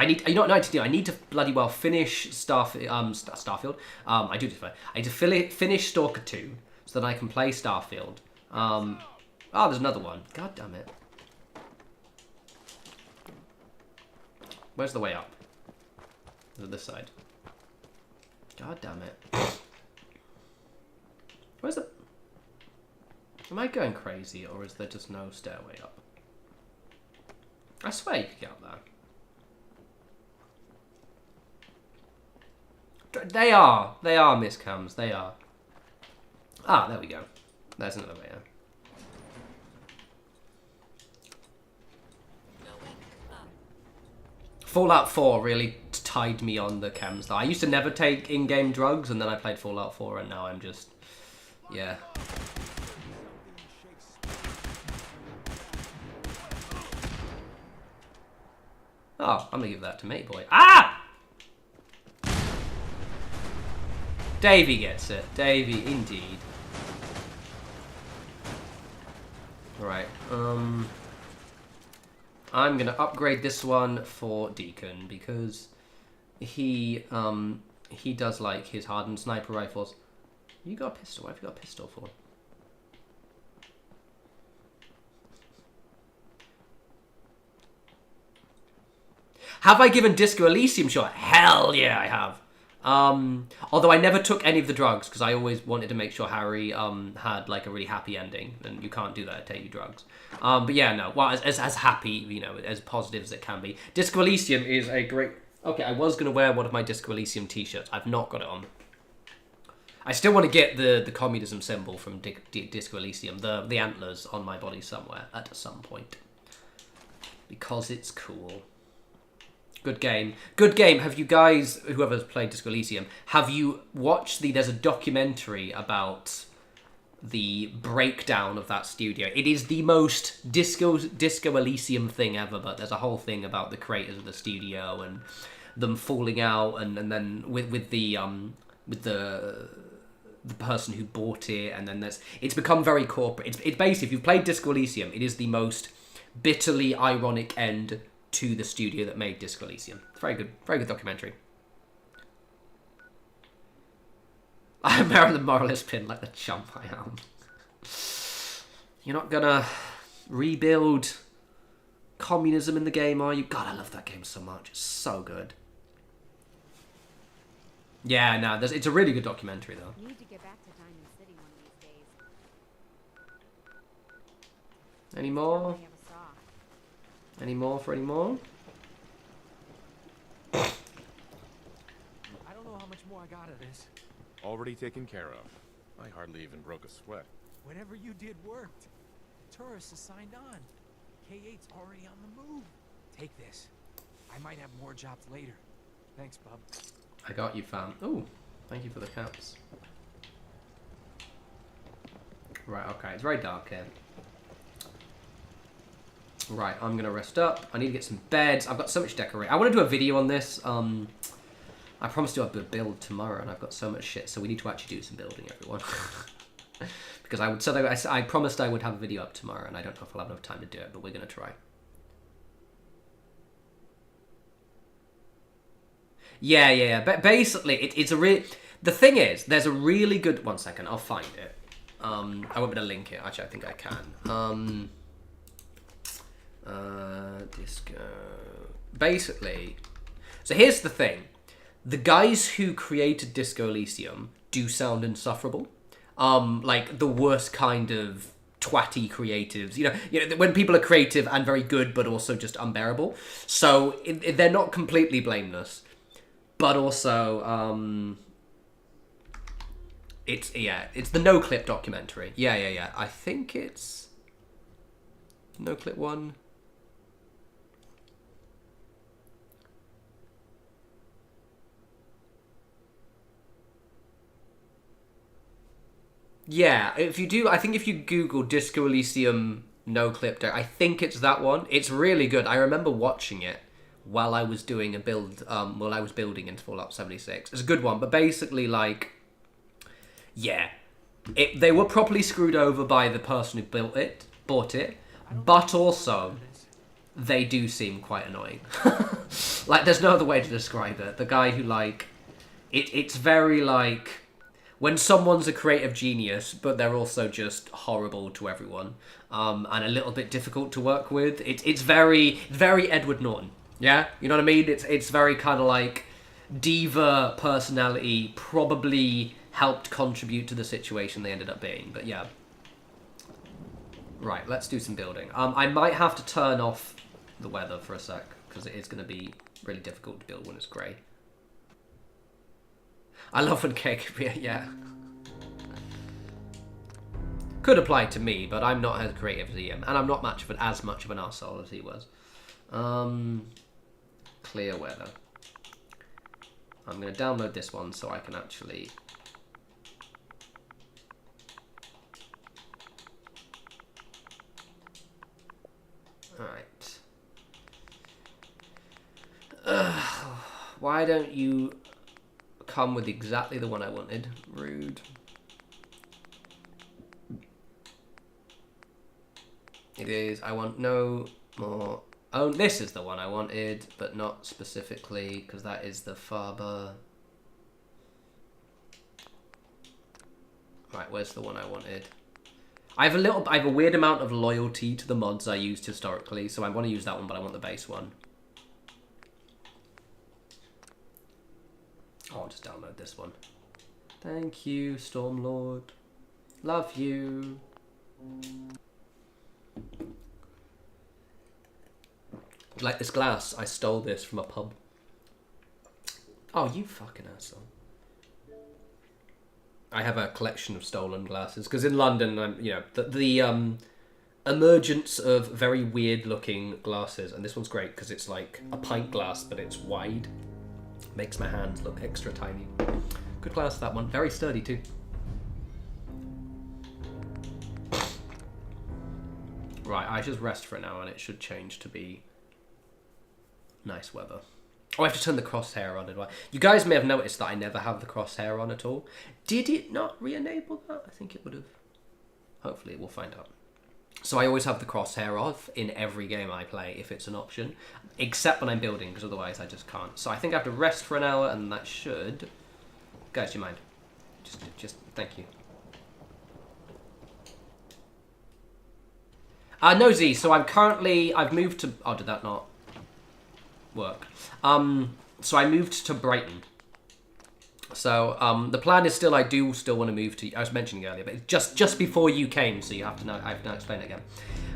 You know what I need to do? I need to bloody well finish Starfield. I do this way. I need to finish Stalker 2 so that I can play Starfield. Oh, there's another one. God damn it. Where's the way up? Is it this side? God damn it. Where's the... Am I going crazy, or is there just no stairway up? I swear you could get up there. They are miscams, they are. Ah, there we go. There's another way out. Fallout 4 really tied me on the cams though. I used to never take in-game drugs, and then I played Fallout 4, and now I'm just... Yeah. Oh, I'm gonna give that to mate boy. Ah! Davey gets it. Davey, indeed. Right. I'm gonna upgrade this one for Deacon because he does like his hardened sniper rifles. You got a pistol. What have you got a pistol for? Have I given Disco Elysium a shot? Hell yeah, I have. Although I never took any of the drugs because I always wanted to make sure Harry had like a really happy ending, and you can't do that at taking drugs. But yeah, no. Well, as happy, you know, as positive as it can be. Disco Elysium is a great Okay, I was going to wear one of my Disco Elysium t-shirts. I've not got it on. I still want to get the communism symbol from Disco Elysium, the antlers on my body somewhere at some point. Because it's cool. Good game. Good game. Have you guys, whoever's played Disco Elysium, have you watched there's a documentary about the breakdown of that studio? It is the most Disco Elysium thing ever, but there's a whole thing about the creators of the studio and them falling out, and then with the person who bought it, and then it's become very corporate. It's basically, if you've played Disco Elysium, it is the most bitterly ironic end to the studio that made Disco Elysium. It's very good documentary. I'm Marilyn Morales pin like the chump I am. You're not gonna rebuild communism in the game, are you? God, I love that game so much. It's so good. Yeah, no, it's a really good documentary though. You need to get back to Diamond City one of these days. Any more? Any more for any more? I don't know how much more I got of this. Already taken care of. I hardly even broke a sweat. Whatever you did worked. Tourists are signed on. K8's already on the move. Take this. I might have more jobs later. Thanks, bub. I got you, fam. Ooh, thank you for the caps. Right, okay, it's very dark here. Right, I'm gonna rest up. I need to get some beds. I've got so much decoration. I want to do a video on this. I promised to do a build tomorrow, and I've got so much shit, so we need to actually do some building, everyone. Because I promised I would have a video up tomorrow, and I don't know if I'll have enough time to do it, but we're gonna try. Yeah. But basically, it's a the thing is, there's a really good. One second, I'll find it. I won't be able to link it. Actually, I think I can. Disco. Basically, so here's the thing: the guys who created Disco Elysium do sound insufferable. Like the worst kind of twatty creatives. You know, when people are creative and very good, but also just unbearable. So they're not completely blameless. But also, it's the No Clip documentary. Yeah. I think it's No Clip 1. Yeah, if you do, I think if you Google Disco Elysium No Clip, I think it's that one. It's really good. I remember watching it while I was doing a build, while I was building into Fallout 76. It's a good one, but basically, like, yeah, they were properly screwed over by the person who bought it, but also, they do seem quite annoying. Like, there's no other way to describe it. The guy who, like, it's very, like, when someone's a creative genius, but they're also just horrible to everyone, and a little bit difficult to work with, it's very Edward Norton. Yeah, you know what I mean? It's very kind of like diva personality probably helped contribute to the situation they ended up being. But yeah. Right, let's do some building. I might have to turn off the weather for a sec, because it is going to be really difficult to build when it's grey. I love when cake, yeah. Could apply to me, but I'm not as creative as he am, and I'm not as much of an arsehole as he was. Clear weather. I'm going to download this one so I can actually... Alright. Why don't you come with exactly the one I wanted? Rude. It is. I want no more... Oh, this is the one I wanted, but not specifically, because that is the Faber. Right, where's the one I wanted? I have a weird amount of loyalty to the mods I used historically, so I want to use that one, but I want the base one. Oh, I'll just download this one. Thank you, Stormlord. Love you. Like this glass, I stole this from a pub. Oh, you fucking asshole. I have a collection of stolen glasses because in London, you know, the emergence of very weird looking glasses, and this one's great because it's like a pint glass but it's wide. Makes my hands look extra tiny. Good glass, that one. Very sturdy too. Right, I just rest for an hour and it should change to be nice weather. Oh, I have to turn the crosshair on as well. You guys may have noticed that I never have the crosshair on at all. Did it not re-enable that? I think it would have. Hopefully we'll find out. So I always have the crosshair off in every game I play if it's an option. Except when I'm building, because otherwise I just can't. So I think I have to rest for an hour and that should... Guys, do you mind? Just thank you. No, Z, so I've moved to... Oh, did that not work? So I moved to Brighton. So the plan is still, I do still want to move to... I was mentioning earlier, but just before you came, so you have to know... I have to now explain it again.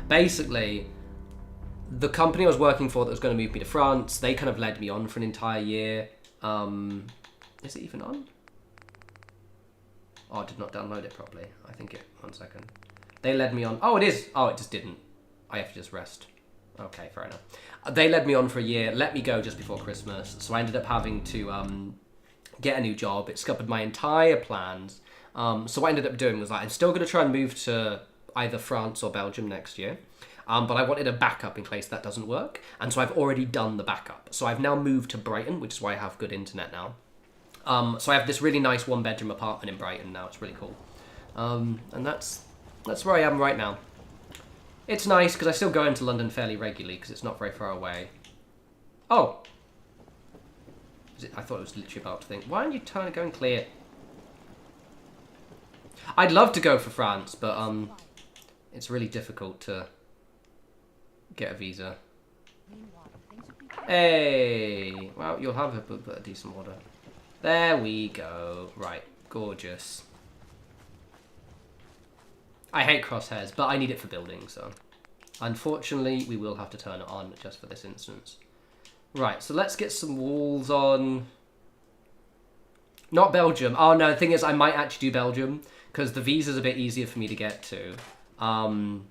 Basically, the company I was working for that was going to move me to France, they kind of led me on for an entire year. Is it even on? Oh, I did not download it properly. I think it... One second. They led me on... Oh, it is. Oh, it just didn't. I have to just rest. Okay, fair enough. They led me on for a year, let me go just before Christmas. So I ended up having to get a new job. It scuppered my entire plans. So what I ended up doing was I'm still going to try and move to either France or Belgium next year. But I wanted a backup in case that doesn't work. And so I've already done the backup. So I've now moved to Brighton, which is why I have good internet now. So I have this really nice one-bedroom apartment in Brighton now. It's really cool. And that's where I am right now. It's nice because I still go into London fairly regularly because it's not very far away. Oh! I thought it was literally about to think, why aren't you trying to go and clear? I'd love to go for France, but it's really difficult to get a visa. Hey! Well, you'll have a decent water. There we go. Right. Gorgeous. I hate crosshairs, but I need it for building, so... Unfortunately, we will have to turn it on just for this instance. Right, so let's get some walls on... Not Belgium. Oh, no, the thing is, I might actually do Belgium, because the visa's a bit easier for me to get to. And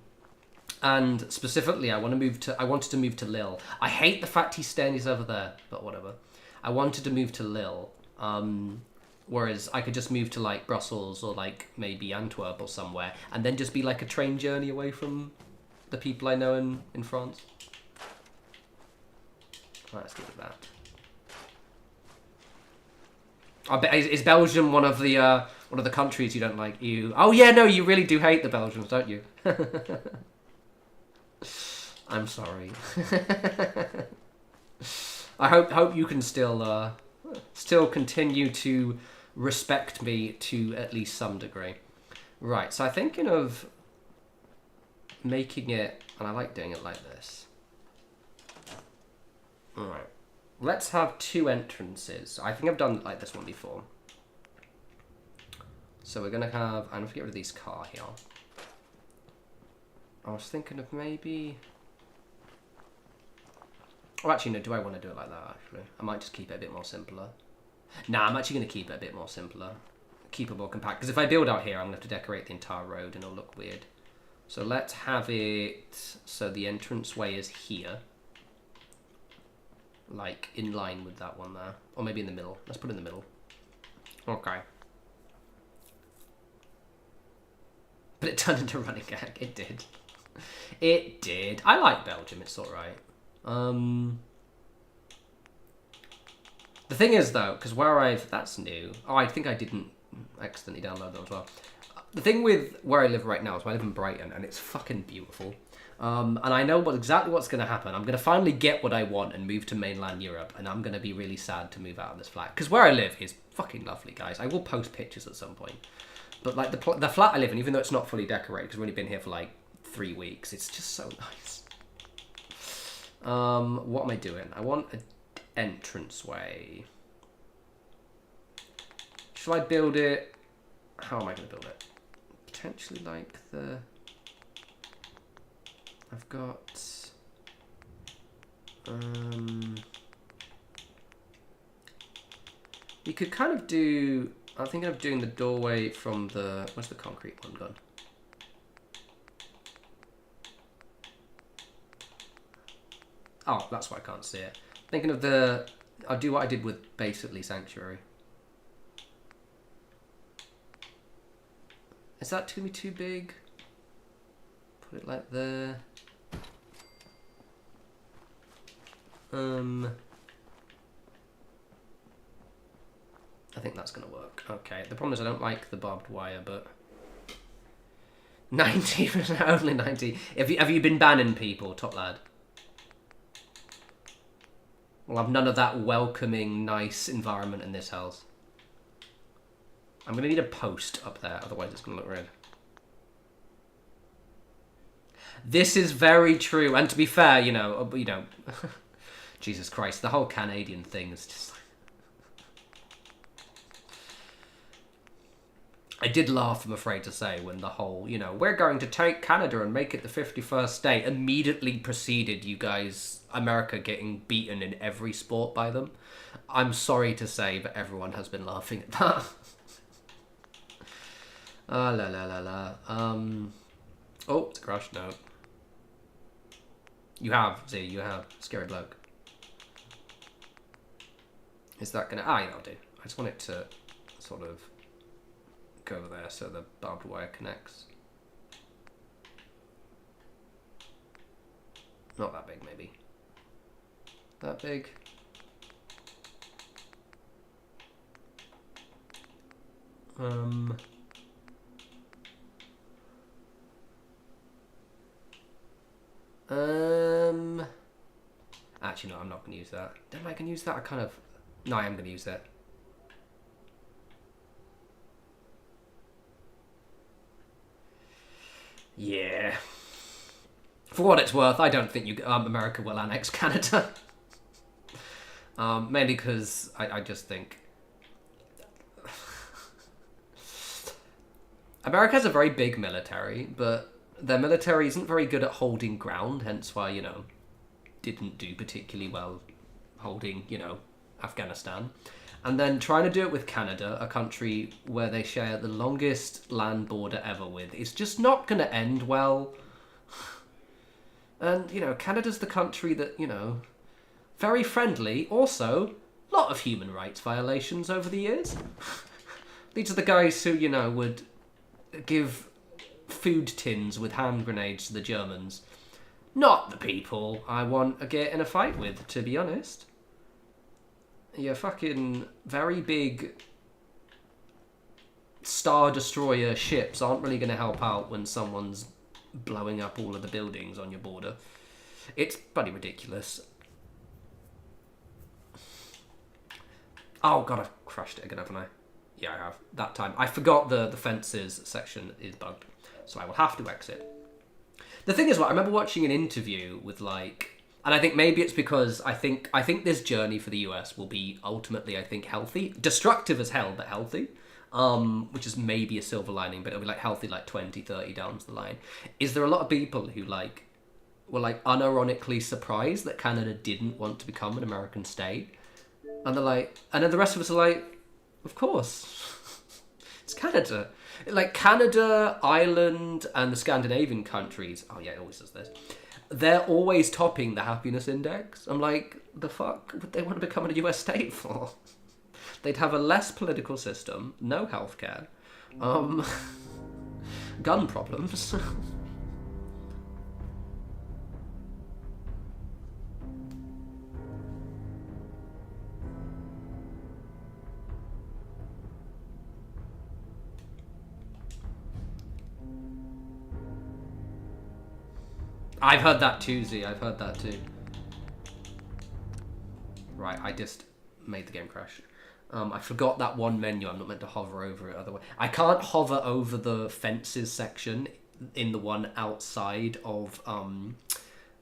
specifically, I wanted to move to Lille. I hate the fact he's standing over there, but whatever. I wanted to move to Lille. Whereas I could just move to like Brussels or like maybe Antwerp or somewhere and then just be like a train journey away from the people I know in France. Right, let's do that. Is Belgium one of the countries you don't like? Oh yeah, no, you really do hate the Belgians, don't you? I'm sorry. I hope you can still continue to respect me to at least some degree. Right, so I'm thinking of making it, and I like doing it like this. Alright, let's have 2 entrances. I think I've done like this one before. So we're going to have, I'm going to get rid of these car here. I was thinking of maybe... Oh, actually, no, do I want to do it like that, actually? I might just keep it a bit more simpler. Nah, I'm actually going to keep it a bit more simpler. Keep it more compact. Because if I build out here, I'm going to have to decorate the entire road and it'll look weird. So let's have it so the entranceway is here. Like, in line with that one there. Or maybe in the middle. Let's put it in the middle. Okay. But it turned into a running gag. It did. It did. I like Belgium. It's alright. The thing is, though, because where that's new. Oh, I think I didn't accidentally download that as well. The thing with where I live right now is I live in Brighton, and it's fucking beautiful. And I know exactly what's going to happen. I'm going to finally get what I want and move to mainland Europe, and I'm going to be really sad to move out of this flat. Because where I live is fucking lovely, guys. I will post pictures at some point. But like the flat I live in, even though it's not fully decorated, because I've only been here for like 3 weeks, it's just so nice. What am I doing? I want an entranceway. Shall I build it? How am I going to build it? Potentially like the... I've got... You could kind of do... I'm thinking of doing the doorway from the... Where's the concrete one gone? Oh, that's why I can't see it. Thinking of the... I'll do what I did with basically Sanctuary. Is that going to be too big? Put it like there. I think that's going to work. Okay, the problem is I don't like the barbed wire, but... 90, only 90. Have you been banning people, top lad? We'll have none of that welcoming, nice environment in this house. I'm going to need a post up there, otherwise it's going to look weird. This is very true, and to be fair, you know, Jesus Christ, the whole Canadian thing is just like... I did laugh, I'm afraid to say, when the whole, you know, we're going to take Canada and make it the 51st state immediately preceded you guys, America, getting beaten in every sport by them. I'm sorry to say, but everyone has been laughing at that. Ah, la la la la. Oh, it's crushed. No. You have, Z, you have. Scary bloke. Is that gonna... Ah, yeah, I'll do. I just want it to sort of go over there so the barbed wire connects. Not that big, maybe. That big. Actually, no, I'm not going to use that. Am I going to use that? I kind of... No, I am going to use that. Yeah. For what it's worth, I don't think America will annex Canada. Mainly because I just think... America has a very big military, but their military isn't very good at holding ground, hence why, you know, didn't do particularly well holding, you know, Afghanistan. And then trying to do it with Canada, a country where they share the longest land border ever with, is just not going to end well. And, you know, Canada's the country that, you know, very friendly, also, a lot of human rights violations over the years. These are the guys who, you know, would give food tins with hand grenades to the Germans. Not the people I want to get in a fight with, to be honest. Your fucking very big Star Destroyer ships aren't really going to help out when someone's blowing up all of the buildings on your border. It's bloody ridiculous. Oh god, I've crushed it again, haven't I? Yeah, I have. That time. I forgot the fences section is bugged, so I will have to exit. The thing is, I remember watching an interview with, like... And I think maybe it's because I think this journey for the US will be ultimately, I think, healthy. Destructive as hell, but healthy. Which is maybe a silver lining, but it'll be, like, healthy, like, 20, 30 down the line. Is there a lot of people who, like, were, like, unironically surprised that Canada didn't want to become an American state? And they're like... And then the rest of us are like, of course. It's Canada. Like, Canada, Ireland, and the Scandinavian countries... Oh, yeah, it always does this. They're always topping the happiness index. I'm like, the fuck would they want to become a US state for? They'd have a less political system, no healthcare, gun problems. I've heard that too, Z. I've heard that too. Right, I just made the game crash. I forgot that one menu. I'm not meant to hover over it otherwise. I can't hover over the fences section in the one outside of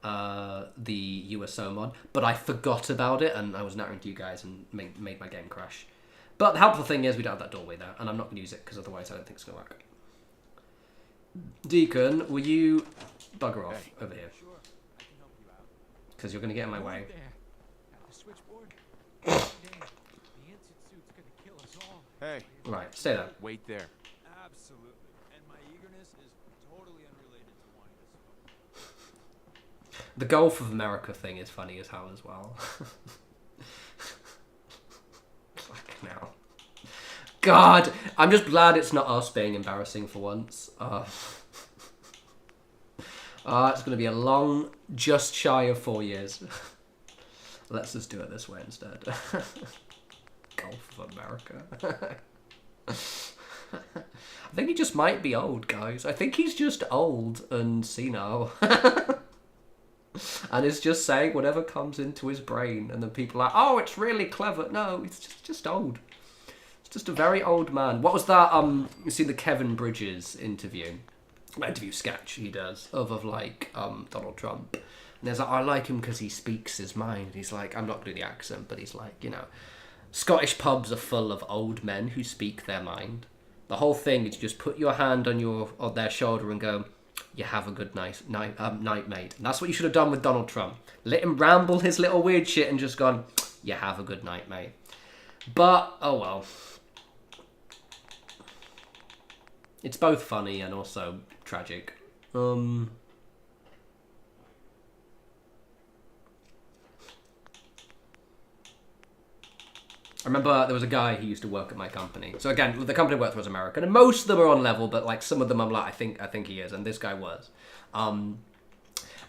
the USO mod, but I forgot about it and I was narrating to you guys and made my game crash. But the helpful thing is we don't have that doorway there, and I'm not going to use it because otherwise I don't think it's going to work. Deacon, will you bugger off over here? Sure, I can help you out. Because you're going to get in my way. There, at the switchboard. Damn, the instant suit's gonna Hey. Right, stay there. Wait there. Absolutely. And my eagerness is totally unrelated to wanting to smoke. The Gulf of America thing is funny as hell as well. Fuck now. God, I'm just glad it's not us being embarrassing for once. It's going to be a long, just shy of 4 years. Let's just do it this way instead. Gulf of America. I think he just might be old, guys. I think he's just old and senile. And is just saying whatever comes into his brain. And then people are like, oh, it's really clever. No, it's just old. It's just a very old man. What was that? You see the Kevin Bridges interview sketch he does of like Donald Trump. And there's like, I like him because he speaks his mind. He's like, I'm not going to do the accent, but he's like, you know, Scottish pubs are full of old men who speak their mind. The whole thing is just put your hand on their shoulder and go, you have a good night, mate. And that's what you should have done with Donald Trump. Let him ramble his little weird shit and just gone, you have a good night, mate. But, oh well. It's both funny and also tragic. I remember there was a guy who used to work at my company. So again, the company I worked for was American, and most of them are on level, but like some of them I'm like, I think he is, and this guy was. And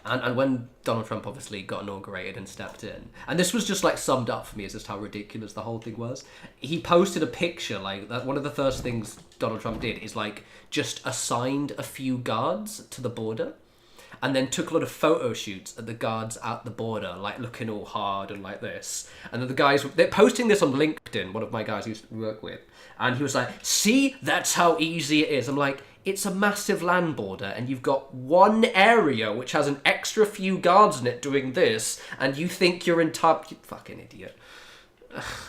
when Donald Trump obviously got inaugurated and stepped in, and this was just like summed up for me as just how ridiculous the whole thing was. He posted a picture, like that one of the first things Donald Trump did is like just assigned a few guards to the border. And then took a lot of photo shoots at the guards at the border, like looking all hard and like this. And then the guys, they're posting this on LinkedIn, one of my guys I used to work with. And he was like, see, that's how easy it is. I'm like, it's a massive land border and you've got one area which has an extra few guards in it doing this. And you think you're in top, you fucking idiot.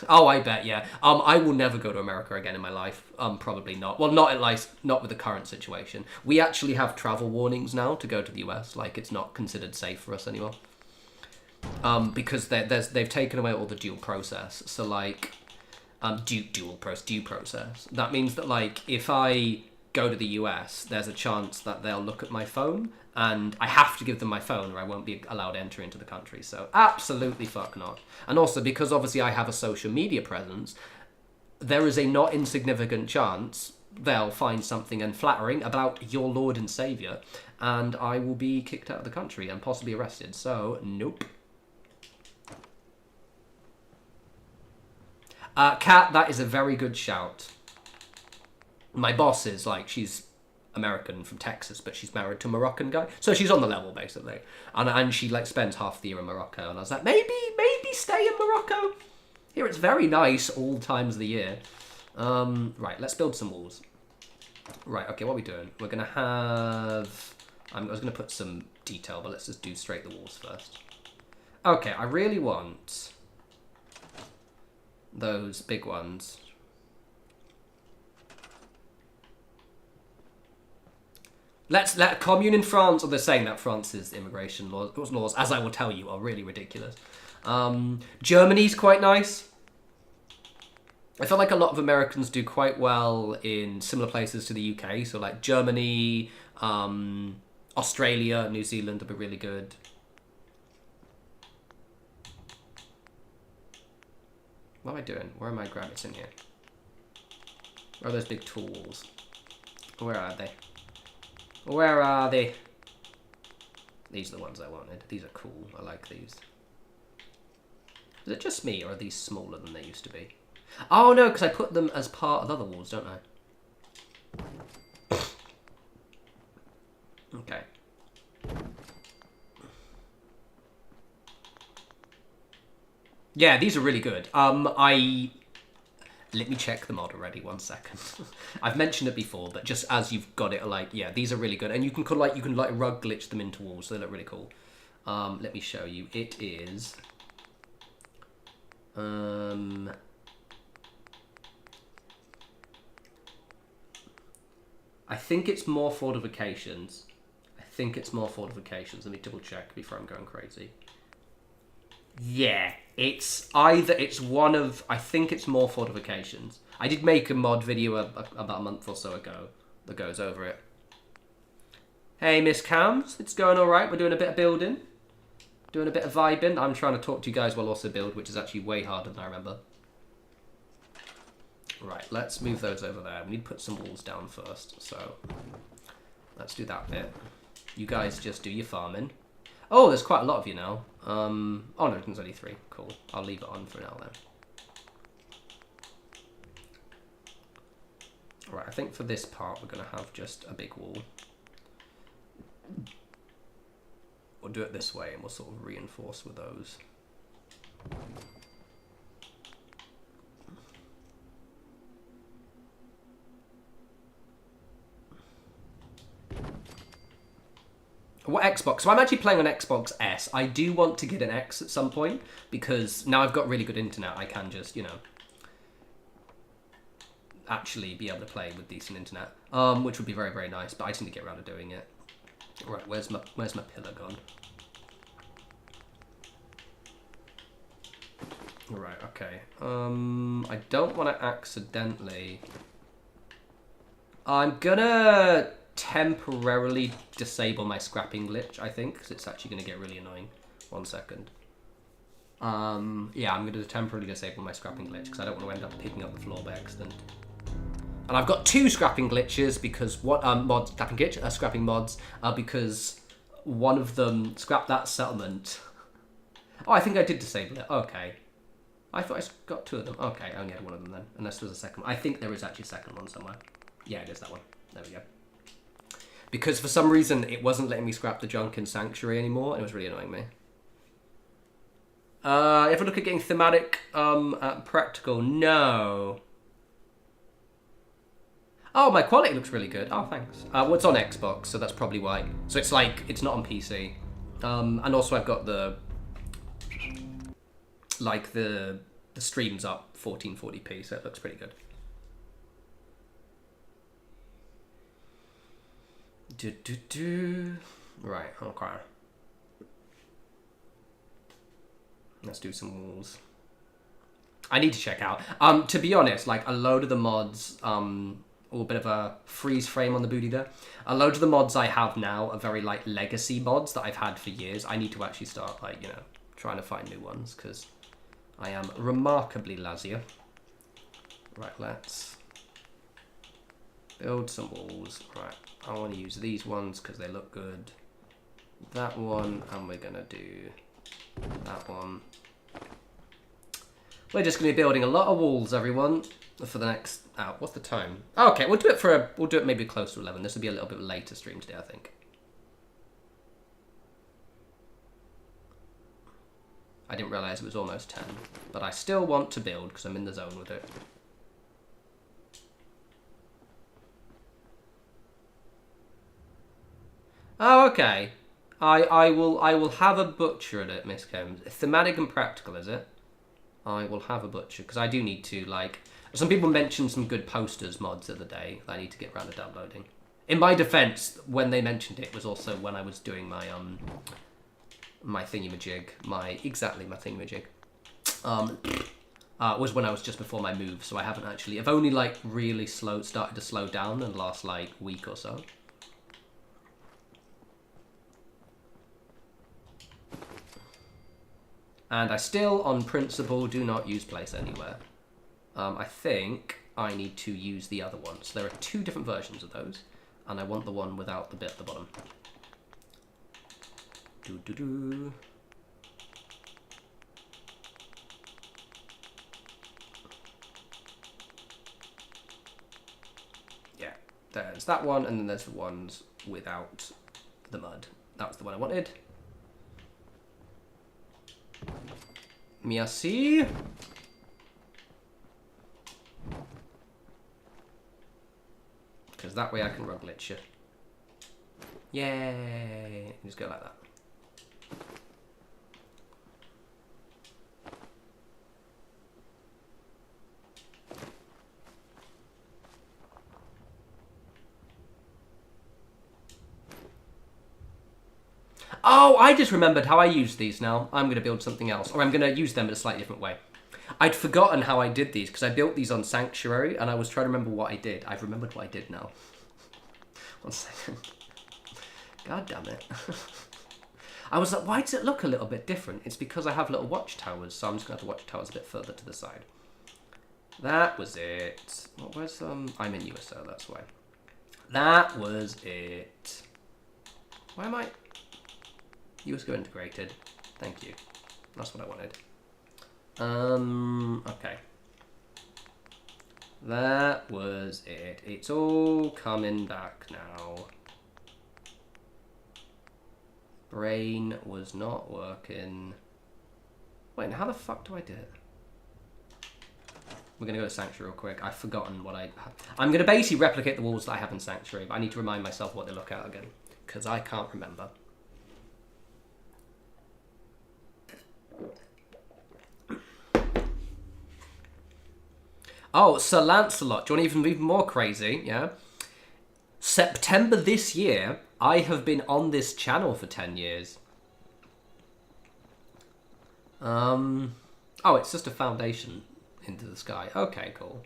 Oh, I bet, yeah. I will never go to America again in my life. Probably not. Well, not with the current situation. We actually have travel warnings now to go to the US. Like, it's not considered safe for us anymore. Because they've taken away all the due process. So, like, due process. That means that, like, if I go to the US, there's a chance that they'll look at my phone, and I have to give them my phone or I won't be allowed entry into the country. So absolutely fuck not. And also because obviously I have a social media presence, there is a not insignificant chance they'll find something unflattering about your Lord and Saviour, and I will be kicked out of the country and possibly arrested. So nope. Kat, that is a very good shout. My boss is like, she's American from Texas, but she's married to a Moroccan guy, so she's on the level basically, and she like spends half the year in Morocco, and I was like, maybe stay in Morocco. Here it's very nice all times of the year. Right, let's build some walls. Right, okay, what are we doing? We're gonna have, I was gonna put some detail, but let's just do straight the walls first. Okay, I really want those big ones. Let's let commune in France, or they're saying that France's immigration laws, as I will tell you, are really ridiculous. Germany's quite nice. I feel like a lot of Americans do quite well in similar places to the UK. So like Germany, Australia, New Zealand would be really good. What am I doing? Where am I grabbing? It's in here. Where are those big tools? Where are they? Where are they? These are the ones I wanted. These are cool. I like these. Is it just me, or are these smaller than they used to be? Oh no, because I put them as part of the other walls, don't I? Okay. Yeah, these are really good. Let me check the mod already, 1 second. I've mentioned it before, but just as you've got it, like, yeah, these are really good. And you can rug glitch them into walls, so they look really cool. Let me show you. It is... I think it's more fortifications. Let me double check before I'm going crazy. Yeah, it's either, it's one of, I think it's more fortifications. I did make a mod video about a month or so ago that goes over it. Hey, Miss Cams, it's going alright. We're doing a bit of building. Doing a bit of vibing. I'm trying to talk to you guys while also build, which is actually way harder than I remember. Right, let's move those over there. We need to put some walls down first, so let's do that bit. You guys just do your farming. Oh, there's quite a lot of you now. Oh no, there's only 3. Cool. I'll leave it on for now then. Alright, I think for this part we're going to have just a big wall. We'll do it this way and we'll sort of reinforce with those. What Xbox? So I'm actually playing on Xbox S. I do want to get an X at some point because now I've got really good internet. I can just, you know, actually be able to play with decent internet, which would be very, very nice. But I just need to get around to doing it. Right, where's my pillar gone? Right, okay. I don't want to accidentally. I'm gonna temporarily disable my scrapping glitch, I think, because it's actually going to get really annoying. 1 second. Yeah, I'm going to temporarily disable my scrapping glitch because I don't want to end up picking up the floor by accident. And I've got 2 scrapping glitches because what scrapping mods because one of them scrapped that settlement. Oh, I think I did disable it. Okay. I thought I got 2 of them. Okay, I only had 1 of them then, unless there's a second one. I think there is actually a second one somewhere. Yeah, it is that one. There we go. Because for some reason it wasn't letting me scrap the junk in Sanctuary anymore, and it was really annoying me. If I look at getting thematic practical, no. Oh, my quality looks really good. Oh, thanks. Well, it's on Xbox, so that's probably why. So it's like, it's not on PC. And also I've got the, like the streams up 1440p, so it looks pretty good. Right, okay. Let's do some walls. I need to check out. To be honest, like a load of the mods, a bit of a freeze frame on the booty there. A load of the mods I have now are very like legacy mods that I've had for years. I need to actually start like, you know, trying to find new ones because I am remarkably lazy. Right, let's build some walls. Right, I want to use these ones because they look good. That one, and we're gonna do that one. We're just gonna be building a lot of walls, everyone, for the next. What's the time? Oh, okay, we'll do it for we'll do it maybe close to 11. This will be a little bit later stream today, I think. I didn't realize it was almost 10, but I still want to build because I'm in the zone with it. Oh, okay. I will have a butcher at it, Miss Combs. Thematic and practical, is it? I will have a butcher because I do need to like. Some people mentioned some good posters mods the other day that I need to get around to downloading. In my defense, when they mentioned it was also when I was doing my my thingamajig, my thingamajig. Was when I was just before my move, so I haven't actually. I've only like really started to slow down in the last like week or so. And I still, on principle, do not use place anywhere. I think I need to use the other one. So there are 2 different versions of those, and I want the one without the bit at the bottom. Yeah, there's that one, and then there's the ones without the mud. That was the one I wanted. Merci. Because that way I can rug glitch you. Yay! Just go like that. Oh, I just remembered how I use these now. I'm going to build something else. Or I'm going to use them in a slightly different way. I'd forgotten how I did these, because I built these on Sanctuary, and I was trying to remember what I did. I've remembered what I did now. 1 second. God damn it. I was like, why does it look a little bit different? It's because I have little watchtowers, so I'm just going to have the watchtowers a bit further to the side. That was it. What was, I'm in USO, that's why. That was it. Why am I... USO integrated. Thank you. That's what I wanted. Okay. That was it. It's all coming back now. Brain was not working. Wait, how the fuck do I do it? We're going to go to Sanctuary real quick. I've forgotten what I'm going to basically replicate the walls that I have in Sanctuary, but I need to remind myself what they look at again, because I can't remember. Oh, Sir Lancelot. Do you want even more crazy? Yeah. September this year, I have been on this channel for 10 years. Oh, it's just a foundation into the sky. Okay, cool.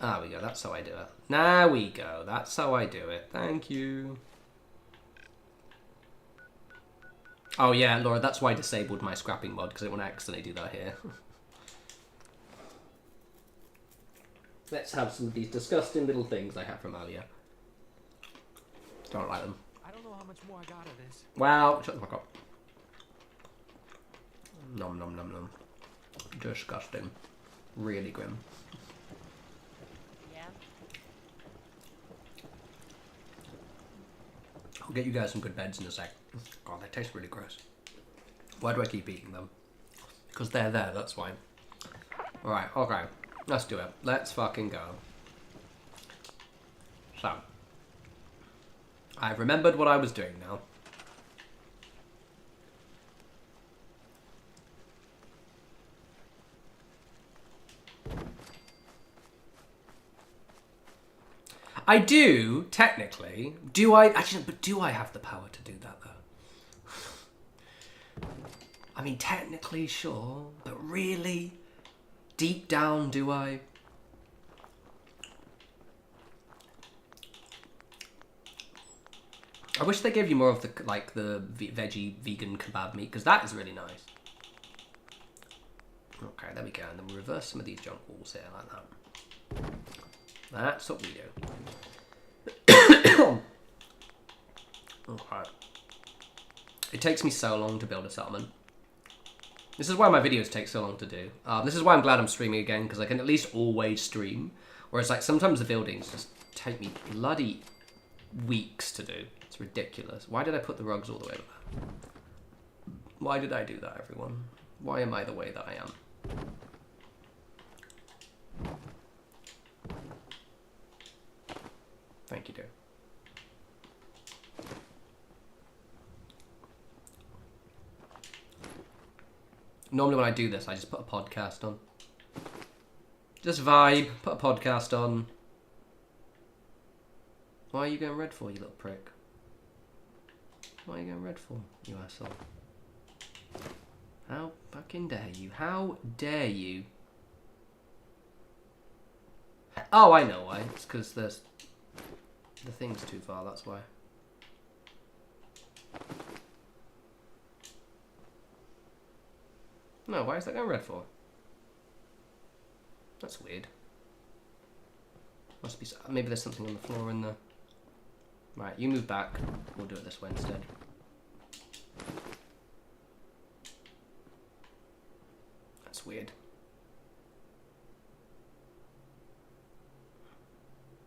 There we go. That's how I do it. There we go. That's how I do it. Thank you. Oh, yeah, Laura, that's why I disabled my scrapping mod, because I didn't want to accidentally do that here. Let's have some of these disgusting little things I have from earlier. Don't like them. I don't know how much more I got of this. Wow, shut the fuck up. Nom nom nom nom. Disgusting. Really grim. Yeah. I'll get you guys some good beds in a sec. God, they taste really gross. Why do I keep eating them? Because they're there, that's why. Alright, okay. Let's do it. Let's fucking go. So. I've remembered what I was doing now. I do, technically. Do I? Actually, but do I have the power to do that, though? I mean, technically, sure. But really? Deep down, do I? I wish they gave you more of the, like, the veggie vegan kebab meat, because that is really nice. Okay, there we go. And then we'll reverse some of these junk walls here, like that. That's what we do. Okay. It takes me so long to build a settlement. This is why my videos take so long to do. This is why I'm glad I'm streaming again, because I can at least always stream. Whereas, like, sometimes the buildings just take me bloody weeks to do. It's ridiculous. Why did I put the rugs all the way over there? Why did I do that, everyone? Why am I the way that I am? Thank you, dear. Normally when I do this, I just put a podcast on. Just vibe, put a podcast on. Why are you going red for, you little prick? What are you going red for, you asshole? How fucking dare you? How dare you? Oh, I know why. It's because the thing's too far, that's why. No, why is that going red for? That's weird. Must be... Maybe there's something on the floor in the... Right, you move back. We'll do it this way instead. That's weird.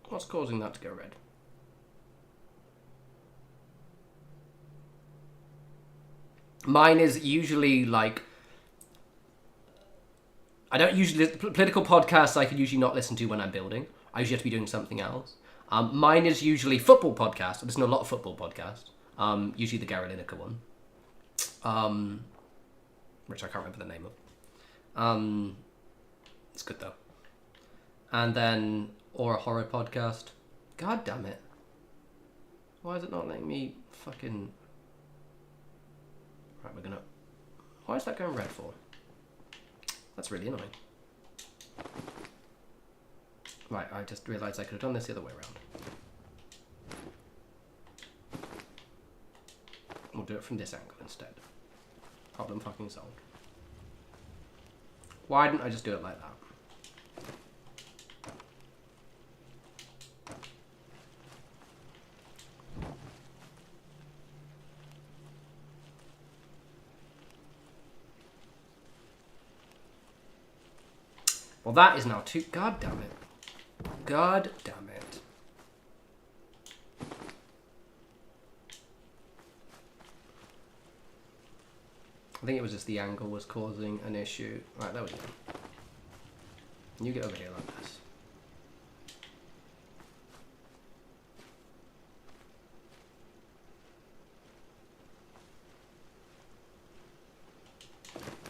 What's causing that to go red? Mine is usually like... I don't usually... Political podcasts I can usually not listen to when I'm building. I usually have to be doing something else. Mine is usually football podcasts. There's not a lot of football podcasts. Usually the Gary Lineker one. Which I can't remember the name of. It's good though. And then... Or a horror podcast. God damn it. Why is it not letting me fucking... we're gonna... Why is that going red for? That's really annoying. Right, I just realised I could have done this the other way around. We'll do it from this angle instead. Problem fucking solved. Why didn't I just do it like that? Well, that is now too... God damn it. God damn it. I think it was just the angle was causing an issue. Right, there we go. You get over here like this.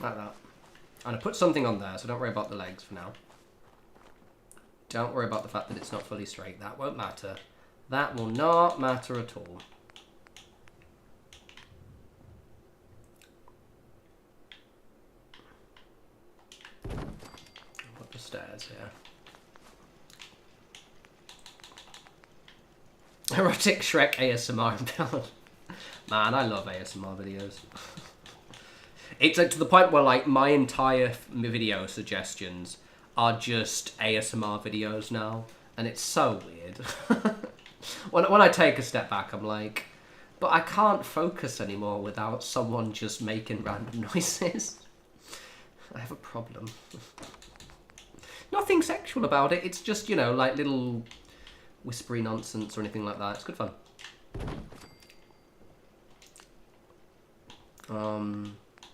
Like that. And I put something on there, so don't worry about the legs for now. Don't worry about the fact that it's not fully straight. That won't matter. That will not matter at all. I'll put the stairs here. Erotic Shrek ASMR build. Man, I love ASMR videos. It's like to the point where like my entire video suggestions are just ASMR videos now, and it's so weird. when I take a step back, I'm like, but I can't focus anymore without someone just making random noises. I have a problem. Nothing sexual about it. It's just, you know, like little whispery nonsense or anything like that. It's good fun.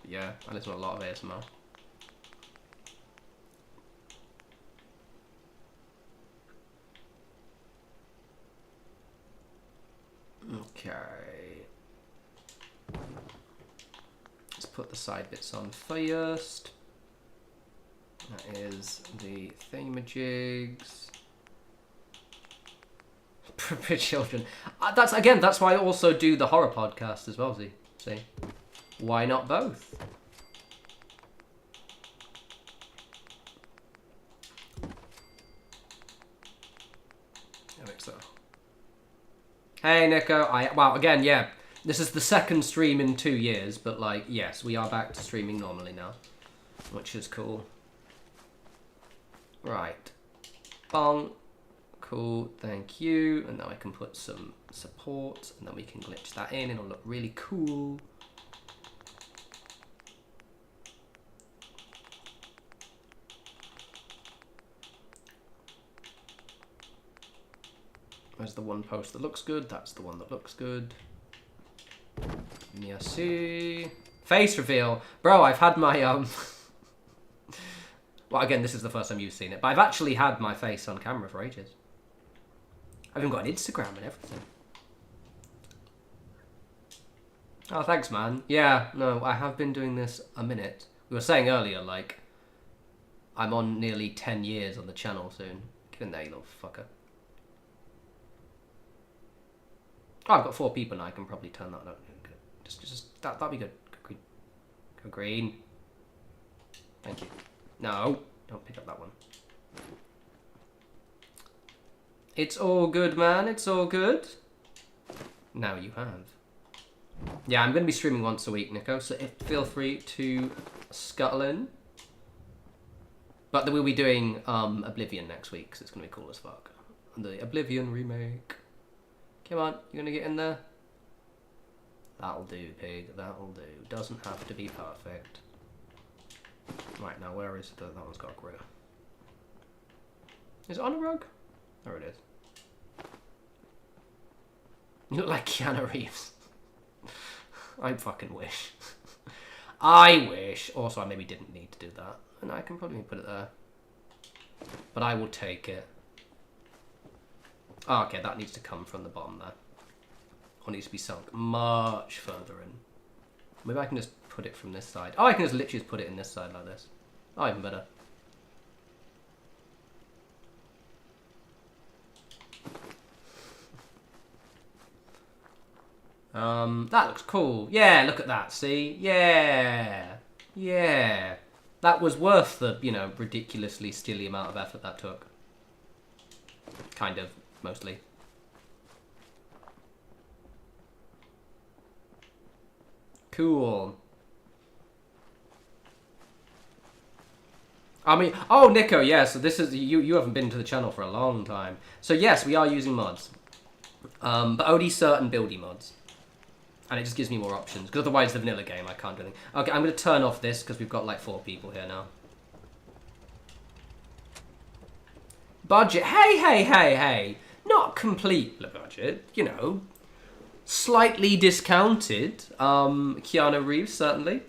Yeah, I listen to a lot of ASMR. Okay. Let's put the side bits on first. That is the thingamajigs. For children. That's why I also do the horror podcast as well, see? Why not both? I think so. Hey, Nico. Wow, again, yeah. This is the second stream in 2 years, but, like, yes, we are back to streaming normally now, which is cool. Right. Bong. Cool, thank you. And now I can put some support, and then we can glitch that in. It'll look really cool. Where's the one post that looks good? That's the one that looks good. Merci. Face reveal. Bro, I've had my, well, again, this is the first time you've seen it, but I've actually had my face on camera for ages. I've even got an Instagram and everything. Oh, thanks, man. Yeah, no, I have been doing this a minute. We were saying earlier, like, I'm on nearly 10 years on the channel soon. Get in there, you little fucker. Oh, I've got 4 people now. I can probably turn that on. That'd be good. Go green. Go green. Thank you. No, don't pick up that one. It's all good, man. It's all good. Now you have. Yeah, I'm going to be streaming once a week, Nico, so feel free to scuttle in. But then we'll be doing Oblivion next week, because it's going to be cool as fuck. The Oblivion remake. Come on, you're going to get in there? That'll do, pig. That'll do. Doesn't have to be perfect. Right, now where is that one's got a grill. Is it on a rug? There it is. You look like Keanu Reeves. I fucking wish. I wish. Also, I maybe didn't need to do that. And I can probably put it there. But I will take it. Oh, okay, that needs to come from the bottom there. Or needs to be sunk much further in. Maybe I can just put it from this side. Oh, I can just literally just put it in this side like this. Oh, even better. That looks cool. Yeah, look at that. See? Yeah. Yeah. That was worth the, you know, ridiculously silly amount of effort that took. Kind of, mostly. Cool. I mean, oh, Nico, yeah, so this is, you haven't been to the channel for a long time. So yes, we are using mods. But only certain buildy mods. And it just gives me more options. Because otherwise, the vanilla game, I can't do anything. Okay, I'm going to turn off this because we've got like 4 people here now. Budget. Hey, hey, hey, hey. Not complete budget, you know. Slightly discounted. Keanu Reeves, certainly.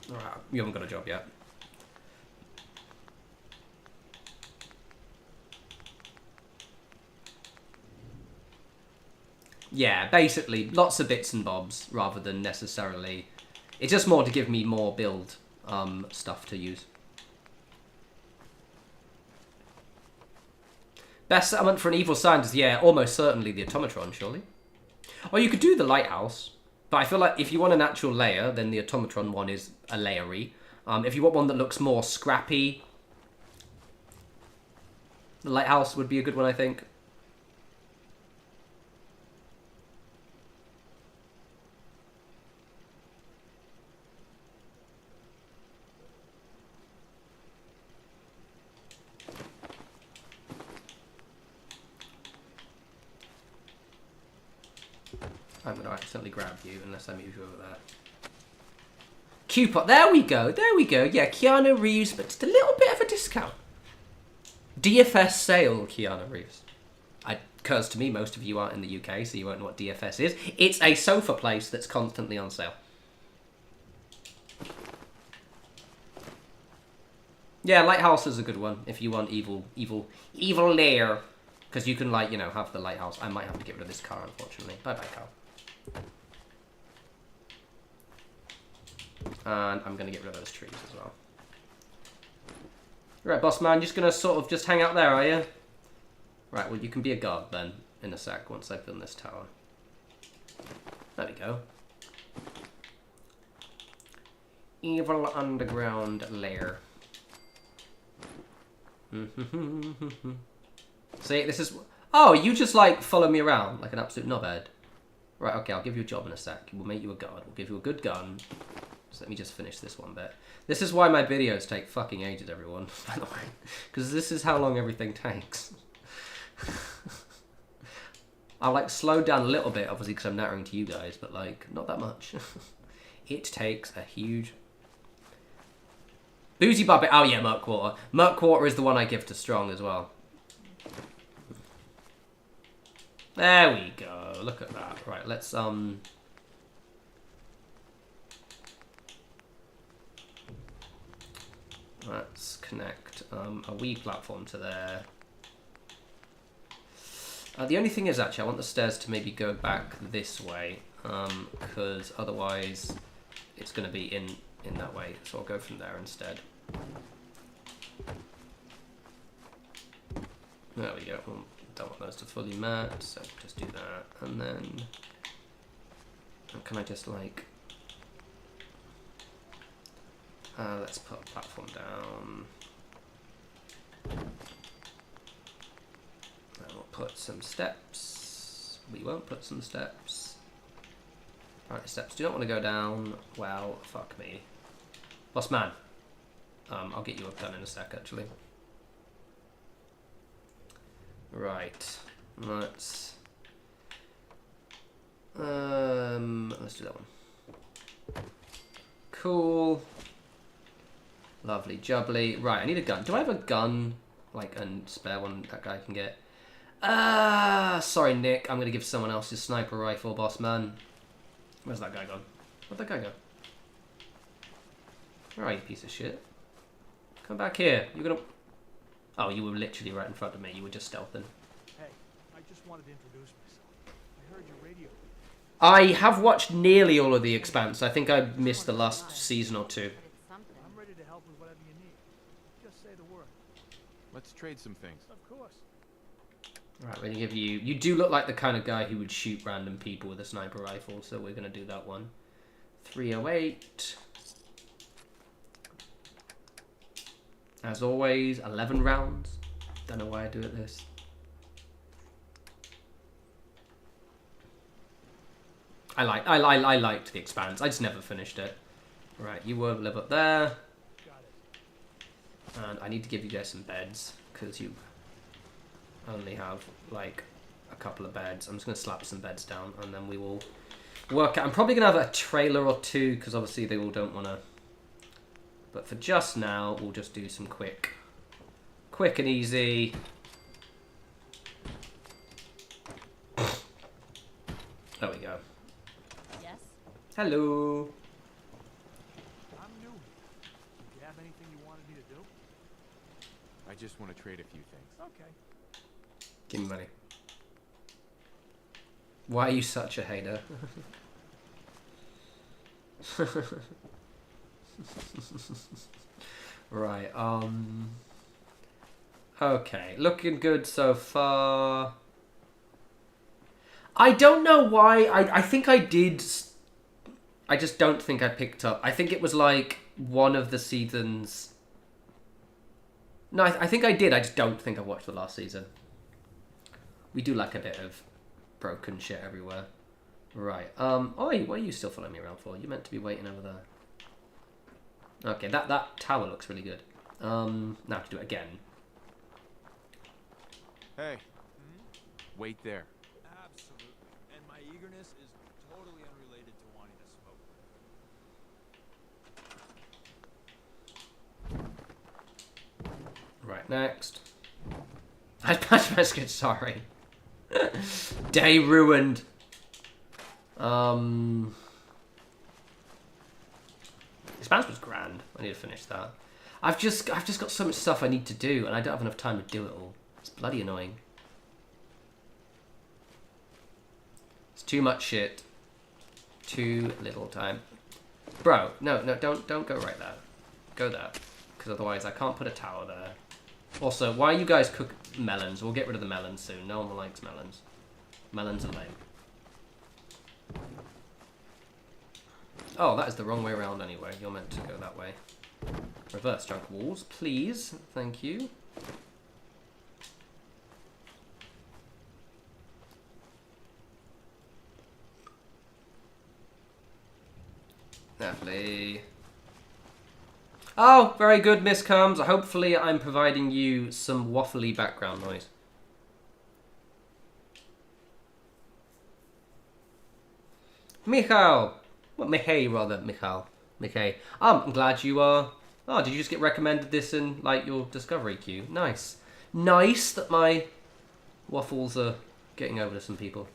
Alright, you haven't got a job yet. Yeah, basically, lots of bits and bobs rather than necessarily... It's just more to give me more build stuff to use. Best settlement for an evil scientist? Yeah, almost certainly the automatron, surely. Or you could do the lighthouse. But I feel like if you want an actual layer, then the automatron one is a layery. If you want one that looks more scrappy, the lighthouse would be a good one, I think. I'm going to accidentally grab you unless I move you over there. Coupon. There we go. There we go. Yeah, Keanu Reeves, but just a little bit of a discount. DFS sale, Keanu Reeves. Because to me, most of you aren't in the UK, so you won't know what DFS is. It's a sofa place that's constantly on sale. Yeah, Lighthouse is a good one if you want evil lair. Because you can, like, you know, have the lighthouse. I might have to get rid of this car, unfortunately. Bye-bye, car. And I'm going to get rid of those trees as well. Right, boss man, just going to sort of just hang out there, are you? Right, well, you can be a guard then, in a sec, once I've done this tower. There we go. Evil underground lair. See, this is... Oh, you just, like, follow me around like an absolute knobhead. Right, okay, I'll give you a job in a sec. We'll make you a guard. We'll give you a good gun. So let me just finish this one bit. This is why my videos take fucking ages, everyone, by the way. Because this is how long everything takes. I'll, like, slow down a little bit, obviously, because I'm narrating to you guys, but, like, not that much. It takes a huge... Boozy Bubbit. Oh, yeah, Murkwater. Murkwater is the one I give to Strong as well. There we go. Look at that. Right, let's connect a wee platform to there. The only thing is, actually, I want the stairs to maybe go back this way, because otherwise it's going to be in that way. So I'll go from there instead. There we go. Well, don't want those to fully match, so just do that, and then can I just like let's put a platform down. And we'll put some steps. We won't put some steps. Apparently steps do not want to go down. Well, fuck me. Boss man. I'll get you a gun in a sec, actually. Right. Let's do that one. Cool. Lovely jubbly. Right, I need a gun. Do I have a gun? Like a spare one that guy can get? Sorry, Nick. I'm going to give someone else his sniper rifle, boss man. Where's that guy gone? Where'd that guy go? Where are you, piece of shit? Come back here. You're going to... Oh, you were literally right in front of me. You were just stealthing. Hey, I just wanted to introduce myself. I heard your radio. I have watched nearly all of The Expanse. I think I missed the last season or two. I'm ready to help with whatever you need. Just say the word. Let's trade some things. Of course. Right, we're gonna give you... You do look like the kind of guy who would shoot random people with a sniper rifle, so we're gonna do that one. 308. As always, 11 rounds. Don't know why I do it this. I liked The Expanse. I just never finished it. Right, you won't live up there. And I need to give you guys some beds, because you only have, like, a couple of beds. I'm just going to slap some beds down, and then we will work out. I'm probably going to have a trailer or two, because obviously they all don't want to... But for just now, we'll just do some quick and easy. There we go. Yes? Hello. I'm new here. Do you have anything you wanted me to do? I just want to trade a few things. Okay. Give me money. Why are you such a hater? Right, okay, looking good so far. I don't know why, I think I did, I just don't think I picked up. I think it was like one of the seasons. No, I think I did, I just don't think I watched the last season. We do like a bit of broken shit everywhere. Right, oi, what are you still following me around for? You're meant to be waiting over there. Okay, that tower looks really good. Now I have to do it again. Hey. Wait there. Absolutely. And my eagerness is totally unrelated to wanting to smoke. Right, next. I patched my skin, sorry. Day ruined. Expanse was grand. I need to finish that. I've just got so much stuff I need to do, and I don't have enough time to do it all. It's bloody annoying. It's too much shit. Too little time. Bro, no, don't go right there. Go there. Because otherwise I can't put a tower there. Also, why you guys cook melons? We'll get rid of the melons soon. No one likes melons. Melons are lame. Oh, that is the wrong way around anyway. You're meant to go that way. Reverse junk walls, please. Thank you. Lovely. Oh, very good, Miss Combs. Hopefully I'm providing you some waffly background noise. Michal! Well, Mihail, rather. Michal. Mihail. I'm glad you are... Oh, did you just get recommended this in, like, your discovery queue? Nice. Nice that my waffles are getting over to some people.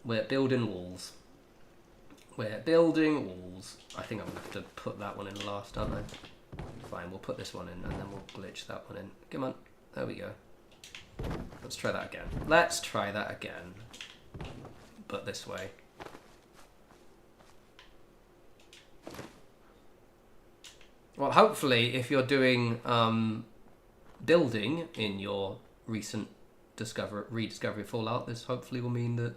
We're building walls. We're building walls. I think I'm going to have to put that one in last, aren't I? Fine, we'll put this one in, and then we'll glitch that one in. Come on. There we go. Let's try that again. Let's try that again. But this way. Well, hopefully, if you're doing building in your recent rediscovery of Fallout, this hopefully will mean that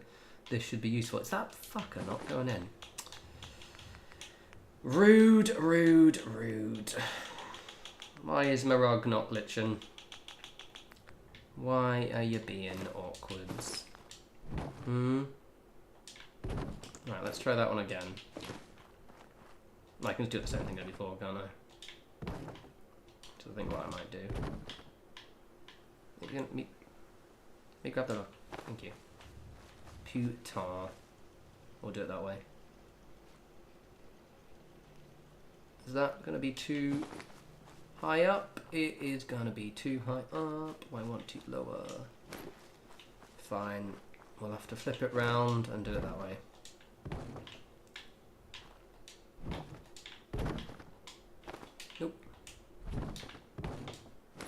this should be useful. It's that fucker not going in. Rude, rude, rude. Why is my rug not glitching? Why are you being awkward? Right, let's try that one again. I can do the same thing as before, can't I? To think what I might do. Let me grab that up. Thank you. Putain. We'll do it that way. Is that going to be too high up? It is going to be too high up. I want it lower. Fine. We'll have to flip it round and do it that way. Nope.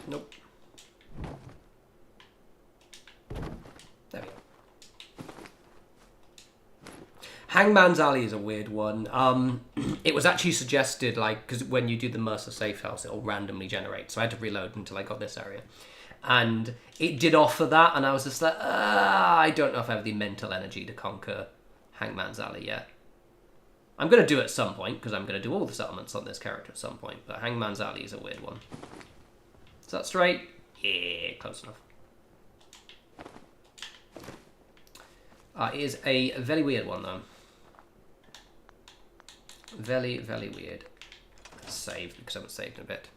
Nope. There we go. Hangman's Alley is a weird one. It was actually suggested, like, because when you do the Mercer safe house, it'll randomly generate. So I had to reload until I got this area. And it did offer that, and I was just like, I don't know if I have the mental energy to conquer Hangman's Alley yet. I'm going to do it at some point, because I'm going to do all the settlements on this character at some point, but Hangman's Alley is a weird one. Is that straight? Yeah, close enough. It is a very weird one, though. Very, very weird. Save, because I haven't saved in a bit.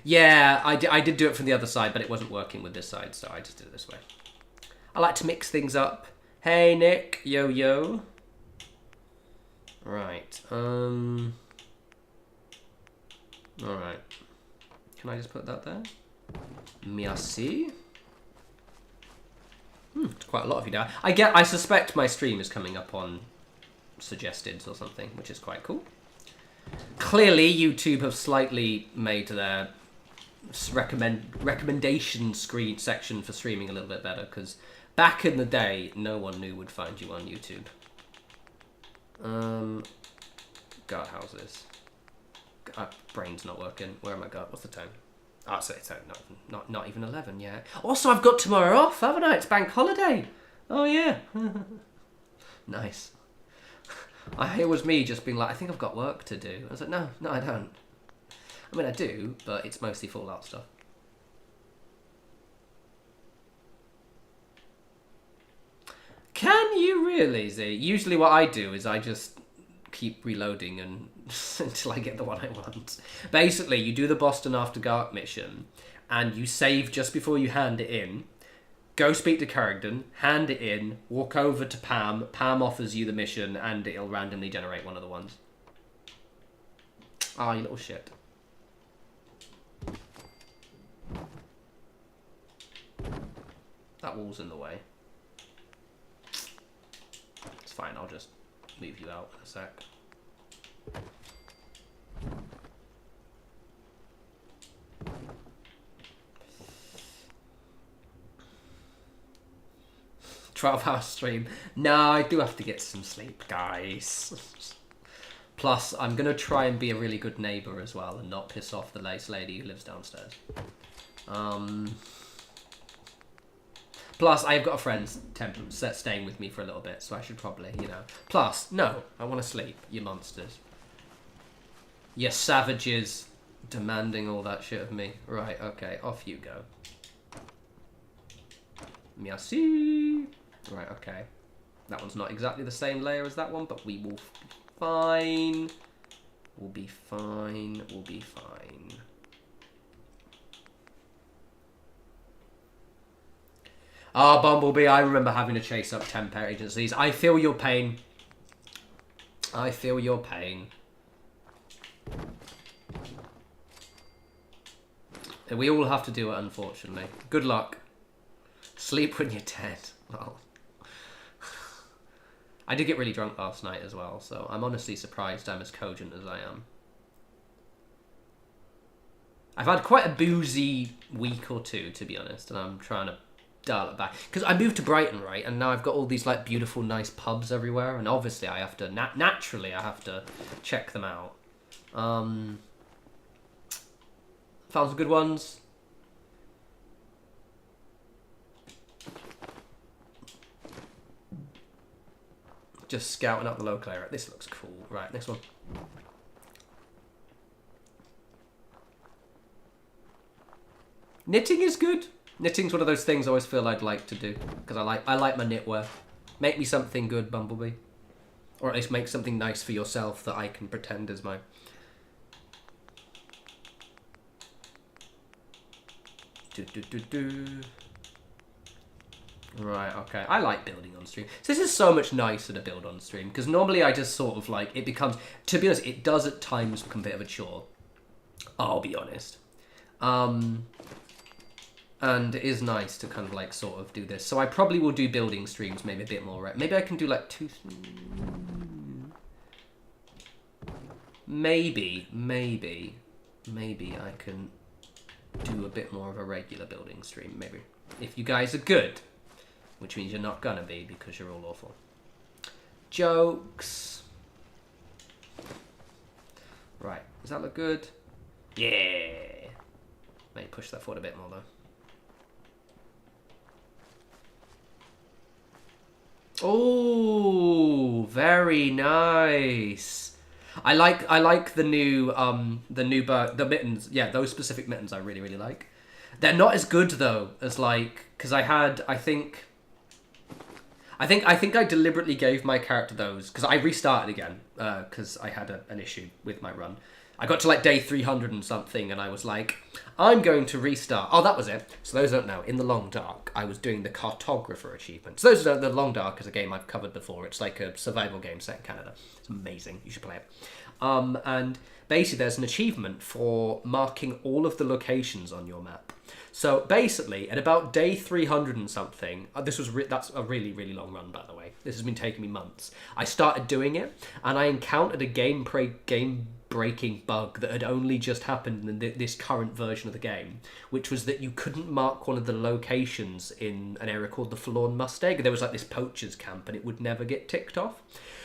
Yeah, I did do it from the other side, but it wasn't working with this side, so I just did it this way. I like to mix things up. Hey, Nick. Yo, yo. Right. Alright. Can I just put that there? Merci. It's quite a lot of you now. I suspect my stream is coming up on suggested or something, which is quite cool. Clearly, YouTube have slightly made their recommendation screen section for streaming a little bit better, because back in the day, no one knew would find you on YouTube. Guardhouses. Brain's not working. Where am I going? What's the time? Oh, so it's not even 11 yet. Also, I've got tomorrow off, haven't I? It's bank holiday. Oh yeah. Nice. It was me just being like, I think I've got work to do. I was like, no, I don't. I mean, I do, but it's mostly Fallout stuff. Can you really, Z? Usually what I do is I just keep reloading and until I get the one I want. Basically, you do the Boston After Dark mission, and you save just before you hand it in. Go speak to Carrington, hand it in, walk over to Pam. Pam offers you the mission, and it'll randomly generate one of the ones. Ah, you little shit. That wall's in the way. It's fine, I'll just move you out in a sec. "12-hour stream. No, I do have to get some sleep, guys. Plus, I'm going to try and be a really good neighbour as well and not piss off the lace lady who lives downstairs. Plus, I've got a friend staying with me for a little bit, so I should probably, you know. Plus, no, I want to sleep, you monsters. You savages demanding all that shit of me. Right, okay, off you go. Merci. Right, okay. That one's not exactly the same layer as that one, but we will be fine. We'll be fine. We'll be fine. Ah, Bumblebee, I remember having to chase up temp agencies. I feel your pain. I feel your pain. And we all have to do it, unfortunately. Good luck. Sleep when you're dead. Well, I did get really drunk last night as well, so I'm honestly surprised I'm as cogent as I am. I've had quite a boozy week or two, to be honest, and I'm trying to dial it back. Because I moved to Brighton, right, and now I've got all these like beautiful, nice pubs everywhere, and obviously I have to, naturally I have to check them out. Found some good ones. Just scouting up the local area. This looks cool. Right, next one. Knitting is good. Knitting's one of those things I always feel I'd like to do, because I like my knitwear. Make me something good, Bumblebee. Or at least make something nice for yourself that I can pretend is mine. Right, okay. I like building on stream. So this is so much nicer to build on stream, because normally I just sort of like, it becomes, to be honest, it does at times become a bit of a chore. I'll be honest. And it is nice to kind of like sort of do this. So I probably will do building streams maybe a bit more. Maybe I can do like two... Maybe I can do a bit more of a regular building stream, maybe. If you guys are good. Which means you're not gonna be, because you're all awful. Jokes. Right, does that look good? Yeah. Maybe push that forward a bit more though. Oh, very nice. I like the new the mittens. Yeah, those specific mittens I really like. They're not as good though as like, because I think I deliberately gave my character those because I restarted again because I had an issue with my run. I got to like day 300 and something, and I was like, I'm going to restart. Oh, that was it. So those who don't know, in the Long Dark, I was doing the Cartographer achievement. So those who don't know, the Long Dark is a game I've covered before. It's like a survival game set in Canada. It's amazing. You should play it. And basically, there's an achievement for marking all of the locations on your map. So basically, at about day 300 and something, that's a really long run, by the way. This has been taking me months. I started doing it, and I encountered a game-breaking bug that had only just happened in this current version of the game, which was that you couldn't mark one of the locations in an area called the Forlorn Mustang. There was like this poacher's camp, and it would never get ticked off.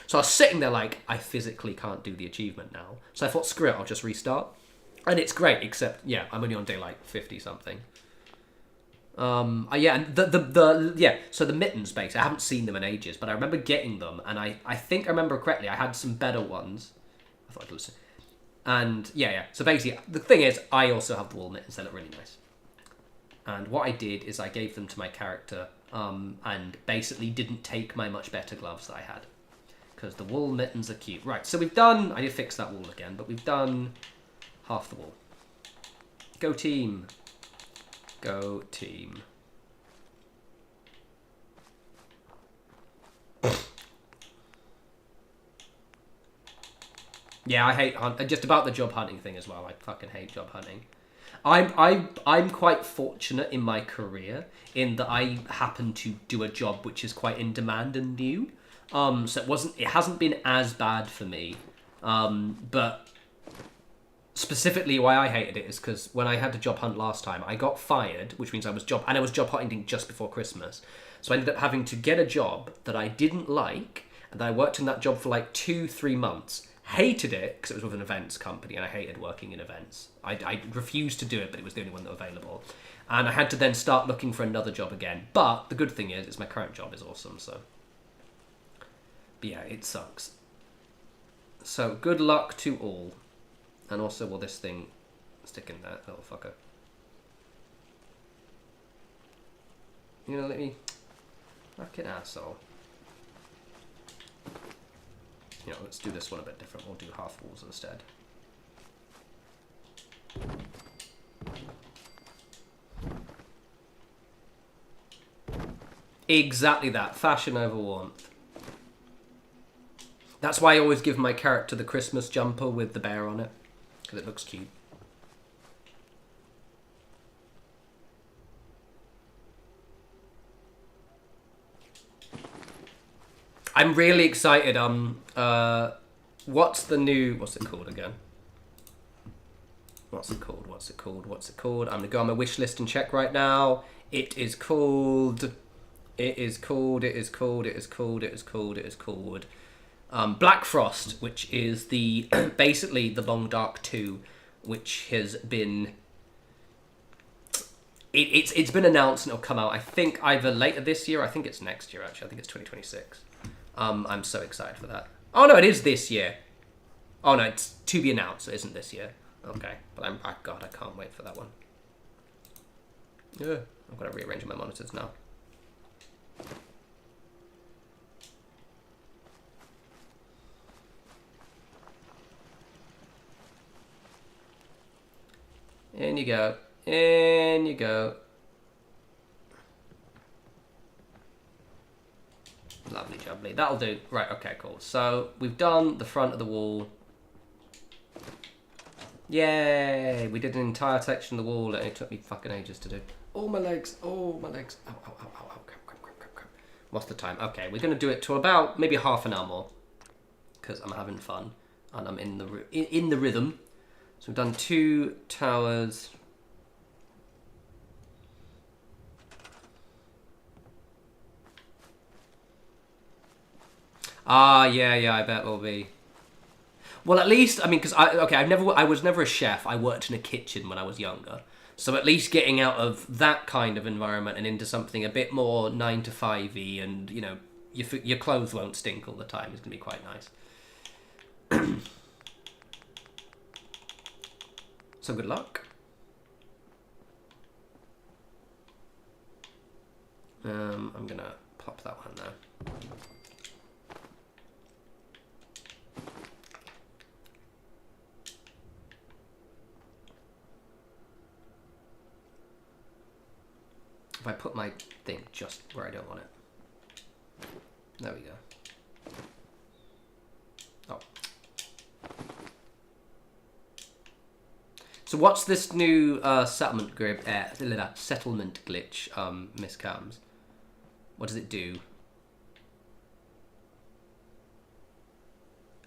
So I was sitting there like, I physically can't do the achievement now. So I thought, screw it, I'll just restart. And it's great, except, yeah, I'm only on day like 50 something. Yeah, and so the mittens, basically, I haven't seen them in ages, but I remember getting them, and I think I remember correctly, I had some better ones. I thought I'd listen. And, yeah, so basically, the thing is, I also have the wool mittens, they look really nice. And what I did is I gave them to my character, and basically didn't take my much better gloves that I had. Because the wool mittens are cute. Right, so we've done, I did fix that wool again, but we've done half the wool. Go team. Go team. Yeah, I hate just about the job hunting thing as well. I fucking hate job hunting. I'm quite fortunate in my career in that I happen to do a job which is quite in demand and new. So it hasn't been as bad for me. But specifically why I hated it is because when I had to job hunt last time, I got fired, which means I was job hunting just before Christmas. So I ended up having to get a job that I didn't like, and I worked in that job for like 2-3 months. Hated it because it was with an events company, and I hated working in events. I refused to do it, but it was the only one that was available. And I had to then start looking for another job again. But the good thing is my current job is awesome, so. But yeah, it sucks. So good luck to all. And also, will this thing stick in there, little fucker? You know, let me... Fucking asshole. You know, let's do this one a bit different. We'll do half walls instead. Exactly that. Fashion over warmth. That's why I always give my character the Christmas jumper with the bear on it. Because it looks cute. I'm really excited. What's the new... What's it called again? What's it called? I'm going to go on my wish list and check right now. It is called... Black Frost, which is the basically the Long Dark 2, which has been it's been announced and it'll come out I think either later this year, I think it's next year actually, I think it's 2026. I'm so excited for that. Oh no, it is this year. Oh no, it's to be announced, so it isn't this year. Okay, but God, I can't wait for that one. Yeah, I'm gonna rearrange my monitors now. In you go. In you go. Lovely jubbly. That'll do. Right, okay, cool. So, we've done the front of the wall. Yay! We did an entire section of the wall and it took me fucking ages to do. Oh, my legs. Oh, my legs. Ow, ow, ow, ow, ow. Crap. What's the time? Okay, we're going to do it to about maybe half an hour more. Because I'm having fun. And I'm in the rhythm. So we've done 2 towers. Ah, yeah, I bet will be. Well, at least, I mean, because I was never a chef. I worked in a kitchen when I was younger. So at least getting out of that kind of environment and into something a bit more 9 to 5-y and, you know, your clothes won't stink all the time is going to be quite nice. So good luck. I'm going to pop that one there. If I put my thing just where I don't want it. There we go. Oh. So what's this new settlement glitch, Miss Cams? What does it do?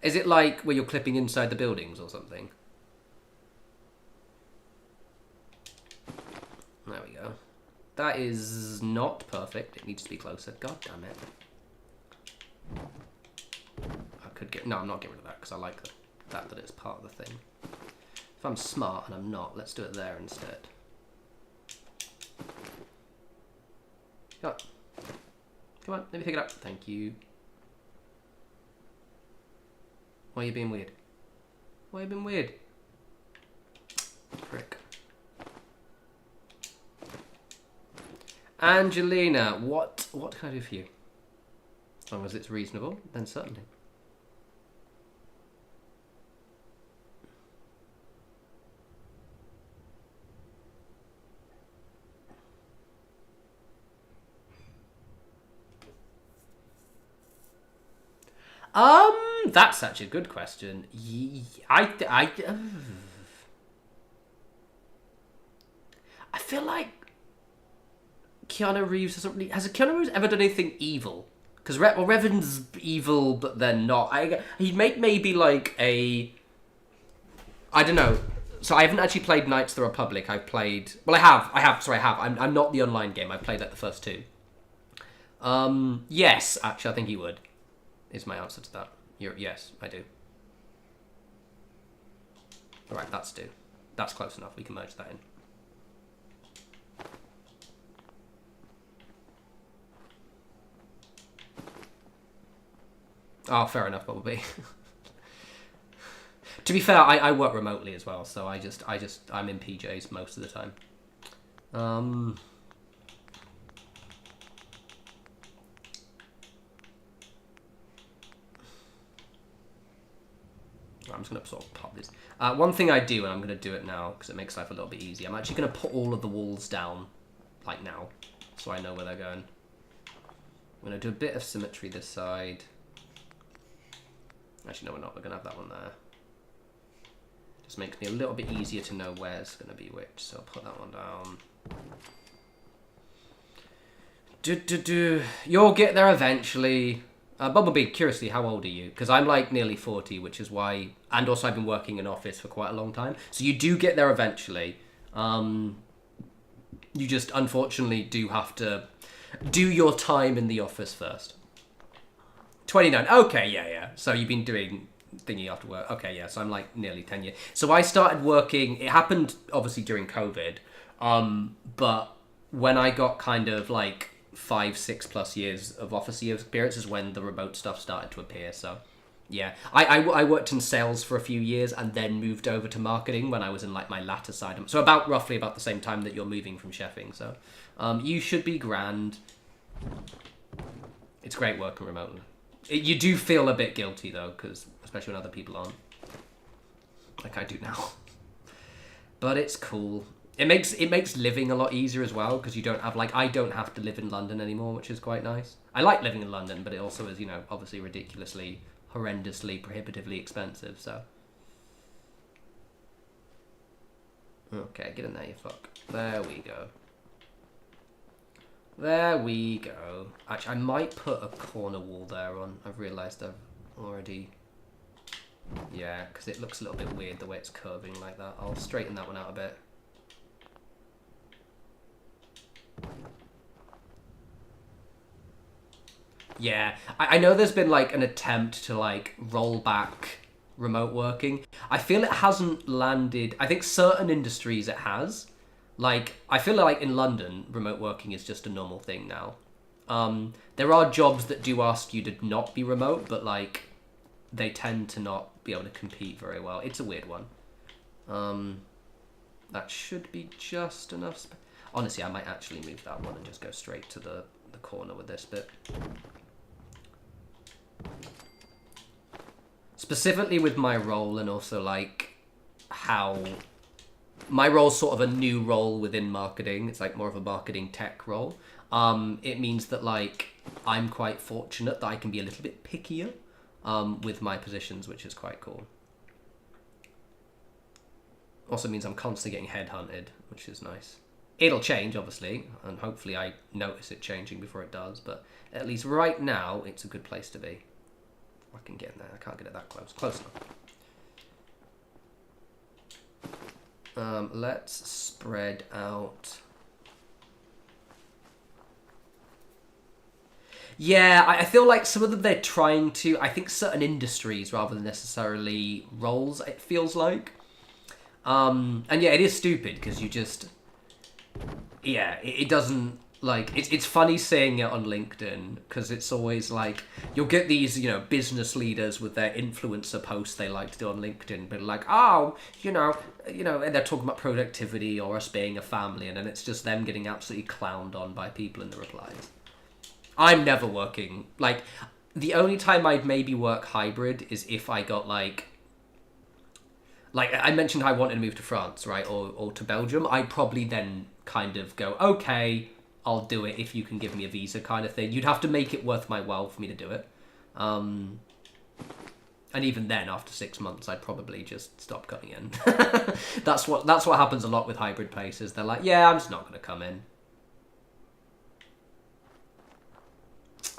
Is it like where you're clipping inside the buildings or something? There we go. That is not perfect. It needs to be closer. God damn it. I could get... No, I'm not getting rid of that because I like that it's part of the thing. If I'm smart, and I'm not, let's do it there instead. Come on. Come on, let me pick it up. Thank you. Why are you being weird? Why are you being weird? Prick. Angelina, what can I do for you? As long as it's reasonable, then certainly. That's actually a good question. I feel like Keanu Reeves hasn't really... Has Keanu Reeves ever done anything evil? Because Revan's evil, but then not. He'd make maybe like a... I don't know. So I haven't actually played Knights of the Republic. I've played... Well, I have. Sorry, I have. I'm not the online game. I played like the first two. Yes, actually, I think he would. Is my answer to that. Yes, I do. Alright, that's do. That's close enough. We can merge that in. Oh, fair enough, Bumblebee. To be fair, I work remotely as well, so I'm in PJs most of the time. I'm just going to sort of pop this. One thing I do, and I'm going to do it now, because it makes life a little bit easier, I'm actually going to put all of the walls down, like now, so I know where they're going. I'm going to do a bit of symmetry this side. Actually, no, we're not. We're going to have that one there. Just makes me a little bit easier to know where's going to be which, so I'll put that one down. You'll get there eventually. Bumblebee, curiously, how old are you? Because I'm like nearly 40, which is why... And also I've been working in office for quite a long time. So you do get there eventually. You just, unfortunately, do have to do your time in the office first. 29. Okay, yeah. So you've been doing thingy after work. Okay, yeah. So I'm like nearly 10 years. So I started working... It happened, obviously, during COVID. But when I got kind of like... 5-6 plus years of office experience is when the remote stuff started to appear. So yeah, I worked in sales for a few years and then moved over to marketing when I was in like my latter side. So roughly about the same time that you're moving from chefing. So you should be grand. It's great working remotely. You do feel a bit guilty though, because especially when other people aren't, like I do now. But it's cool. It makes living a lot easier as well, because you don't have, like, I don't have to live in London anymore, which is quite nice. I like living in London, but it also is, you know, obviously ridiculously, horrendously, prohibitively expensive, so. Okay, get in there, you fuck. There we go. There we go. Actually, I might put a corner wall there on. I've realised I've already... Yeah, because it looks a little bit weird the way it's curving like that. I'll straighten that one out a bit. Yeah, I know there's been like an attempt to like roll back remote working. I feel it hasn't landed. I think certain industries it has. Like, I feel like in London, remote working is just a normal thing now. There are jobs that do ask you to not be remote, but like, they tend to not be able to compete very well. It's a weird one. That should be just enough. Honestly, I might actually move that one and just go straight to the corner with this bit. Specifically with my role, and also like how my role's sort of a new role within marketing. It's like more of a marketing tech role. It means that like I'm quite fortunate that I can be a little bit pickier with my positions, which is quite cool. Also means I'm constantly getting headhunted, which is nice. It'll change, obviously, and hopefully I notice it changing before it does, but at least right now, it's a good place to be. I can get in there. I can't get it that close. Close enough. Let's spread out. Yeah, I feel like some of them they're trying to... I think certain industries rather than necessarily roles, it feels like. And yeah, it is stupid because you just... Yeah, it doesn't... Like, it's funny saying it on LinkedIn because it's always like... You'll get these, you know, business leaders with their influencer posts they like to do on LinkedIn, but like, oh, you know, and they're talking about productivity or us being a family, and then it's just them getting absolutely clowned on by people in the replies. I'm never working. Like, the only time I'd maybe work hybrid is if I got, like I mentioned I wanted to move to France, right, or to Belgium. I'd probably then kind of go, okay, I'll do it if you can give me a visa kind of thing. You'd have to make it worth my while for me to do it. And even then, after 6 months, I'd probably just stop coming in. That's what happens a lot with hybrid places. They're like, yeah, I'm just not going to come in.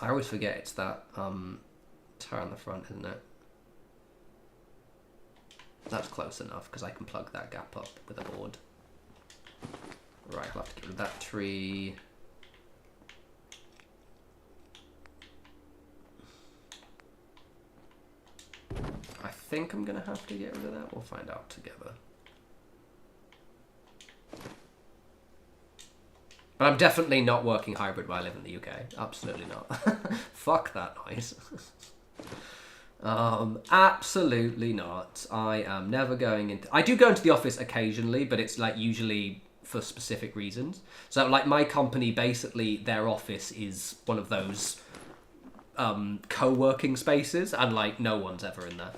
I always forget it's that tire on the front, isn't it? That's close enough, because I can plug that gap up with a board. Right, I'll have to get rid of that tree. I think I'm going to have to get rid of that. We'll find out together. But I'm definitely not working hybrid while I live in the UK. Absolutely not. Fuck that noise. Absolutely not. I am never going into... I do go into the office occasionally, but it's like usually for specific reasons. So like my company, basically their office is one of those co-working spaces, and like no one's ever in there.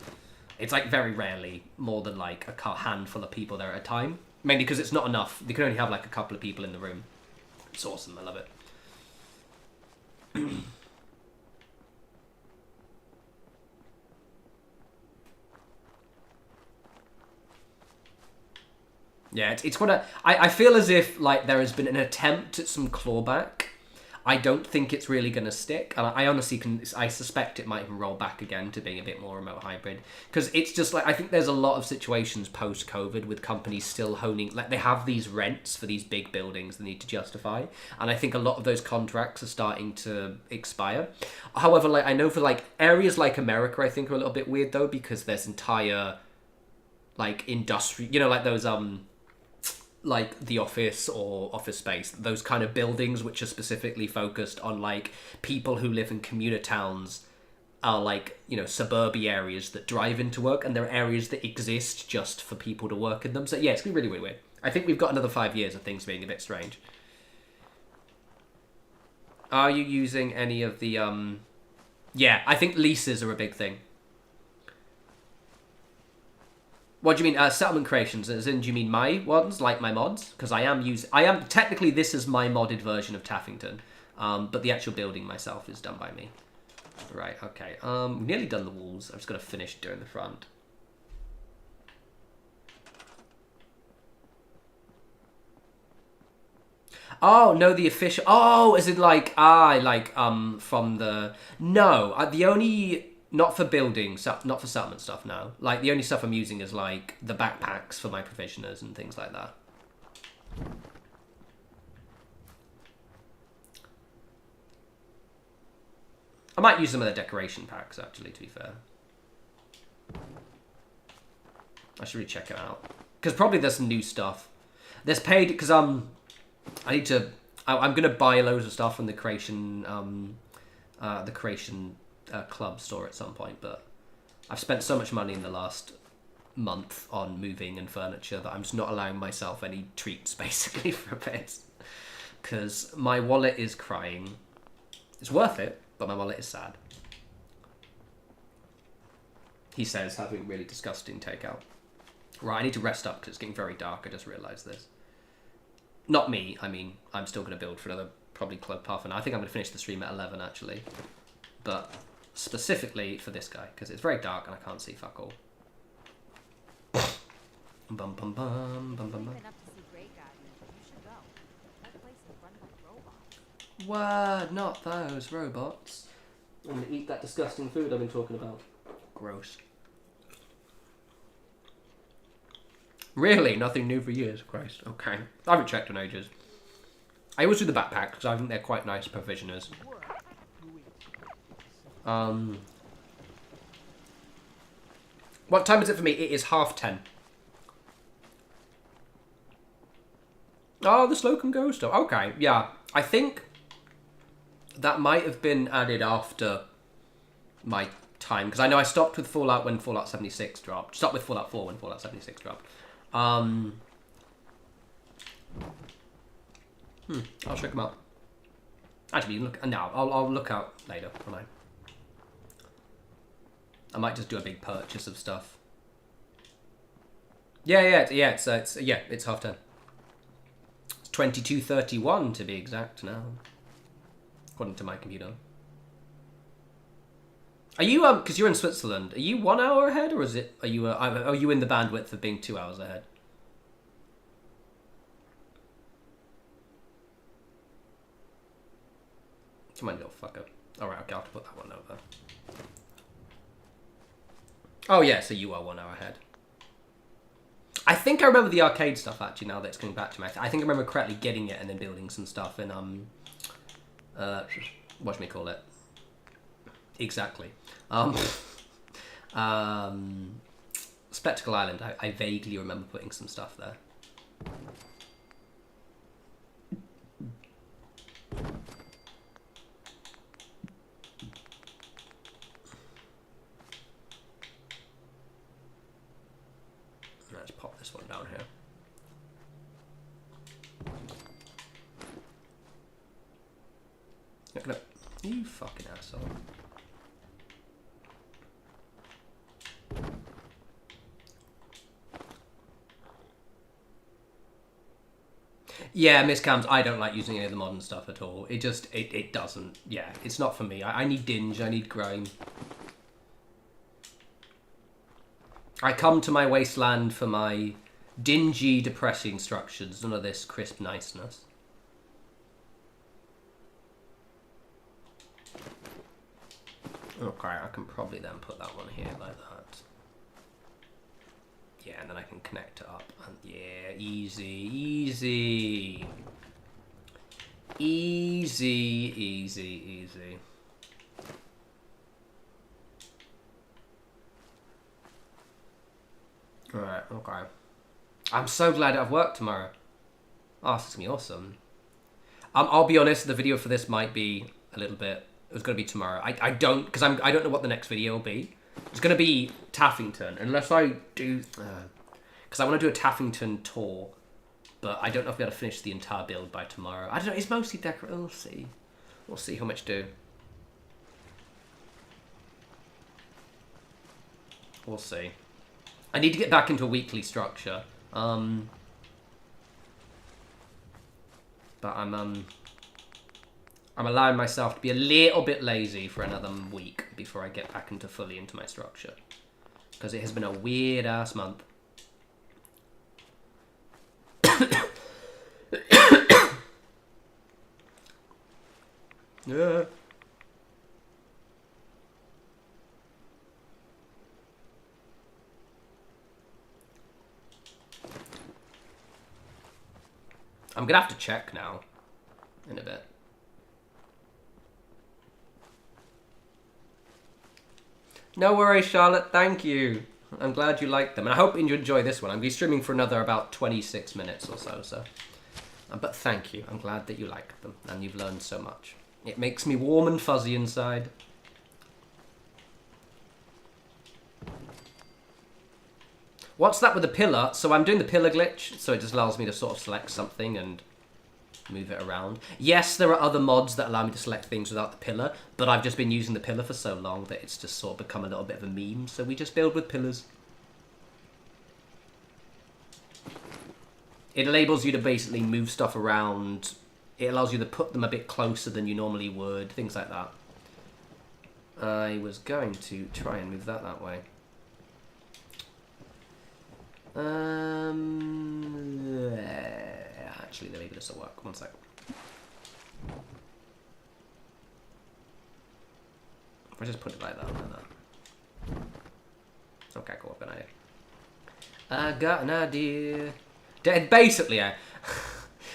It's like very rarely more than like a handful of people there at a time. Mainly because it's not enough. They can only have like a couple of people in the room. It's awesome. I love it. Yeah, it's quite a... I feel as if like there has been an attempt at some clawback. I don't think it's really going to stick. And I honestly I suspect it might even roll back again to being a bit more remote hybrid. Because it's just like, I think there's a lot of situations post-COVID with companies still honing... Like, they have these rents for these big buildings they need to justify. And I think a lot of those contracts are starting to expire. However, like, I know for like areas like America, I think are a little bit weird though, because there's entire like industry... You know, like those... like the office or office space, those kind of buildings which are specifically focused on like people who live in commuter towns are like, you know, suburban areas that drive into work, and there are areas that exist just for people to work in them. So yeah, it's gonna be really weird. I think we've got another 5 years of things being a bit strange. Are you using any of the yeah, I think leases are a big thing. What do you mean, settlement creations? As in, do you mean my ones, like my mods? Because technically this is my modded version of Taffington, but the actual building myself is done by me. Right, okay. We've nearly done the walls. I've just got to finish doing the front. Oh, no, the official... Oh, is it like... from the... No, the only... Not for building, not for settlement stuff, no. Like, the only stuff I'm using is, like, the backpacks for my provisioners and things like that. I might use some of the decoration packs, actually, to be fair. I should really check it out. Because probably there's some new stuff. There's paid, because I need to, I'm going to buy loads of stuff from the Creation Club store at some point, but I've spent so much money in the last month on moving and furniture that I'm just not allowing myself any treats, basically, for a bit. Because my wallet is crying. It's worth it, but my wallet is sad. He says, having really disgusting takeout. Right, I need to rest up because it's getting very dark. I just realised this. Not me. I mean, I'm still going to build for another probably half an hour. I think I'm going to finish the stream at 11, actually. But specifically for this guy, because it's very dark and I can't see fuck all. Bum bum bum bum bum bum. Word, not those robots. I'm going to eat that disgusting food I've been talking about. Gross. Really? Nothing new for years? Christ. Okay. I haven't checked in ages. I always do the backpack because I think they're quite nice provisioners. What time is it for me? It is 10:30. Oh, the Slocum Ghost stuff. Okay, yeah. I think that might have been added after my time, because I know I stopped with Fallout when Fallout 76 dropped. Stopped with Fallout 4 when Fallout 76 dropped. I'll check them out. Actually, look. No, I'll look out later. I might just do a big purchase of stuff. Yeah. It's 10:30. It's 22:31 to be exact now, according to my computer. Are you because you're in Switzerland? Are you 1 hour ahead, or is it? Are you in the bandwidth of being 2 hours ahead? Come on, you little fucker. All right, okay, I'll have to put that one over. Oh yeah, so you are 1 hour ahead. I think I remember the arcade stuff actually. Now that it's coming back to me, I think I remember correctly getting it and then building some stuff in whatchamacallit it. Exactly. Spectacle Island. I vaguely remember putting some stuff there. Let's pop this one down here. Look at it. You fucking asshole. Yeah, Miss Cams, I don't like using any of the modern stuff at all. It just, it doesn't, yeah, it's not for me. I need dinge, I need grime. I come to my wasteland for my dingy, depressing structures, none of this crisp niceness. Okay, I can probably then put that one here like that. Yeah, and then I can connect it up. And yeah, easy. Alright, okay. I'm so glad I have work tomorrow. Oh, this is going to be awesome. I'll be honest, the video for this might be a little bit... It was going to be tomorrow. I don't know what the next video will be. It's going to be Taffington, unless I do... Because I want to do a Taffington tour, but I don't know if I'll be able to finish the entire build by tomorrow. I don't know, it's mostly decorative. We'll see. We'll see how much do. We'll see. I need to get back into a weekly structure. But I'm allowing myself to be a little bit lazy for another week before I get back fully into my structure. Because it has been a weird ass month. Yeah. I'm gonna have to check now in a bit. No worries, Charlotte. Thank you. I'm glad you liked them. And I hope you enjoy this one. I'll be streaming for another about 26 minutes or so. But thank you. I'm glad that you liked them and you've learned so much. It makes me warm and fuzzy inside. What's that with the pillar? So I'm doing the pillar glitch, so it just allows me to sort of select something and move it around. Yes, there are other mods that allow me to select things without the pillar, but I've just been using the pillar for so long that it's just sort of become a little bit of a meme, so we just build with pillars. It enables you to basically move stuff around. It allows you to put them a bit closer than you normally would, things like that. I was going to try and move that way. Actually, maybe this will work. One sec. If I just put it like that, Okay, cool. I've got an idea. I got an idea. Basically,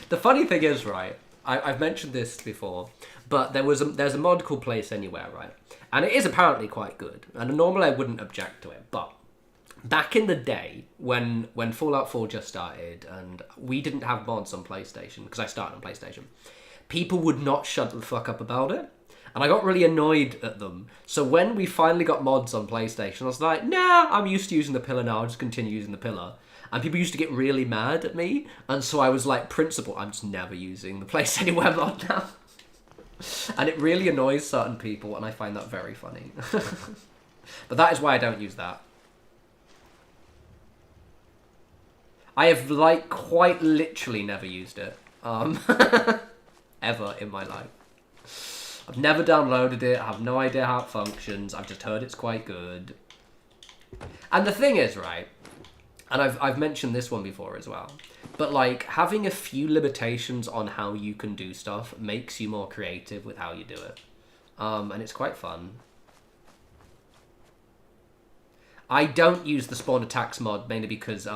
the funny thing is, right, I've mentioned this before, but there's a mod called Place Anywhere, right? And it is apparently quite good. And normally I wouldn't object to it, but back in the day, when Fallout 4 just started, and we didn't have mods on PlayStation, because I started on PlayStation, people would not shut the fuck up about it. And I got really annoyed at them. So when we finally got mods on PlayStation, I was like, nah, I'm used to using the pillar now, I'll just continue using the pillar. And people used to get really mad at me, and so I was like, principle, I'm just never using the Place Anywhere mod now. And it really annoys certain people, and I find that very funny. But that is why I don't use that. I have, like, quite literally never used it. Ever in my life. I've never downloaded it, I have no idea how it functions, I've just heard it's quite good. And the thing is, right, and I've mentioned this one before as well, but, like, having a few limitations on how you can do stuff makes you more creative with how you do it. And it's quite fun. I don't use the spawn attacks mod, mainly because,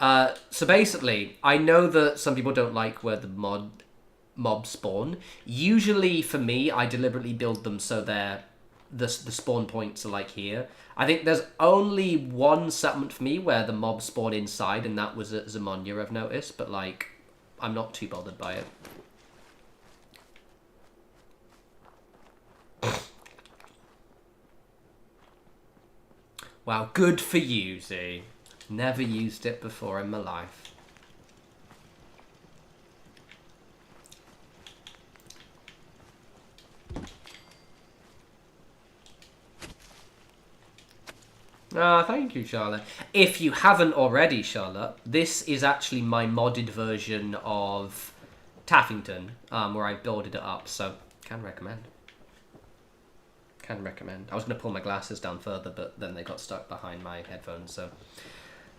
so basically, I know that some people don't like where the mobs spawn. Usually, for me, I deliberately build them so the spawn points are like here. I think there's only one settlement for me where the mobs spawn inside, and that was at Zamonia, I've noticed, but, like, I'm not too bothered by it. Wow, good for you, Z. Never used it before in my life. Thank you, Charlotte. If you haven't already, Charlotte, this is actually my modded version of Taffington, where I builded it up, so can recommend. Can recommend. I was going to pull my glasses down further, but then they got stuck behind my headphones, so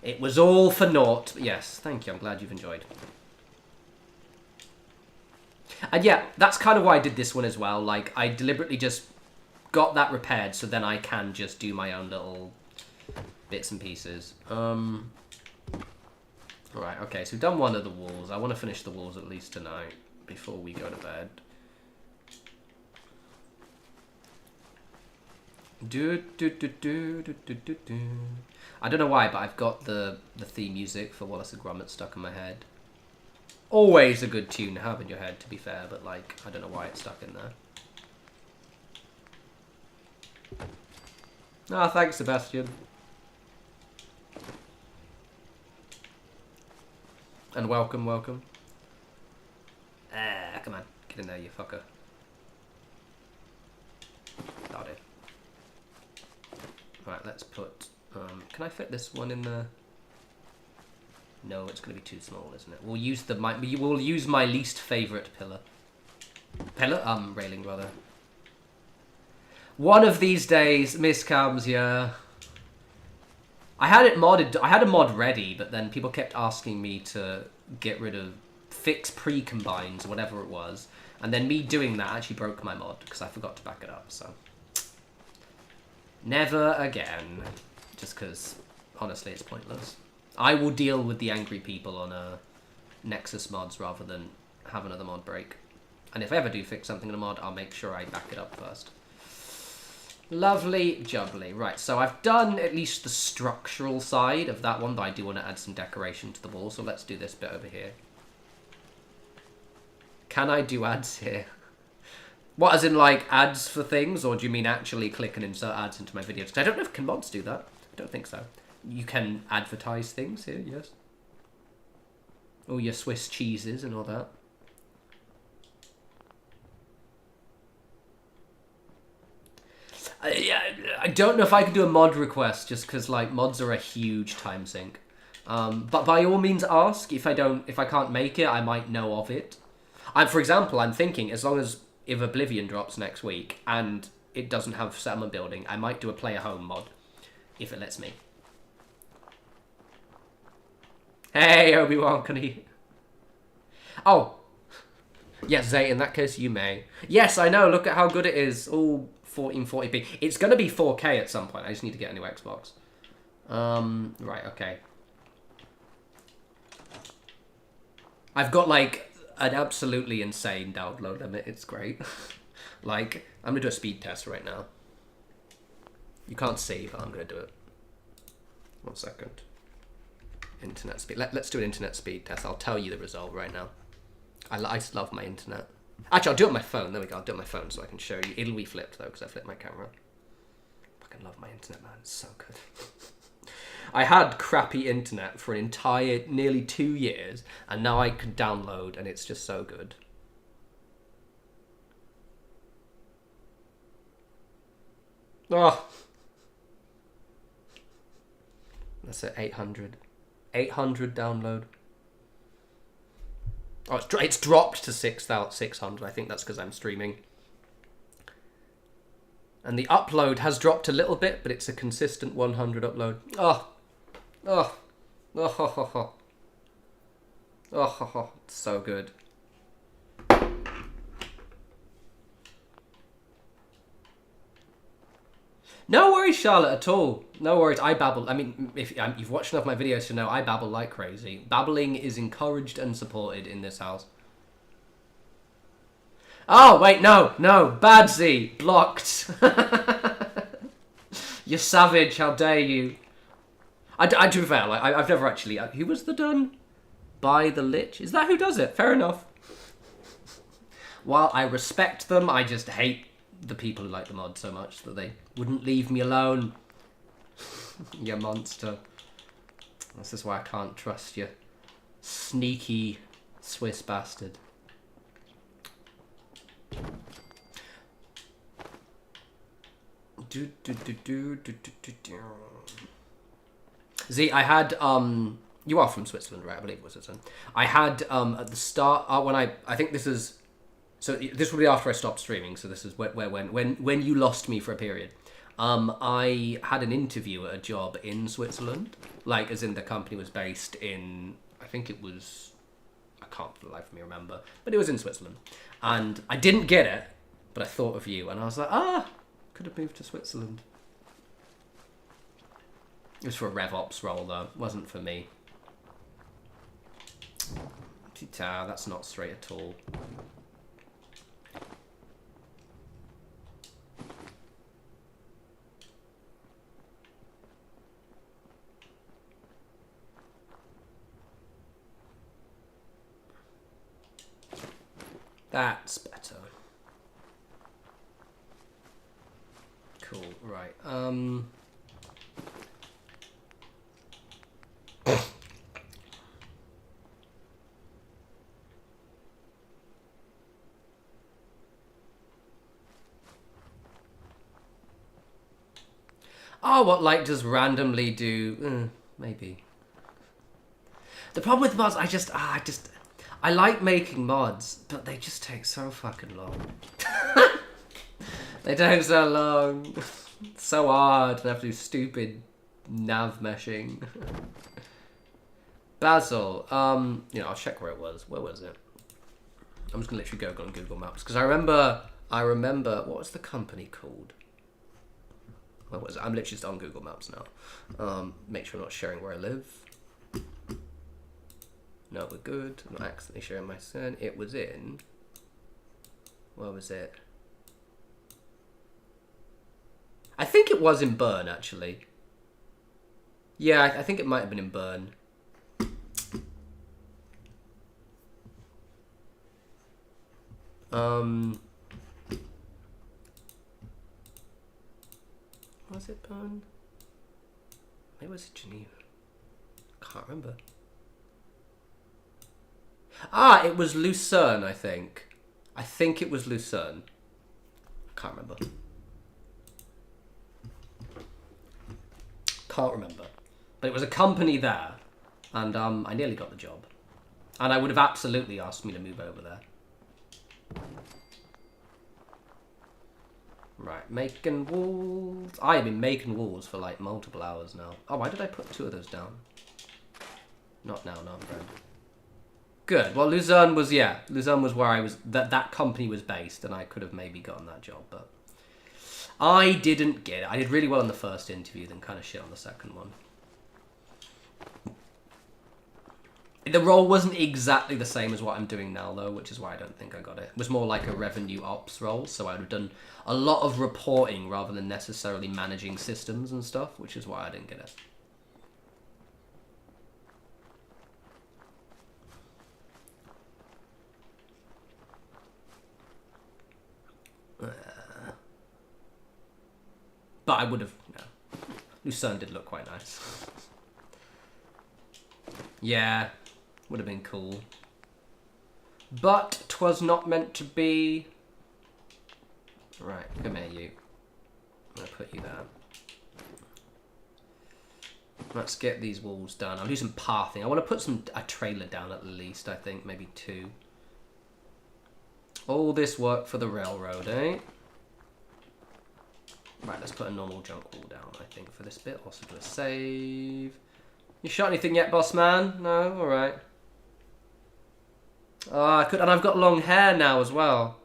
it was all for naught. Yes, thank you. I'm glad you've enjoyed. And yeah, that's kind of why I did this one as well. Like, I deliberately just got that repaired, so then I can just do my own little bits and pieces. Alright, okay, so we've done one of the walls. I want to finish the walls at least tonight before we go to bed. I don't know why, but I've got the theme music for Wallace and Gromit stuck in my head. Always a good tune to have in your head, to be fair, but, like, I don't know why it's stuck in there. Ah, thanks, Sebastian. And welcome, welcome. Come on. Get in there, you fucker. That'll do. Right, let's put... can I fit this one in there? No, it's going to be too small, isn't it? We'll use we'll use my least favourite pillar. Railing, rather. One of these days, Miss Cams, yeah. I had it modded. I had a mod ready, but then people kept asking me to fix pre-combines, whatever it was, and then me doing that actually broke my mod because I forgot to back it up. So never again, just because honestly it's pointless. I will deal with the angry people on Nexus mods rather than have another mod break. And if I ever do fix something in a mod, I'll make sure I back it up first. Lovely jubbly. Right, so I've done at least the structural side of that one, but I do want to add some decoration to the wall, so let's do this bit over here. Can I do ads here? What, as in, like, ads for things, or do you mean actually click and insert ads into my videos? Because I don't know if can mods do that. I don't think so. You can advertise things here, yes. All your Swiss cheeses and all that. Yeah, I don't know if I can do a mod request, just because, like, mods are a huge time sink. But by all means ask. If I can't make it, I might know of it. For example, I'm thinking, as long as if Oblivion drops next week and it doesn't have settlement building, I might do a player home mod, if it lets me. Hey, Obi-Wan, can he... Oh. Yes, Zay, in that case, you may. Yes, I know, look at how good it is. All 1440p. It's going to be 4K at some point. I just need to get a new Xbox. Right, okay. I've got, like, an absolutely insane download limit. It's great. Like, I'm going to do a speed test right now. You can't see, but I'm going to do it. 1 second. Internet speed. Let's do an internet speed test. I'll tell you the result right now. I love my internet. Actually, I'll do it on my phone. There we go. I'll do it on my phone so I can show you. It'll be flipped, though, because I flipped my camera. Fucking love my internet, man. It's so good. I had crappy internet for an entire, nearly 2 years, and now I can download, and it's just so good. Oh. That's at 800. 800 download. Oh, it's dropped to 6,600. I think that's because I'm streaming. And the upload has dropped a little bit, but it's a consistent 100 upload. Oh. Oh. Oh, ho, ho, ho. Oh, ho, ho. It's so good. No worries, Charlotte, at all. No worries. I babble. I mean, if you've watched enough of my videos to know, I babble like crazy. Babbling is encouraged and supported in this house. Oh, wait, no. Badsy. Blocked. You're savage. How dare you? To be fair, like, I've never actually... who was the done? By the Lich? Is that who does it? Fair enough. While I respect them, I just hate the people who like the mod so much that they wouldn't leave me alone. You monster. This is why I can't trust you. Sneaky Swiss bastard. Z, I had you are from Switzerland, right? I believe it was Switzerland. I had at the start when I think this is, so this will be after I stopped streaming, so this is when you lost me for a period. I had an interview at a job in Switzerland, like as in the company was based in, I think it was, I can't for the life of me remember, but it was in Switzerland. And I didn't get it, but I thought of you, and I was like, could have moved to Switzerland. It was for a RevOps role, though. It wasn't for me. That's not straight at all. That's better. Cool, right. Oh, what, like, just randomly do... maybe. The problem with mods, I like making mods, but they just take so fucking long. They take so long. It's so hard to have to do stupid nav meshing. Basil, I'll check where it was. Where was it? I'm just gonna literally go on Google Maps because I remember. What was the company called? Where was it? I'm literally just on Google Maps now. Make sure I'm not sharing where I live. No, we're good. I'm not accidentally sharing my son. It was in. Where was it? I think it was in Bern, actually. Yeah, I think it might have been in Bern. Was it Bern? Maybe was it Geneva? Can't remember. Ah, it was Lucerne, I think. I think it was Lucerne. Can't remember. Can't remember. But it was a company there, and I nearly got the job. And I would have absolutely asked me to move over there. Right, making walls. I've been making walls for like multiple hours now. Oh, why did I put 2 of those down? Not now, no, I'm grand. Good. Well, Lucerne was, yeah, Lucerne was where I was, that company was based, and I could have maybe gotten that job, but I didn't get it. I did really well in the first interview, then kind of shit on the second one. The role wasn't exactly the same as what I'm doing now, though, which is why I don't think I got it. It was more like a revenue ops role, so I would have done a lot of reporting rather than necessarily managing systems and stuff, which is why I didn't get it. But I would have, no. Lucerne did look quite nice. Yeah, would have been cool. But 'twas not meant to be. Right, come here, you. I'm gonna put you there. Let's get these walls done. I'll do some pathing. I want to put a trailer down at least, I think, maybe 2. All this work for the railroad, eh? Right, let's put a normal junk wall down, I think, for this bit. Also do a save. You shot anything yet, boss man? No? Alright. Oh, I could, and I've got long hair now as well.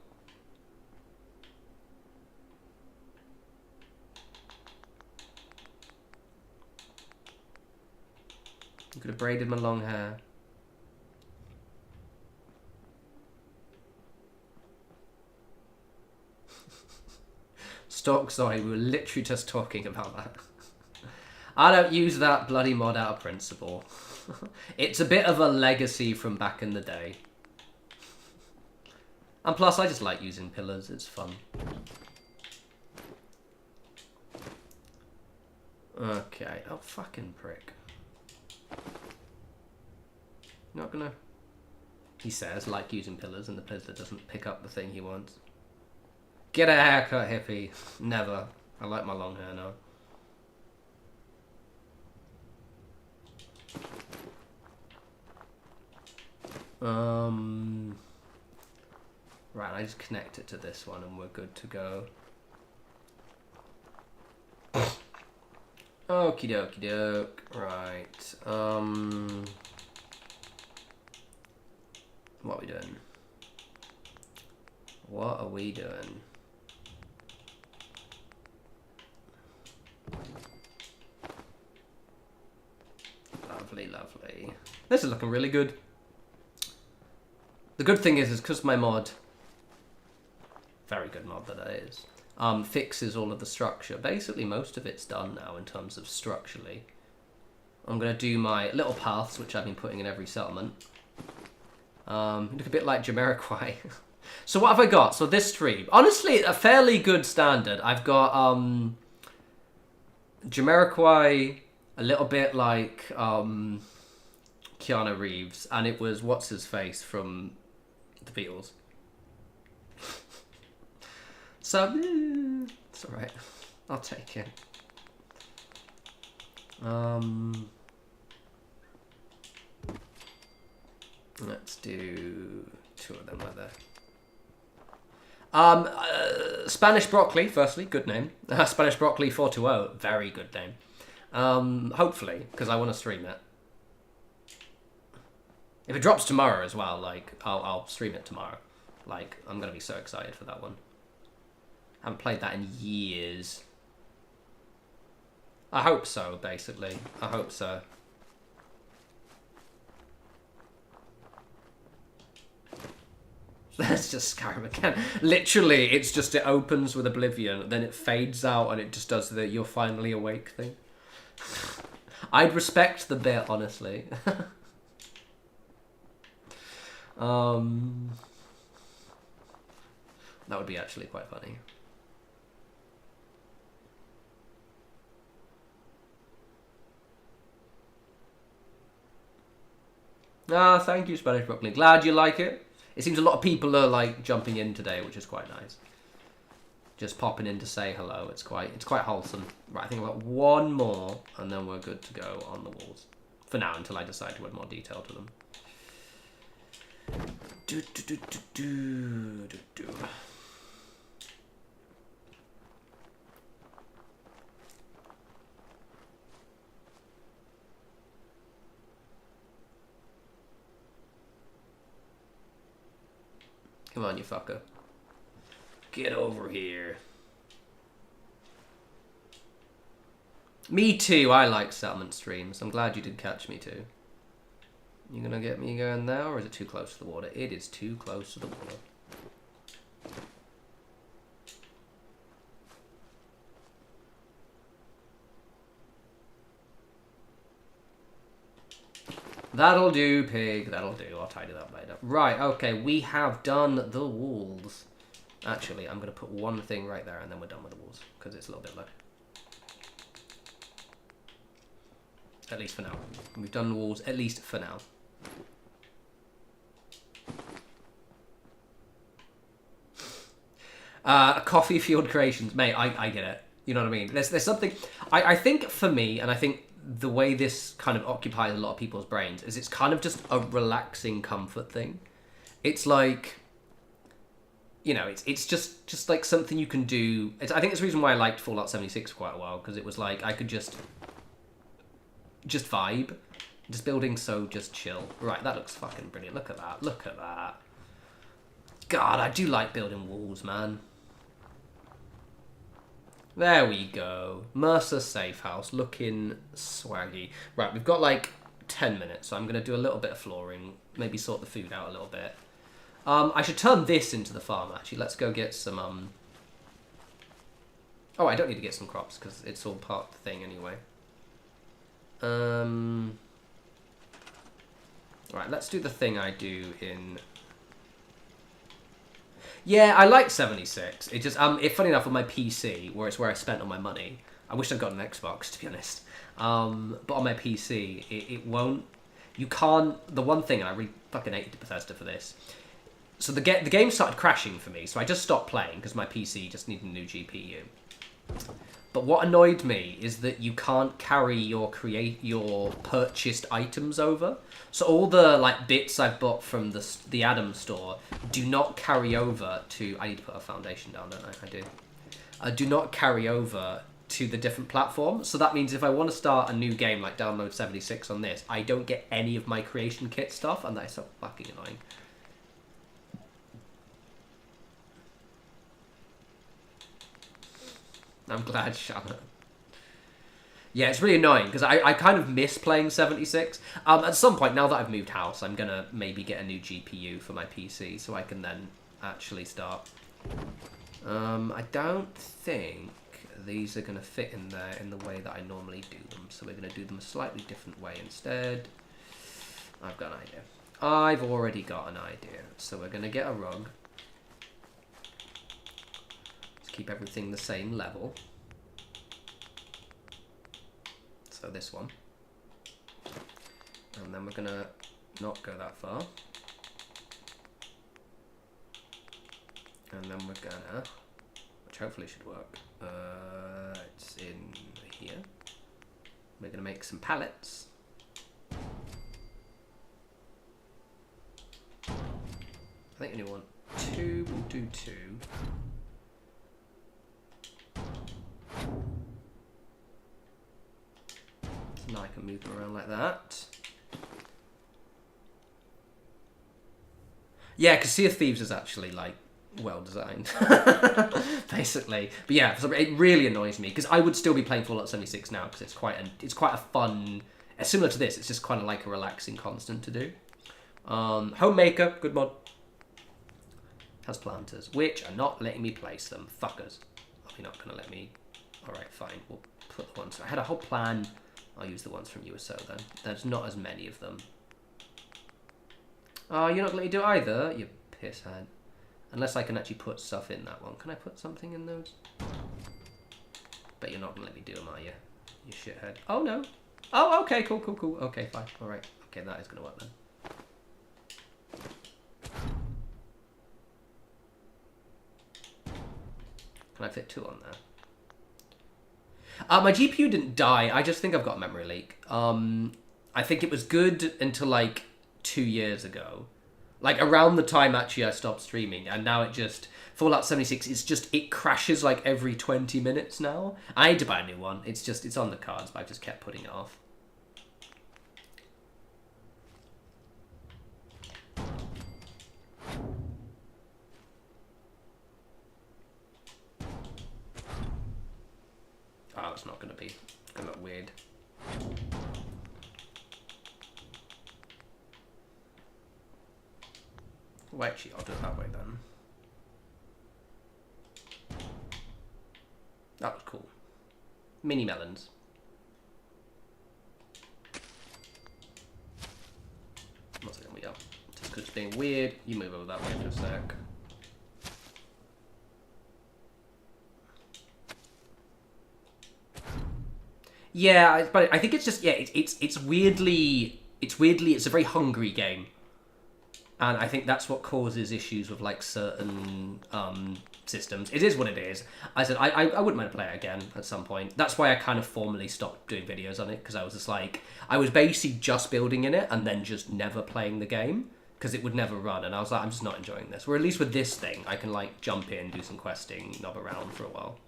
You could have braided my long hair. Sorry, we were literally just talking about that. I don't use that bloody mod out of principle. It's a bit of a legacy from back in the day. And plus, I just like using pillars, it's fun. Okay, oh fucking prick. Not gonna... He says, like using pillars, and the pillar doesn't pick up the thing he wants. Get a haircut, hippie. Never. I like my long hair now. Right, I just connect it to this one and we're good to go. Okie dokie doke. Right. What are we doing? What are we doing? Lovely, lovely. This is looking really good. The good thing is because my mod, very good mod that is, fixes all of the structure. Basically, most of it's done now in terms of structurally. I'm going to do my little paths, which I've been putting in every settlement. Look a bit like Jamiroquai. So what have I got? So this stream, honestly, a fairly good standard. I've got Jamiroquai, a little bit like Keanu Reeves, and it was what's his face from the Beatles. So it's all right. I'll take it. Let's do 2 of them like that. Spanish Broccoli, firstly, good name. Spanish Broccoli 420, very good name. Hopefully, because I want to stream it. If it drops tomorrow as well, like, I'll stream it tomorrow. Like, I'm going to be so excited for that one. I haven't played that in years. I hope so, basically. I hope so. That's just Skyrim again. Literally, it's just it opens with Oblivion, then it fades out, and it just does the "you're finally awake" thing. I'd respect the bit, honestly. That would be actually quite funny. Ah, thank you, Spanish Brooklyn. Glad you like it. It seems a lot of people are like jumping in today, which is quite nice. Just popping in to say hello. It's quite wholesome. Right, I think I've got one more, and then we're good to go on the walls. For now, until I decide to add more detail to them. Come on, you fucker. Get over here. Me too, I like settlement streams. I'm glad you did catch me too. You gonna get me going there, or is it too close to the water? It is too close to the water. That'll do, pig. That'll do. I'll tidy that later. Right, okay. We have done the walls. Actually, I'm going to put one thing right there, and then we're done with the walls, because it's a little bit low. At least for now. We've done the walls, at least for now. Coffee Field Creations. Mate, I get it. You know what I mean? There's something... I think for me, and I think the way this kind of occupies a lot of people's brains, is it's kind of just a relaxing comfort thing. It's like... You know, it's just like something you can do. I think it's the reason why I liked Fallout 76 for quite a while, because it was like I could just vibe. Just building so just chill. Right, that looks fucking brilliant. Look at that. Look at that. God, I do like building walls, man. There we go. Mercer Safe House, looking swaggy. Right, we've got like 10 minutes, so I'm going to do a little bit of flooring, maybe sort the food out a little bit. I should turn this into the farm, actually. Let's go get some, Oh, I don't need to get some crops, because it's all part of the thing anyway. Right, let's do the thing I do in... Yeah, I like 76. It just, it's funny enough, on my PC, where it's where I spent all my money, I wish I'd got an Xbox, to be honest. But on my PC, it won't... You can't... The one thing, and I really fucking hated Bethesda for this... So the game started crashing for me, so I just stopped playing because my PC just needed a new GPU. But what annoyed me is that you can't carry your purchased items over. So all the like bits I've bought from the Adam store do not carry over to... I need to put a foundation down, don't I? I do. Do not carry over to the different platforms. So that means if I want to start a new game, like download 76 on this, I don't get any of my creation kit stuff, and that is so fucking annoying. I'm glad, Shanna. Yeah, it's really annoying, because I kind of miss playing 76. At some point, now that I've moved house, I'm going to maybe get a new GPU for my PC, so I can then actually start. I don't think these are going to fit in there in the way that I normally do them, so we're going to do them a slightly different way instead. I've got an idea. I've already got an idea. So we're going to get a rug. Keep everything the same level. So this one. And then we're gonna not go that far. And then we're gonna, which hopefully should work, it's in here. We're gonna make some pallets. I think you want two, we'll do two. Now I can move them around like that. Yeah, because Sea of Thieves is actually, like, well designed. Basically. But yeah, it really annoys me, because I would still be playing Fallout 76 now, because it's quite a fun... Similar to this, it's just kind of like a relaxing constant to do. Homemaker, good mod. has planters, which are not letting me place them. Fuckers. Are you not going to let me? Alright, fine. We'll put the ones. I had a whole plan. I'll use the ones from USO then. There's not as many of them. Oh, you're not going to let me do either? You pisshead. Unless I can actually put stuff in that one. Can I put something in those? But you're not going to let me do them, are you? You shithead. Oh, no. Oh, okay, cool. Okay, fine. Alright. Okay, that is going to work then. Can I fit 2 on there? My GPU didn't die. I just think I've got a memory leak. I think it was good until like 2 years ago. Like around the time actually I stopped streaming, and now it just Fallout 76. It crashes like every 20 minutes now. I need to buy a new one. It's on the cards, but I've just kept putting it off. Oh, it's not going to be. It's going to look weird. Well, actually, I'll do it that way then. That was cool. Mini melons. What's it going to be up? Just because it's being weird, you move over that way for a sec. Yeah, but I think it's just, yeah, it's weirdly, it's a very hungry game. And I think that's what causes issues with like certain systems. It is what it is. I said I wouldn't mind to play it again at some point. That's why I kind of formally stopped doing videos on it, because I was just like, I was basically just building in it and then just never playing the game because it would never run. And I was like, I'm just not enjoying this. Or at least with this thing, I can like jump in, do some questing, knob around for a while.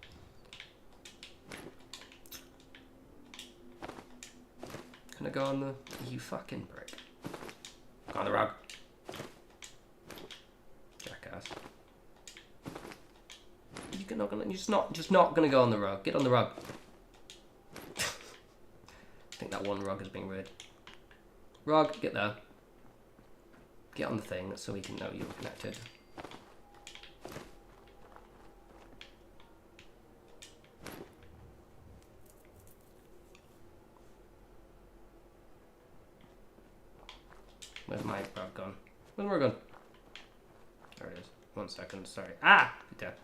Can I go on the... You fucking prick. Go on the rug. Jackass. You're just not gonna go on the rug. Get on the rug. I think that one rug is being weird. Rug, get there. Get on the thing so we can know you're connected. Where's my rug gone? Where's my rug gone? There it is. 1 second, sorry. Ah! There.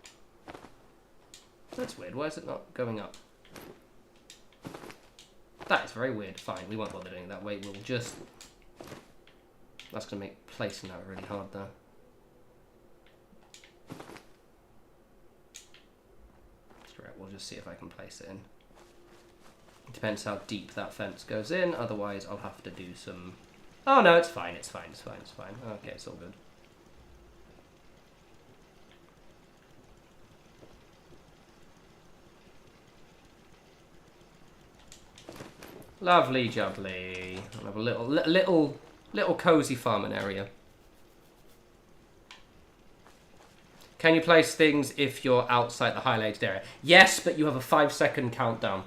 That's weird. Why is it not going up? That is very weird. Fine, we won't bother doing it that way. We'll just... That's going to make placing that really hard, though. Screw it. We'll just see if I can place it in. It depends how deep that fence goes in. Otherwise, I'll have to do some... Oh, no, it's fine. It's fine. It's fine. It's fine. Okay, it's all good. Lovely jubbly. I'll have a little cozy farming area. Can you place things if you're outside the highlighted area? Yes, but you have a 5-second countdown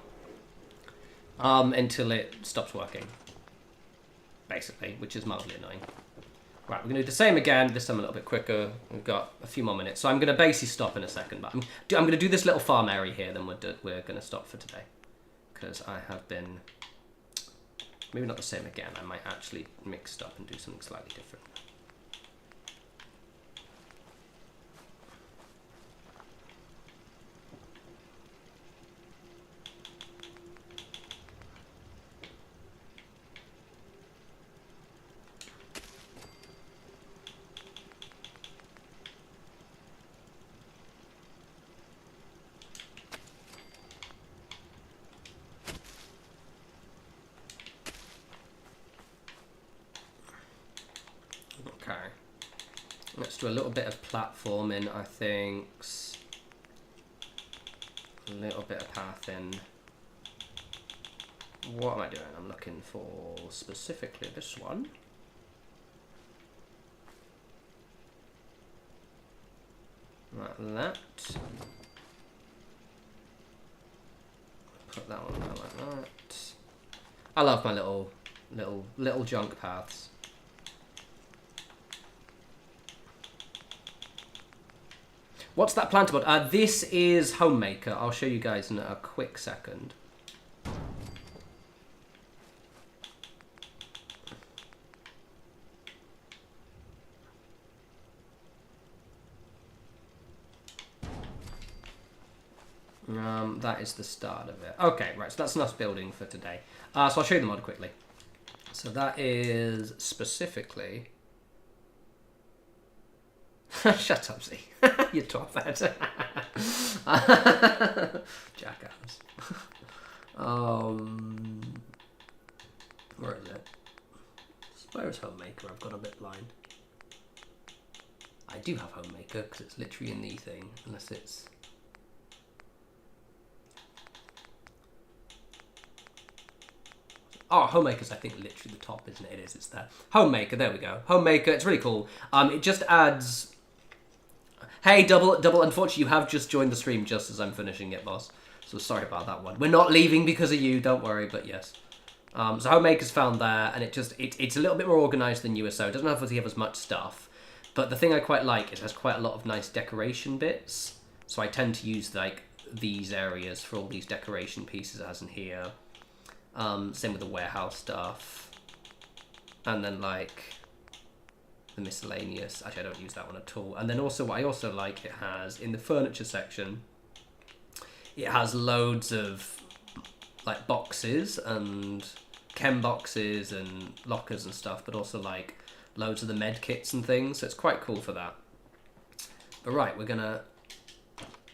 until it stops working, basically, which is mildly annoying. Right, we're going to do the same again, this time a little bit quicker. We've got a few more minutes, so I'm going to basically stop in a second. But I'm going to do this little farm area here, then we're going to stop for today, because I have been... Maybe not the same again. I might actually mix up and do something slightly different. Let's do a little bit of platforming, I think. A little bit of pathing. What am I doing? I'm looking for specifically this one. Like that. Put that one there like that. I love my little junk paths. What's that plant about? This is Homemaker. I'll show you guys in a quick second. That is the start of it. Okay, right, so that's enough building for today. So I'll show you the mod quickly. So that is specifically... Shut up, Z. You top head. Jackass. Where is it? Where is Homemaker? I've got a bit blind. I do have Homemaker because it's literally in the thing, unless it's... Oh, Homemaker's, I think, literally the top, isn't it? It is, it's there. Homemaker, there we go. Homemaker, it's really cool. It just adds... Hey, Double, unfortunately, you have just joined the stream just as I'm finishing it, boss. So sorry about that one. We're not leaving because of you, don't worry, but yes. So Homemaker's found there, and it's a little bit more organised than USO. It doesn't obviously have as much stuff. But the thing I quite like is it has quite a lot of nice decoration bits. So I tend to use, like, these areas for all these decoration pieces, as in here. Same with the warehouse stuff. And then, like, the miscellaneous. Actually, I don't use that one at all. And then also, what I also like, it has, in the furniture section, it has loads of, like, boxes and chem boxes and lockers and stuff, but also, like, loads of the med kits and things. So it's quite cool for that. But right, we're gonna...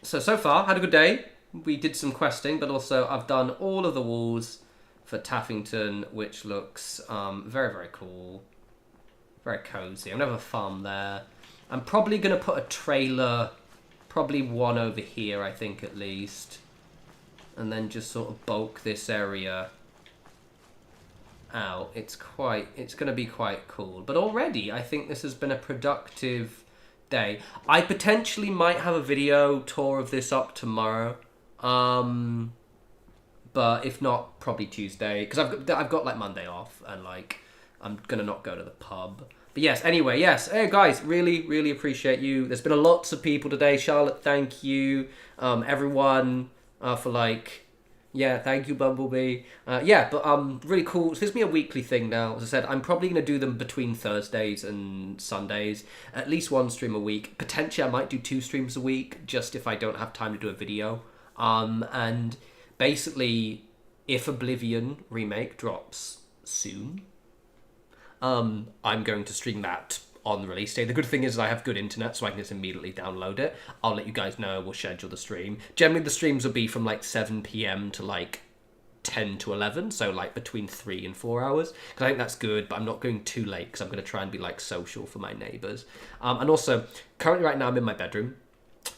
So far, had a good day. We did some questing, but also I've done all of the walls for Taffington, which looks very, very cool. Very cozy. I'm going to have a farm there. I'm probably going to put a trailer, probably one over here, I think, at least. And then just sort of bulk this area out. It's going to be quite cool. But already, I think this has been a productive day. I potentially might have a video tour of this up tomorrow. But if not, probably Tuesday, because I've got like Monday off, and like I'm gonna not go to the pub. But yes, anyway, yes. Hey guys, really, really appreciate you. There's been lots of people today. Charlotte, thank you. Everyone for like, yeah, thank you, Bumblebee. Yeah, but really cool. So this is me a weekly thing now. As I said, I'm probably gonna do them between Thursdays and Sundays. At least one stream a week. Potentially, I might do 2 streams a week, just if I don't have time to do a video. And basically, if Oblivion remake drops soon, I'm going to stream that on the release day. The good thing is I have good internet, so I can just immediately download it. I'll let you guys know. We'll schedule the stream. Generally, the streams will be from like 7 PM to like 10 to 11, so like between 3 and 4 hours. Because I think that's good, but I'm not going too late because I'm going to try and be like social for my neighbours. And also, currently right now I'm in my bedroom.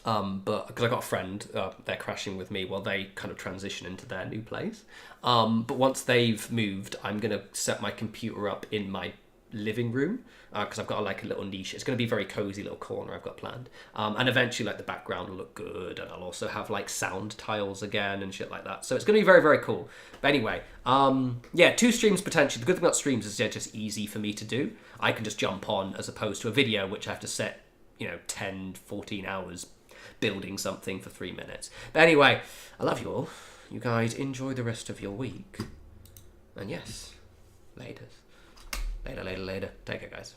But because I got a friend, they're crashing with me while they kind of transition into their new place. But once they've moved, I'm going to set my computer up in my living room because I've got like a little niche. It's going to be a very cozy little corner I've got planned. And eventually like the background will look good, and I'll also have like sound tiles again and shit like that. So it's going to be very, very cool. But anyway, yeah, 2 streams potentially. The good thing about streams is they're just easy for me to do. I can just jump on as opposed to a video which I have to set, 10, 14 hours building something for 3 minutes. But anyway, I love you all. You guys enjoy the rest of your week. And yes, later. Later. Take care, guys.